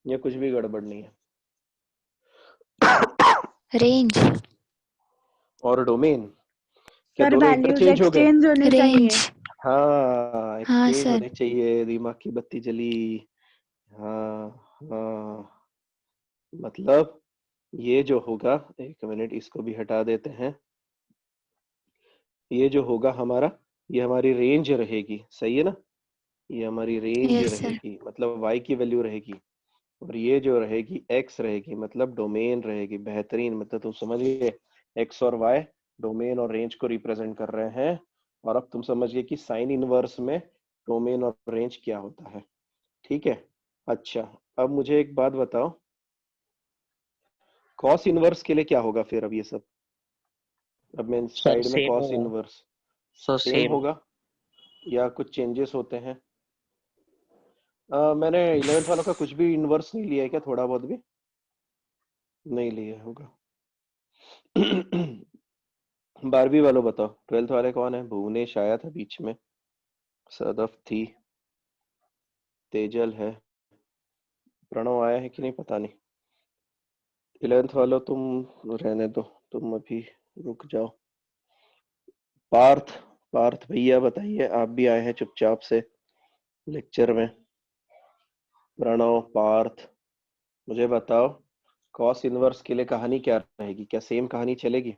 या कुछ भी गड़बड़ नहीं है? रेंज। और डोमेन, क्या सर दोनों वैल्यूज इंटरचेंज हो गए? एक्सचेंज होने चाहिए। रेंज। हाँ हाँ एक्सचेंज सर। होने चाहिए। दिमाग की बत्ती जली। हाँ हाँ, मतलब ये जो होगा, एक मिनट इसको भी हटा देते हैं, ये जो होगा हमारा, ये हमारी रेंज रहेगी, सही है ना, ये हमारी रेंज यस सर। रहेगी, मतलब y की वैल्यू रहेगी, और ये जो रहेगी x रहेगी, मतलब डोमेन रहेगी। बेहतरीन, मतलब तुम समझ गए, x और y डोमेन और रेंज को रिप्रेजेंट कर रहे हैं। और अब तुम समझ गए कि साइन इनवर्स में डोमेन और रेंज क्या होता है। ठीक है, अच्छा अब मुझे एक बात बताओ, कॉस इनवर्स के लिए क्या होगा फिर? अब ये सब, अब मैं सर साइड में सेम कॉस होगा। Inverse sir same same. होगा या कुछ चेंजेस होते हैं? मैंने 11th वालों का कुछ भी इनवर्स नहीं लिया है क्या? थोड़ा बहुत भी नहीं लिया होगा। 12वीं वालों बताओ, 12th वाले कौन है? भुवनेश आया था बीच में, सदफ थी, तेजल है, प्रणव आया है कि नहीं पता नहीं। 11th वालों तुम रहने दो, तुम अभी रुक जाओ। पार्थ, पार्थ भैया बताइए, आप भी आए हैं चुपचाप से लेक्चर में। प्रणव, पार्थ, मुझे बताओ कॉस इनवर्स के लिए कहानी क्या रहेगी? क्या सेम कहानी चलेगी?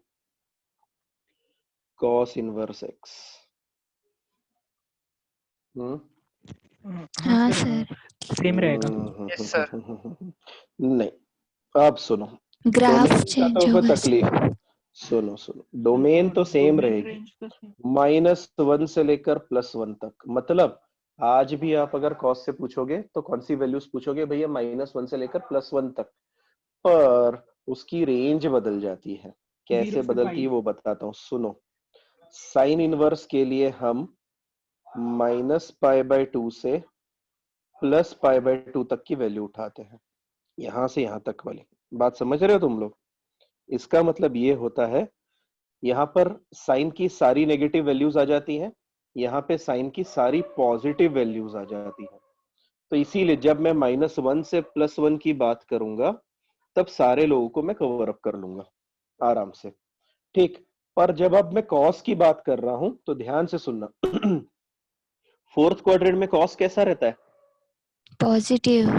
Cos inverse x. हाँ सर। सेम रहेगा। Yes sir. नहीं, अब सुनो, ग्राफ डोमेन का चेंज तो कोई होगा तकलीफ, सुनो सुनो, डोमेन तो सेम रहेगी, -1 से लेकर +1 तक। मतलब आज भी आप अगर कॉस से पूछोगे तो कौन सी वैल्यूज पूछोगे? भैया -1 से लेकर +1 तक, पर उसकी रेंज बदल जाती है। कैसे बदलती है वो बताता हूँ, सुनो। साइन इनवर्स के लिए हम -π/2 से +π/2 तक की वैल्यू उठाते हैं, यहां से यहां तक वाली बात समझ रहे हो तुम लोग? इसका मतलब ये होता है, यहाँ पर साइन की सारी नेगेटिव वैल्यूज आ जाती हैं, यहाँ पे साइन की सारी पॉजिटिव वैल्यूज आ जाती हैं। तो इसीलिए जब मैं -1 से +1 की बात करूंगा, तब सारे लोगों को मैं कवर अप कर लूंगा आराम से। ठीक, पर जब अब मैं कॉस की बात कर रहा हूं तो ध्यान से सुनना। फोर्थ क्वाड्रेंट में कॉस कैसा रहता है? पॉजिटिव।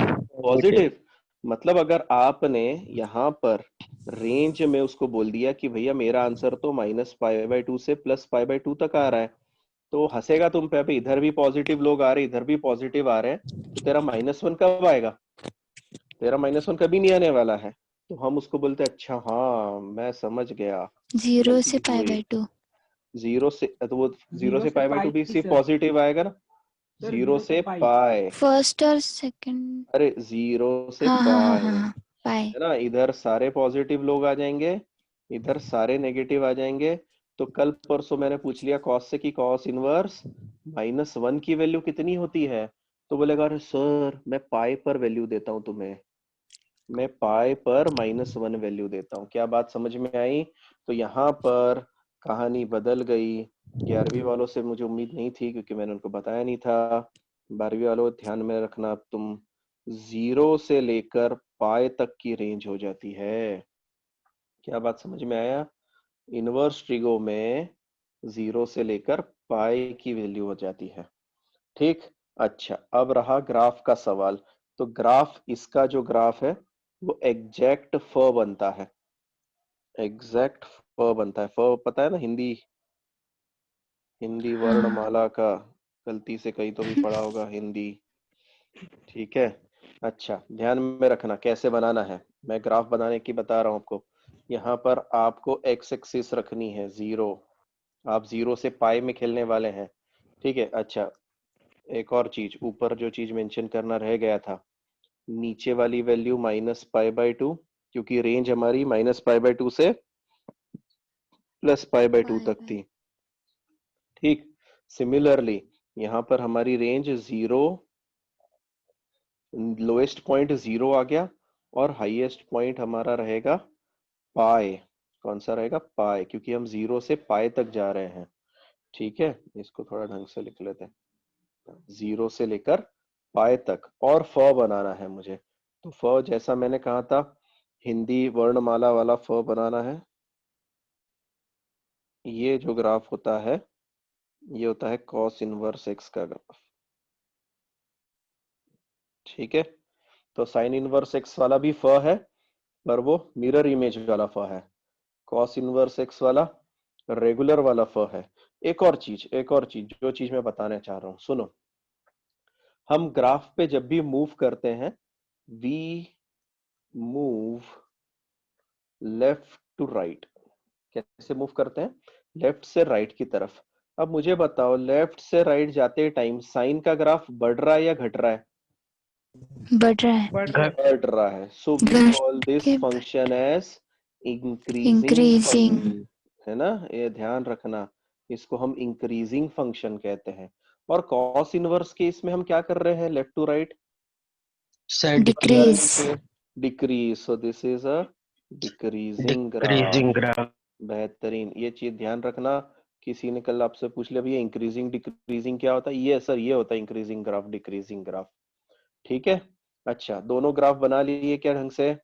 पॉजिटिव। मतलब अगर आपने यहाँ पर रेंज में उसको बोल दिया कि भैया मेरा आंसर तो -π/2 से +π/2 तक आ रहा है, तो हंसेगा तुम पे, अभी इधर भी पॉजिटिव लोग आ रहे, इधर भी पॉजिटिव आ रहे हैं, तो तेरा -1 कब आएगा? तेरा -1 कभी नहीं आने वाला है। तो हम उसको बोलते हैं, अच्छा हाँ मैं समझ गया, 0 से गलती हुई। π/2। 0 से तो वो 0 से π/2 भी सिर्फ पॉजिटिव आएगा ना, 0 से पाई, फर्स्ट और सेकंड। अरे 0 से हाँ हाँ हाँ हाँ पाई, हाँ, पाए। है ना, इधर सारे पॉजिटिव लोग आ जाएंगे, इधर सारे नेगेटिव आ जाएंगे। तो कल परसों मैंने पूछ लिया कॉस से कि कॉस इनवर्स -1 की वैल्यू कितनी होती है? तो बोलेगा अरे सर मैं पाई पर वैल्यू देता हूँ तुम्हें, मैं पाई पर -1 वैल्यू देता हूँ। क्या बात समझ में आई? तो यहाँ पर कहानी बदल गई। 11वीं वालों से मुझे उम्मीद नहीं थी क्योंकि मैंने उनको बताया नहीं था। 12वीं वालों ध्यान में रखना, तुम 0 से लेकर पाई तक की रेंज हो जाती है। क्या बात समझ में आया? इनवर्स ट्रिगो में 0 से लेकर पाई की वैल्यू हो जाती है। ठीक, अच्छा अब रहा ग्राफ का सवाल। तो ग्राफ, इसका जो ग्राफ है वो एग्जैक्ट फ बनता है, एग्जैक्ट फ बनता है। फ पता है ना, हिंदी, हिंदी हाँ वर्णमाला का, गलती से कहीं तो भी पढ़ा होगा हिंदी। ठीक है, अच्छा ध्यान में रखना कैसे बनाना है, मैं ग्राफ बनाने की बता रहा हूँ आपको। यहाँ पर आपको एक्स एक्सिस रखनी है 0, आप 0 से पाई में खेलने वाले हैं। ठीक है, अच्छा एक और चीज, ऊपर जो चीज मेंशन करना रह गया था, नीचे वाली वैल्यू -π/2, क्योंकि रेंज हमारी -π/2 से +π/2 पाए तक पाए। थी। ठीक, सिमिलरली यहाँ पर हमारी रेंज 0, लोएस्ट पॉइंट 0 आ गया, और हाईएस्ट पॉइंट हमारा रहेगा पाई। कौन सा रहेगा? पाई, क्योंकि हम 0 से पाई तक जा रहे हैं। ठीक है, इसको थोड़ा ढंग से लिख लेते हैं, 0 से लेकर पाई तक, और फ बनाना है मुझे। तो फ जैसा मैंने कहा था, हिंदी वर्णमाला वाला फ बनाना है। ये जो ग्राफ होता है ये होता है कॉस इनवर्स एक्स का ग्राफ। ठीक है, तो साइन इनवर्स एक्स वाला भी फ है, पर वो मिरर इमेज वाला फ है। कॉस इनवर्स एक्स वाला रेगुलर वाला फ है। एक और चीज जो चीज मैं बताना चाह रहा हूं, सुनो। हम ग्राफ पे जब भी मूव करते हैं, we move left to right. कैसे मूव करते हैं? लेफ्ट से राइट की तरफ। अब मुझे बताओ, लेफ्ट से राइट जाते टाइम साइन का ग्राफ बढ़ रहा है या घट रहा है? बढ़ रहा है। बढ़ रहा है। सो वी घट कॉल दिस के function as increasing increasing. Function, है ना? ये ध्यान रखना, इसको हम इंक्रीजिंग फंक्शन कहते हैं। और कॉस इनवर्स के इसमें हम क्या कर रहे हैं? Left to right sir decrease. Decrease. So this is a decreasing decreasing graph. Graph. बेहतरीन, ये चीज ध्यान रखना। किसी ने कल आपसे पूछ लिया भैया इंक्रीजिंग डिक्रीजिंग क्या होता है? ये सर ये होता है इंक्रीजिंग ग्राफ, डिक्रीजिंग ग्राफ। ठीक है। अच्छा, दोनों ग्राफ बना लिए क्या ढंग से?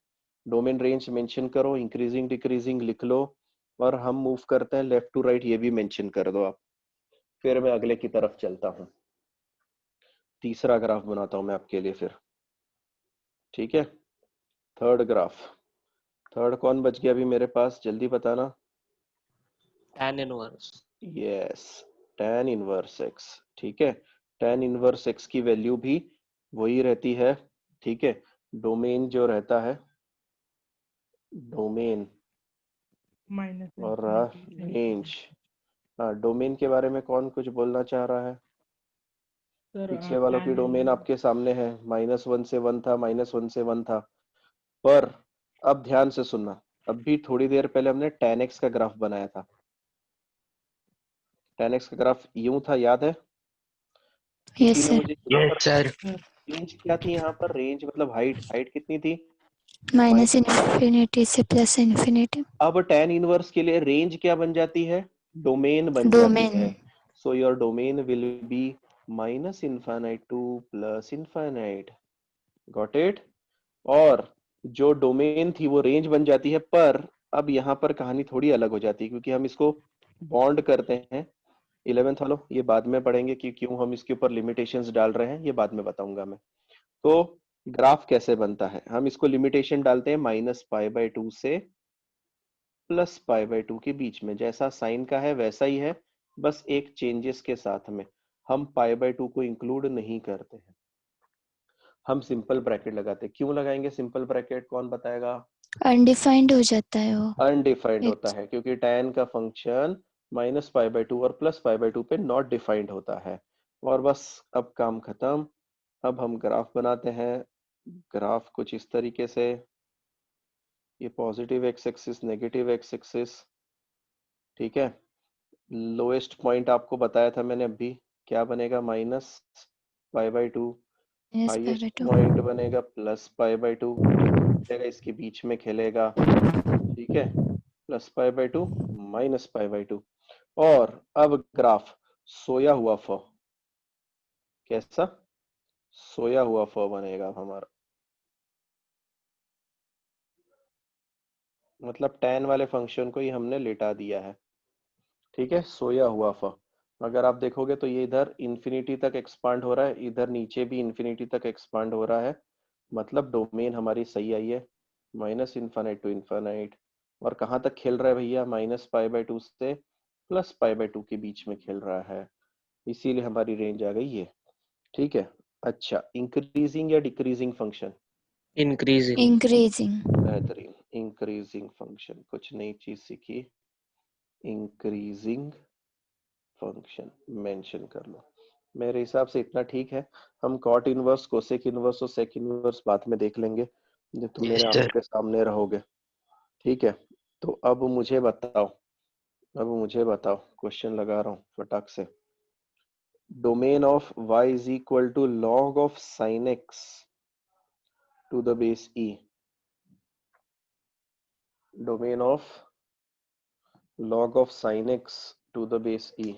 डोमेन रेंज मेंशन करो, इंक्रीजिंग डिक्रीजिंग लिख लो, और हम मूव करते हैं लेफ्ट टू राइट, ये भी मेंशन कर दो आप। फिर मैं अगले की तरफ चलता हूं, तीसरा ग्राफ बनाता हूं मैं आपके लिए फिर। ठीक है, थर्ड ग्राफ। थर्ड कौन बच गया अभी मेरे पास? जल्दी बताना। tan inverse. Yes, tan inverse x. ठीक है, tan इनवर्स एक्स की वैल्यू भी वही रहती है। ठीक है, डोमेन जो रहता है, डोमेन और रेंज। हाँ, डोमेन के बारे में कौन कुछ बोलना चाह रहा है? पिछले वालों की डोमेन आपके सामने है, -1 से 1 था, -1 से 1 था। पर अब ध्यान से सुनना, अभी थोड़ी देर पहले हमने tan x का ग्राफ बनाया था। tan x का ग्राफ यूं था, याद है? यस किसी ने सर। मुझे यहाँ यस पर सर। रेंज क्या थी? यहाँ पर रेंज मतलब हाइट, हाइट कितनी थी? माइनस इन्फिनिटी से प्लस इन्फिनिटी। अब tan इनवर्स के लिए रेंज क्या बन जाती है? डोमेन बन जाती डोमेन। है। So your domain will be minus infinite two plus infinite. Got it? और जो डोमेन थी वो रेंज बन जाती है। पर अब यहाँ पर कहानी थोड़ी अलग हो जाती है, क्योंकि हम इसको बॉन्ड करते हैं। 11th वालों, ये बाद में पढ़ेंगे कि क्यों हम इसके ऊपर लिमिटेशंस डाल रहे हैं, ये बाद में बताऊंगा मैं। तो ग्राफ कैसे बनता है? हम इसको लिमिटेशन डालते हैं -π/2 से +π/2 के बीच में। जैसा साइन का है वैसा ही है, बस एक चेंजेस के साथ में। हम π/2 को इंक्लूड नहीं करते हैं, हम सिंपल ब्रैकेट लगाते हैं। क्यों लगाएंगे सिंपल ब्रैकेट? कौन बताएगा? अनडिफाइंड हो जाता है वो। अनडिफाइंड होता एक है, क्योंकि tan का फंक्शन -π/2 और +π/2 पे नॉट डिफाइंड होता है। और बस, अब काम खत्म। अब हम ग्राफ बनाते हैं। ग्राफ कुछ इस तरीके से, ये positive x axis, negative x axis. ठीक है, लोएस्ट पॉइंट आपको बताया था मैंने अभी, क्या बनेगा? -π/2। Minus pi highest by 2। Point बनेगा +π/2, इसके बीच में खेलेगा। ठीक है, +π/2 -π/2। और अब ग्राफ सोया हुआ फ, कैसा? सोया हुआ फ बनेगा हमारा। मतलब tan वाले फंक्शन को ही हमने लेटा दिया है। ठीक है, सोया हुआ फ। अगर आप देखोगे तो ये इधर इंफिनिटी तक एक्सपांड हो रहा है, इधर नीचे भी इंफिनिटी तक एक्सपांड हो रहा है। मतलब डोमेन हमारी सही आई है, -इनफाइनाइट टू इनफाइनाइट। और कहाँ तक खेल रहा है भैया? -π/2 से +π/2 के बीच में खेल रहा है, इसीलिए हमारी रेंज आ गई ये। ठीक है। अच्छा, इंक्रीजिंग या डिक्रीजिंग फंक्शन? इंक्रीजिंग। इंक्रीजिंग। बेहतरीन, इंक्रीजिंग फंक्शन। कुछ नई चीज सीखी, इंक्रीजिंग फंक्शन मेंशन कर लो। मेरे हिसाब से इतना ठीक है। हम कॉट इनवर्स, कोसेक इनवर्स और सेक इनवर्स बाद में देख लेंगे जब तुम मेरे यस आंखों सर। के सामने रहोगे। ठीक है, तो अब मुझे बताओ, क्वेश्चन लगा रहा हूँ फटाक से। Domain of y is equal to log of sin x to the base e। Domain of log of sin x to the base e।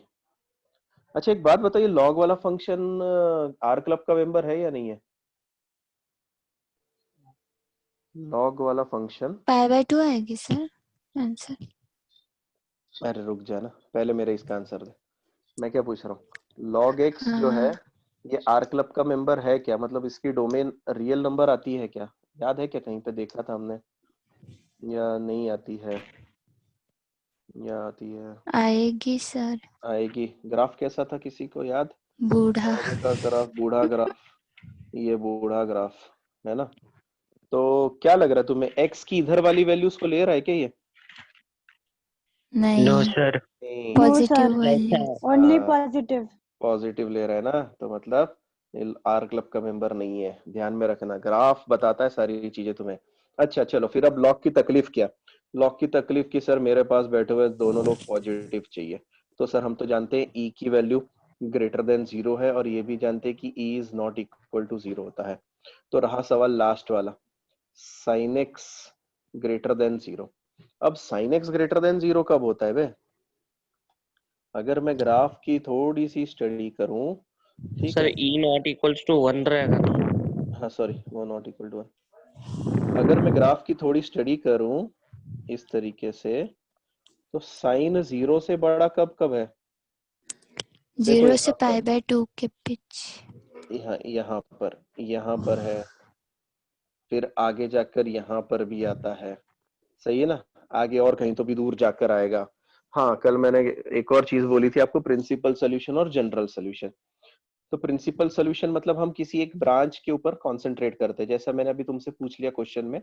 अच्छा, एक बात बताइए, log वाला फंक्शन आर क्लब का मेंबर है या नहीं है? log वाला फंक्शन, पाई बाय 2 आएगी सर आंसर। अरे रुक जाना, पहले मेरे इसका आंसर दे। मैं क्या पूछ रहा हूँ? log x जो है हाँ ये आर क्लब का मेंबर है क्या, मतलब इसकी डोमेन रियल नंबर आती है क्या, याद है क्या, कहीं पे देखा था हमने या नहीं आती है, या आती है? आएगी सर। आएगी। ग्राफ कैसा था, किसी को याद? बूढ़ा। आगे का ग्राफ, बूढ़ा ग्राफ, ये बूढ़ा ग्राफ है ना। तो क्या लग रहा है तुम्हें, एक्स की इधर वाली वैल्यूज को ले रहा है क्या ये? नो नहीं, सर, नहीं। No, positive sir. प्लस वाली। है। Only हाँ, positive. पॉजिटिव ले रहा है ना, तो मतलब आर क्लब का मेंबर नहीं है, ध्यान में रखना, ग्राफ बताता है सारी चीजें तुम्हें। अच्छा चलो, फिर अब लॉग की तकलीफ क्या? लॉग की तकलीफ की सर, मेरे पास बैठे हुए दोनों लोग पॉजिटिव चाहिए। तो सर हम तो जानते हैं ई की वैल्यू ग्रेटर देन जीरो है, और ये भी जानते हैं कि e is not equal to zero होता है। तो रहा सवाल लास्ट वाला, sine x greater than zero. अब sine x greater than zero कब होता है बे? अगर मैं ग्राफ की थोड़ी सी स्टडी करूं, ठीक सर है, ई नॉट इक्वल्स टू 1 रहेगा ना? हाँ सॉरी, वो नॉट इक्वल टू 1। अगर मैं ग्राफ की थोड़ी स्टडी करूं इस तरीके से, तो साइन जीरो से बड़ा कब कब है? देखो 0 से यहाँ पर, π/2 के बीच। यहाँ पर है, फिर आगे जाकर यहाँ पर भी आता है, सही है ना, आगे और कहीं तो भी दूर जाकर आएगा। हाँ, कल मैंने एक और चीज बोली थी आपको, प्रिंसिपल सोल्यूशन और जनरल सोल्यूशन। तो प्रिंसिपल सोल्यूशन मतलब हम किसी एक ब्रांच के ऊपर कॉन्सेंट्रेट करते हैं, जैसा मैंने अभी तुमसे पूछ लिया क्वेश्चन में,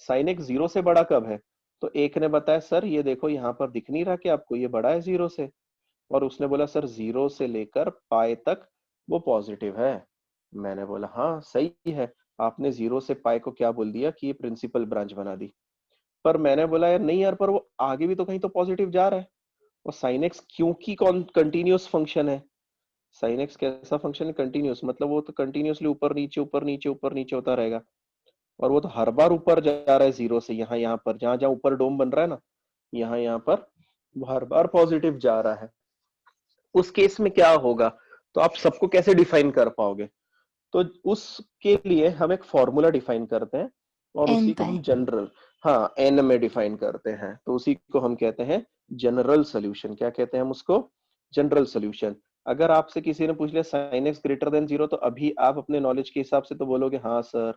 साइन एक्स जीरो से बड़ा कब है? तो एक ने बताया सर ये देखो यहाँ पर दिख नहीं रहा कि आपको, ये बड़ा है जीरो से, और उसने बोला सर जीरो से लेकर पाई तक वो पॉजिटिव है। मैंने बोला हाँ सही है, आपने जीरो से पाई को क्या बोल दिया कि ये प्रिंसिपल ब्रांच बना दी। पर मैंने बोला यार नहीं यार, पर वो आगे भी तो कहीं तो पॉजिटिव जा रहा है, और साइन एक्स क्योंकि कंटिन्यूअस फंक्शन है। साइन एक्स कैसा फंक्शन है, कंटिन्यूअस, मतलब वो तो कंटिन्यूअसली ऊपर नीचे ऊपर नीचे ऊपर नीचे होता रहेगा, और वो तो हर बार ऊपर जा रहा है जीरो से, यहाँ पर जहां जहां ऊपर डोम बन रहा है ना, यहाँ पर वो हर बार पॉजिटिव जा रहा है। उस केस में क्या होगा, तो आप सबको कैसे डिफाइन कर पाओगे? तो उसके लिए हम एक फॉर्मूला डिफाइन करते हैं, और n उसी को पाई। हम जनरल, हाँ एन में डिफाइन करते हैं, तो उसी को हम कहते हैं जनरल सोल्यूशन। क्या कहते हैं हम उसको? General solution. अगर आपसे किसी ने पूछ लिया sign x greater than zero, तो अभी आप अपने नॉलेज के हिसाब से तो बोलोगे हाँ सर,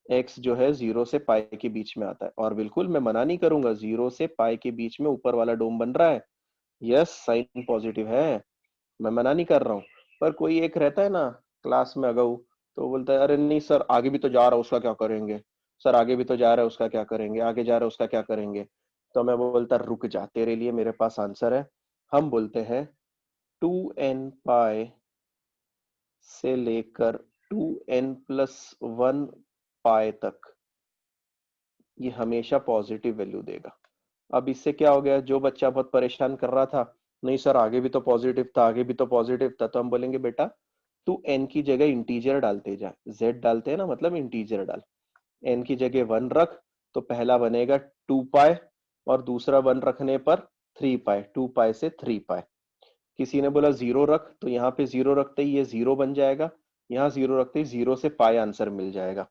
एक्स जो है जीरो से पाई के बीच में आता है, और बिल्कुल मैं मना नहीं करूंगा, जीरो से पाई के बीच में ऊपर वाला डोम बन रहा है, यस साइन पॉजिटिव है, मैं मना नहीं कर रहा हूँ। पर कोई एक रहता है ना क्लास में अगऊ, तो बोलता है अरे नहीं सर आगे भी तो जा रहा है उसका क्या करेंगे, सर आगे भी तो जा रहा है उसका क्या करेंगे, आगे जा रहा है उसका क्या करेंगे। तो मैं बोलता रुक जा, तेरे लिए मेरे पास आंसर है। हम बोलते हैं 2n पाई से लेकर 2n+1 पाई तक ये हमेशा पॉजिटिव वैल्यू देगा। अब इससे क्या हो गया, जो बच्चा बहुत परेशान कर रहा था, नहीं सर आगे भी तो पॉजिटिव था, आगे भी तो पॉजिटिव था, तो हम बोलेंगे बेटा तू एन की जगह इंटीजर डालते जा, जेड डालते हैं ना, मतलब इंटीजर डाल, एन की जगह 1 रख, तो पहला बनेगा 2 पाई, और दूसरा 1 रखने पर 3 पाई, 2 पाई से 3 पाई। किसी ने बोला 0 रख, तो यहाँ पे 0 रखते ही ये 0 बन जाएगा, यहाँ 0 रखते ही 0 से पाई आंसर मिल जाएगा।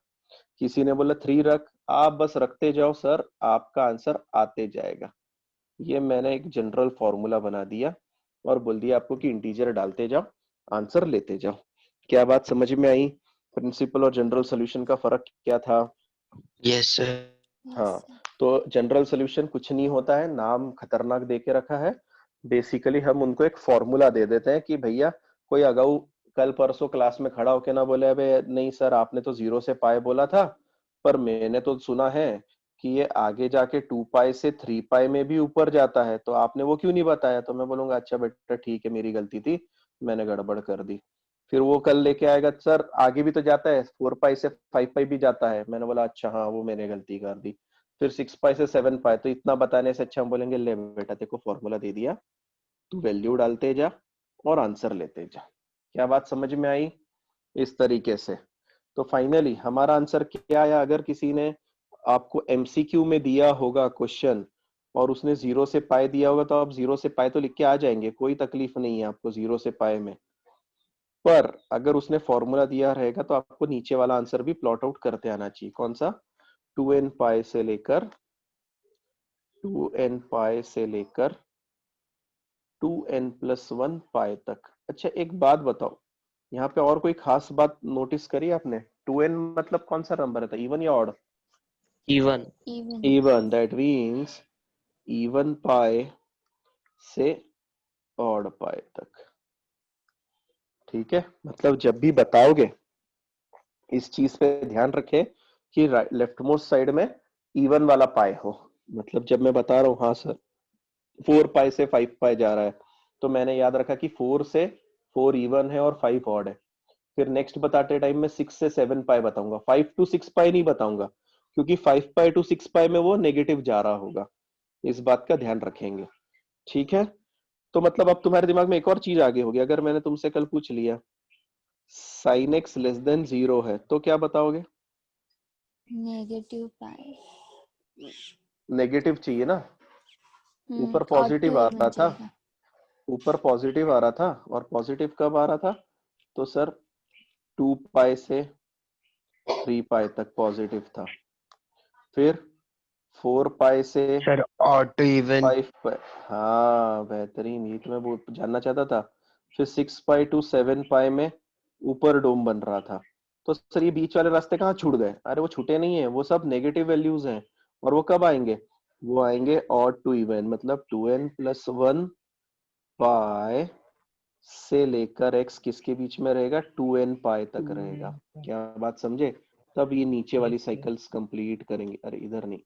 किसी ने बोला 3 रख, आप बस रखते जाओ सर, आपका आंसर आते जाएगा। ये मैंने एक जनरल फॉर्मूला बना दिया, और बोल दिया आपको कि इंटीजर डालते जाओ, आंसर लेते जाओ। क्या बात समझ में आई? प्रिंसिपल और जनरल सॉल्यूशन का फर्क क्या था? Yes sir. हाँ, तो जनरल सॉल्यूशन कुछ नहीं होता है, नाम खतरनाक दे के रखा है। बेसिकली हम उनको एक फॉर्मूला दे देते हैं कि भैया, कोई अगाऊ कल परसों क्लास में खड़ा होके ना बोले अबे नहीं सर आपने तो 0 से पाई बोला था, पर मैंने तो सुना है कि ये आगे जाके 2 पाई से 3 पाई में भी ऊपर जाता है, तो आपने वो क्यों नहीं बताया? तो मैं बोलूंगा अच्छा बेटा ठीक है, मेरी गलती थी, मैंने गड़बड़ कर दी। फिर वो कल लेके आएगा सर आगे भी तो जाता है, 4 पाई से 5 पाई भी जाता है, मैंने बोला अच्छा हाँ वो मैंने गलती कर दी। फिर 6 पाई से 7 पाई, तो इतना बताने से अच्छा हम बोलेंगे ले बेटा देखो फॉर्मूला दे दिया, तू वैल्यू डालते जा और आंसर लेते जा। क्या बात समझ में आई? इस तरीके से। तो फाइनली हमारा आंसर क्या आया? अगर किसी ने आपको एमसीक्यू में दिया होगा क्वेश्चन, और उसने 0 से पाई दिया होगा, तो आप 0 से पाई तो लिख के आ जाएंगे, कोई तकलीफ नहीं है आपको 0 से पाई में। पर अगर उसने फॉर्मूला दिया रहेगा, तो आपको नीचे वाला आंसर भी प्लॉट आउट करते आना चाहिए। कौन सा? 2n पाई से लेकर 2n पाई से लेकर 2n+1 पाई तक। अच्छा एक बात बताओ, यहाँ पे और कोई खास बात नोटिस करी आपने? 2n मतलब कौन सा नंबर था, इवन या odd? even even. Even, that means even पाई से ऑड पाई तक। ठीक है, मतलब जब भी बताओगे इस चीज पे ध्यान रखें कि लेफ्ट मोस्ट साइड में इवन वाला पाई हो। मतलब जब मैं बता रहा हूँ हाँ सर 4 पाई से 5 पाई जा रहा है, तो मैंने याद रखा कि 4 से 4 इवन है और 5 ऑड है। फिर नेक्स्ट बताते टाइम में 6 से 7 पाई बताऊंगा, 5 टू 6 पाई नहीं बताऊंगा, क्योंकि 5 पाई टू 6 पाई में वो नेगेटिव जा रहा होगा। इस बात का ध्यान रखेंगे। ठीक है, तो मतलब अब तुम्हारे दिमाग में एक और चीज आगे होगी। अगर मैंने तुमसे कल पूछ लिया साइन एक्स लेस देन 0 है तो क्या बताओगे? नेगेटिव पाई। नेगेटिव चाहिए ना, ऊपर ऑड टू पॉजिटिव आ इवन रहा था, चाहिए। ऊपर पॉजिटिव आ रहा था, और पॉजिटिव कब आ रहा था? तो सर 2 पाई से 3 पाई तक पॉजिटिव था, फिर 4 पाई से सर ऑड टू इवन। 5 पाई। हाँ बेहतरीन, ये तो मैं बहुत जानना चाहता था। फिर 6 पाई टू 7 पाई में ऊपर डोम बन रहा था। तो सर ये बीच वाले रास्ते कहाँ छूट गए? अरे वो छूटे नहीं है, वो सब नेगेटिव वैल्यूज हैं। और वो कब आएंगे? वो आएंगे ऑड टू इवन, मतलब 2n प्लस 1 पाई से लेकर x किसके बीच में रहेगा? 2n पाई तक रहेगा। क्या बात समझे? तब ये नीचे वाली साइकिल्स कंप्लीट करेंगे। अरे इधर नहीं,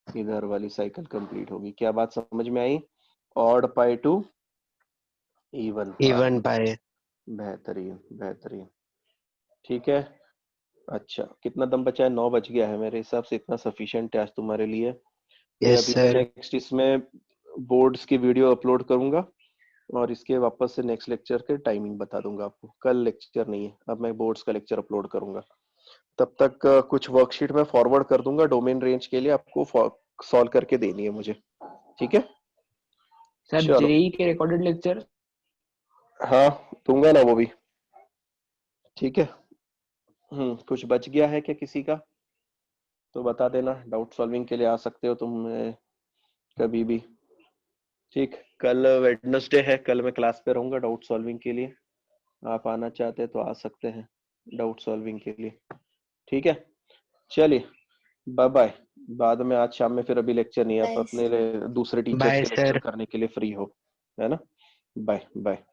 इधर वाली साइकिल कंप्लीट होगी। क्या बात समझ में आई? Odd pi to even pi. Even pi. बेहतरीन बेहतरीन। ठीक है, अच्छा कितना दम बचा है? 9 बज गया है, मेरे हिसाब से इतना सफिशिएंट है आज तुम्हारे लिए। फिर यस अभी मैं सर। नेक्स्ट इसमें बोर्ड्स की वीडियो अपलोड करूंगा, और इसके वापस से नेक्स्ट लेक्चर के टाइमिंग बता दूंगा आपको। कल लेक्चर नहीं है, अब मैं बोर्ड्स का लेक्चर अपलोड करूंगा। तब तक कुछ वर्कशीट में फॉरवर्ड कर दूंगा डोमेन रेंज के लिए, आपको सॉल्व करके देनी है मुझे। ठीक है, सर चलो। जेई के रिकॉर्डेड लेक्चर? हाँ दूंगा ना वो भी। ठीक है, कुछ बच गया है क्या किसी का? तो बता देना, डाउट सॉल्विंग के लिए आ सकते हो तुम कभी भी। ठीक, कल वेडनेसडे है, कल मैं क्लास पे रहूंगा डाउट सॉल्विंग के लिए। आप आना चाहते हैं तो आ सकते हैं डाउट सॉल्विंग के लिए। ठीक है, चलिए बाय बाय। बाद में आज शाम में फिर अभी लेक्चर नहीं है, आप बाय अपने सर। दूसरे टीचर्स बाय के लेक्चर सर। करने के लिए फ्री हो, है ना? Bye bye.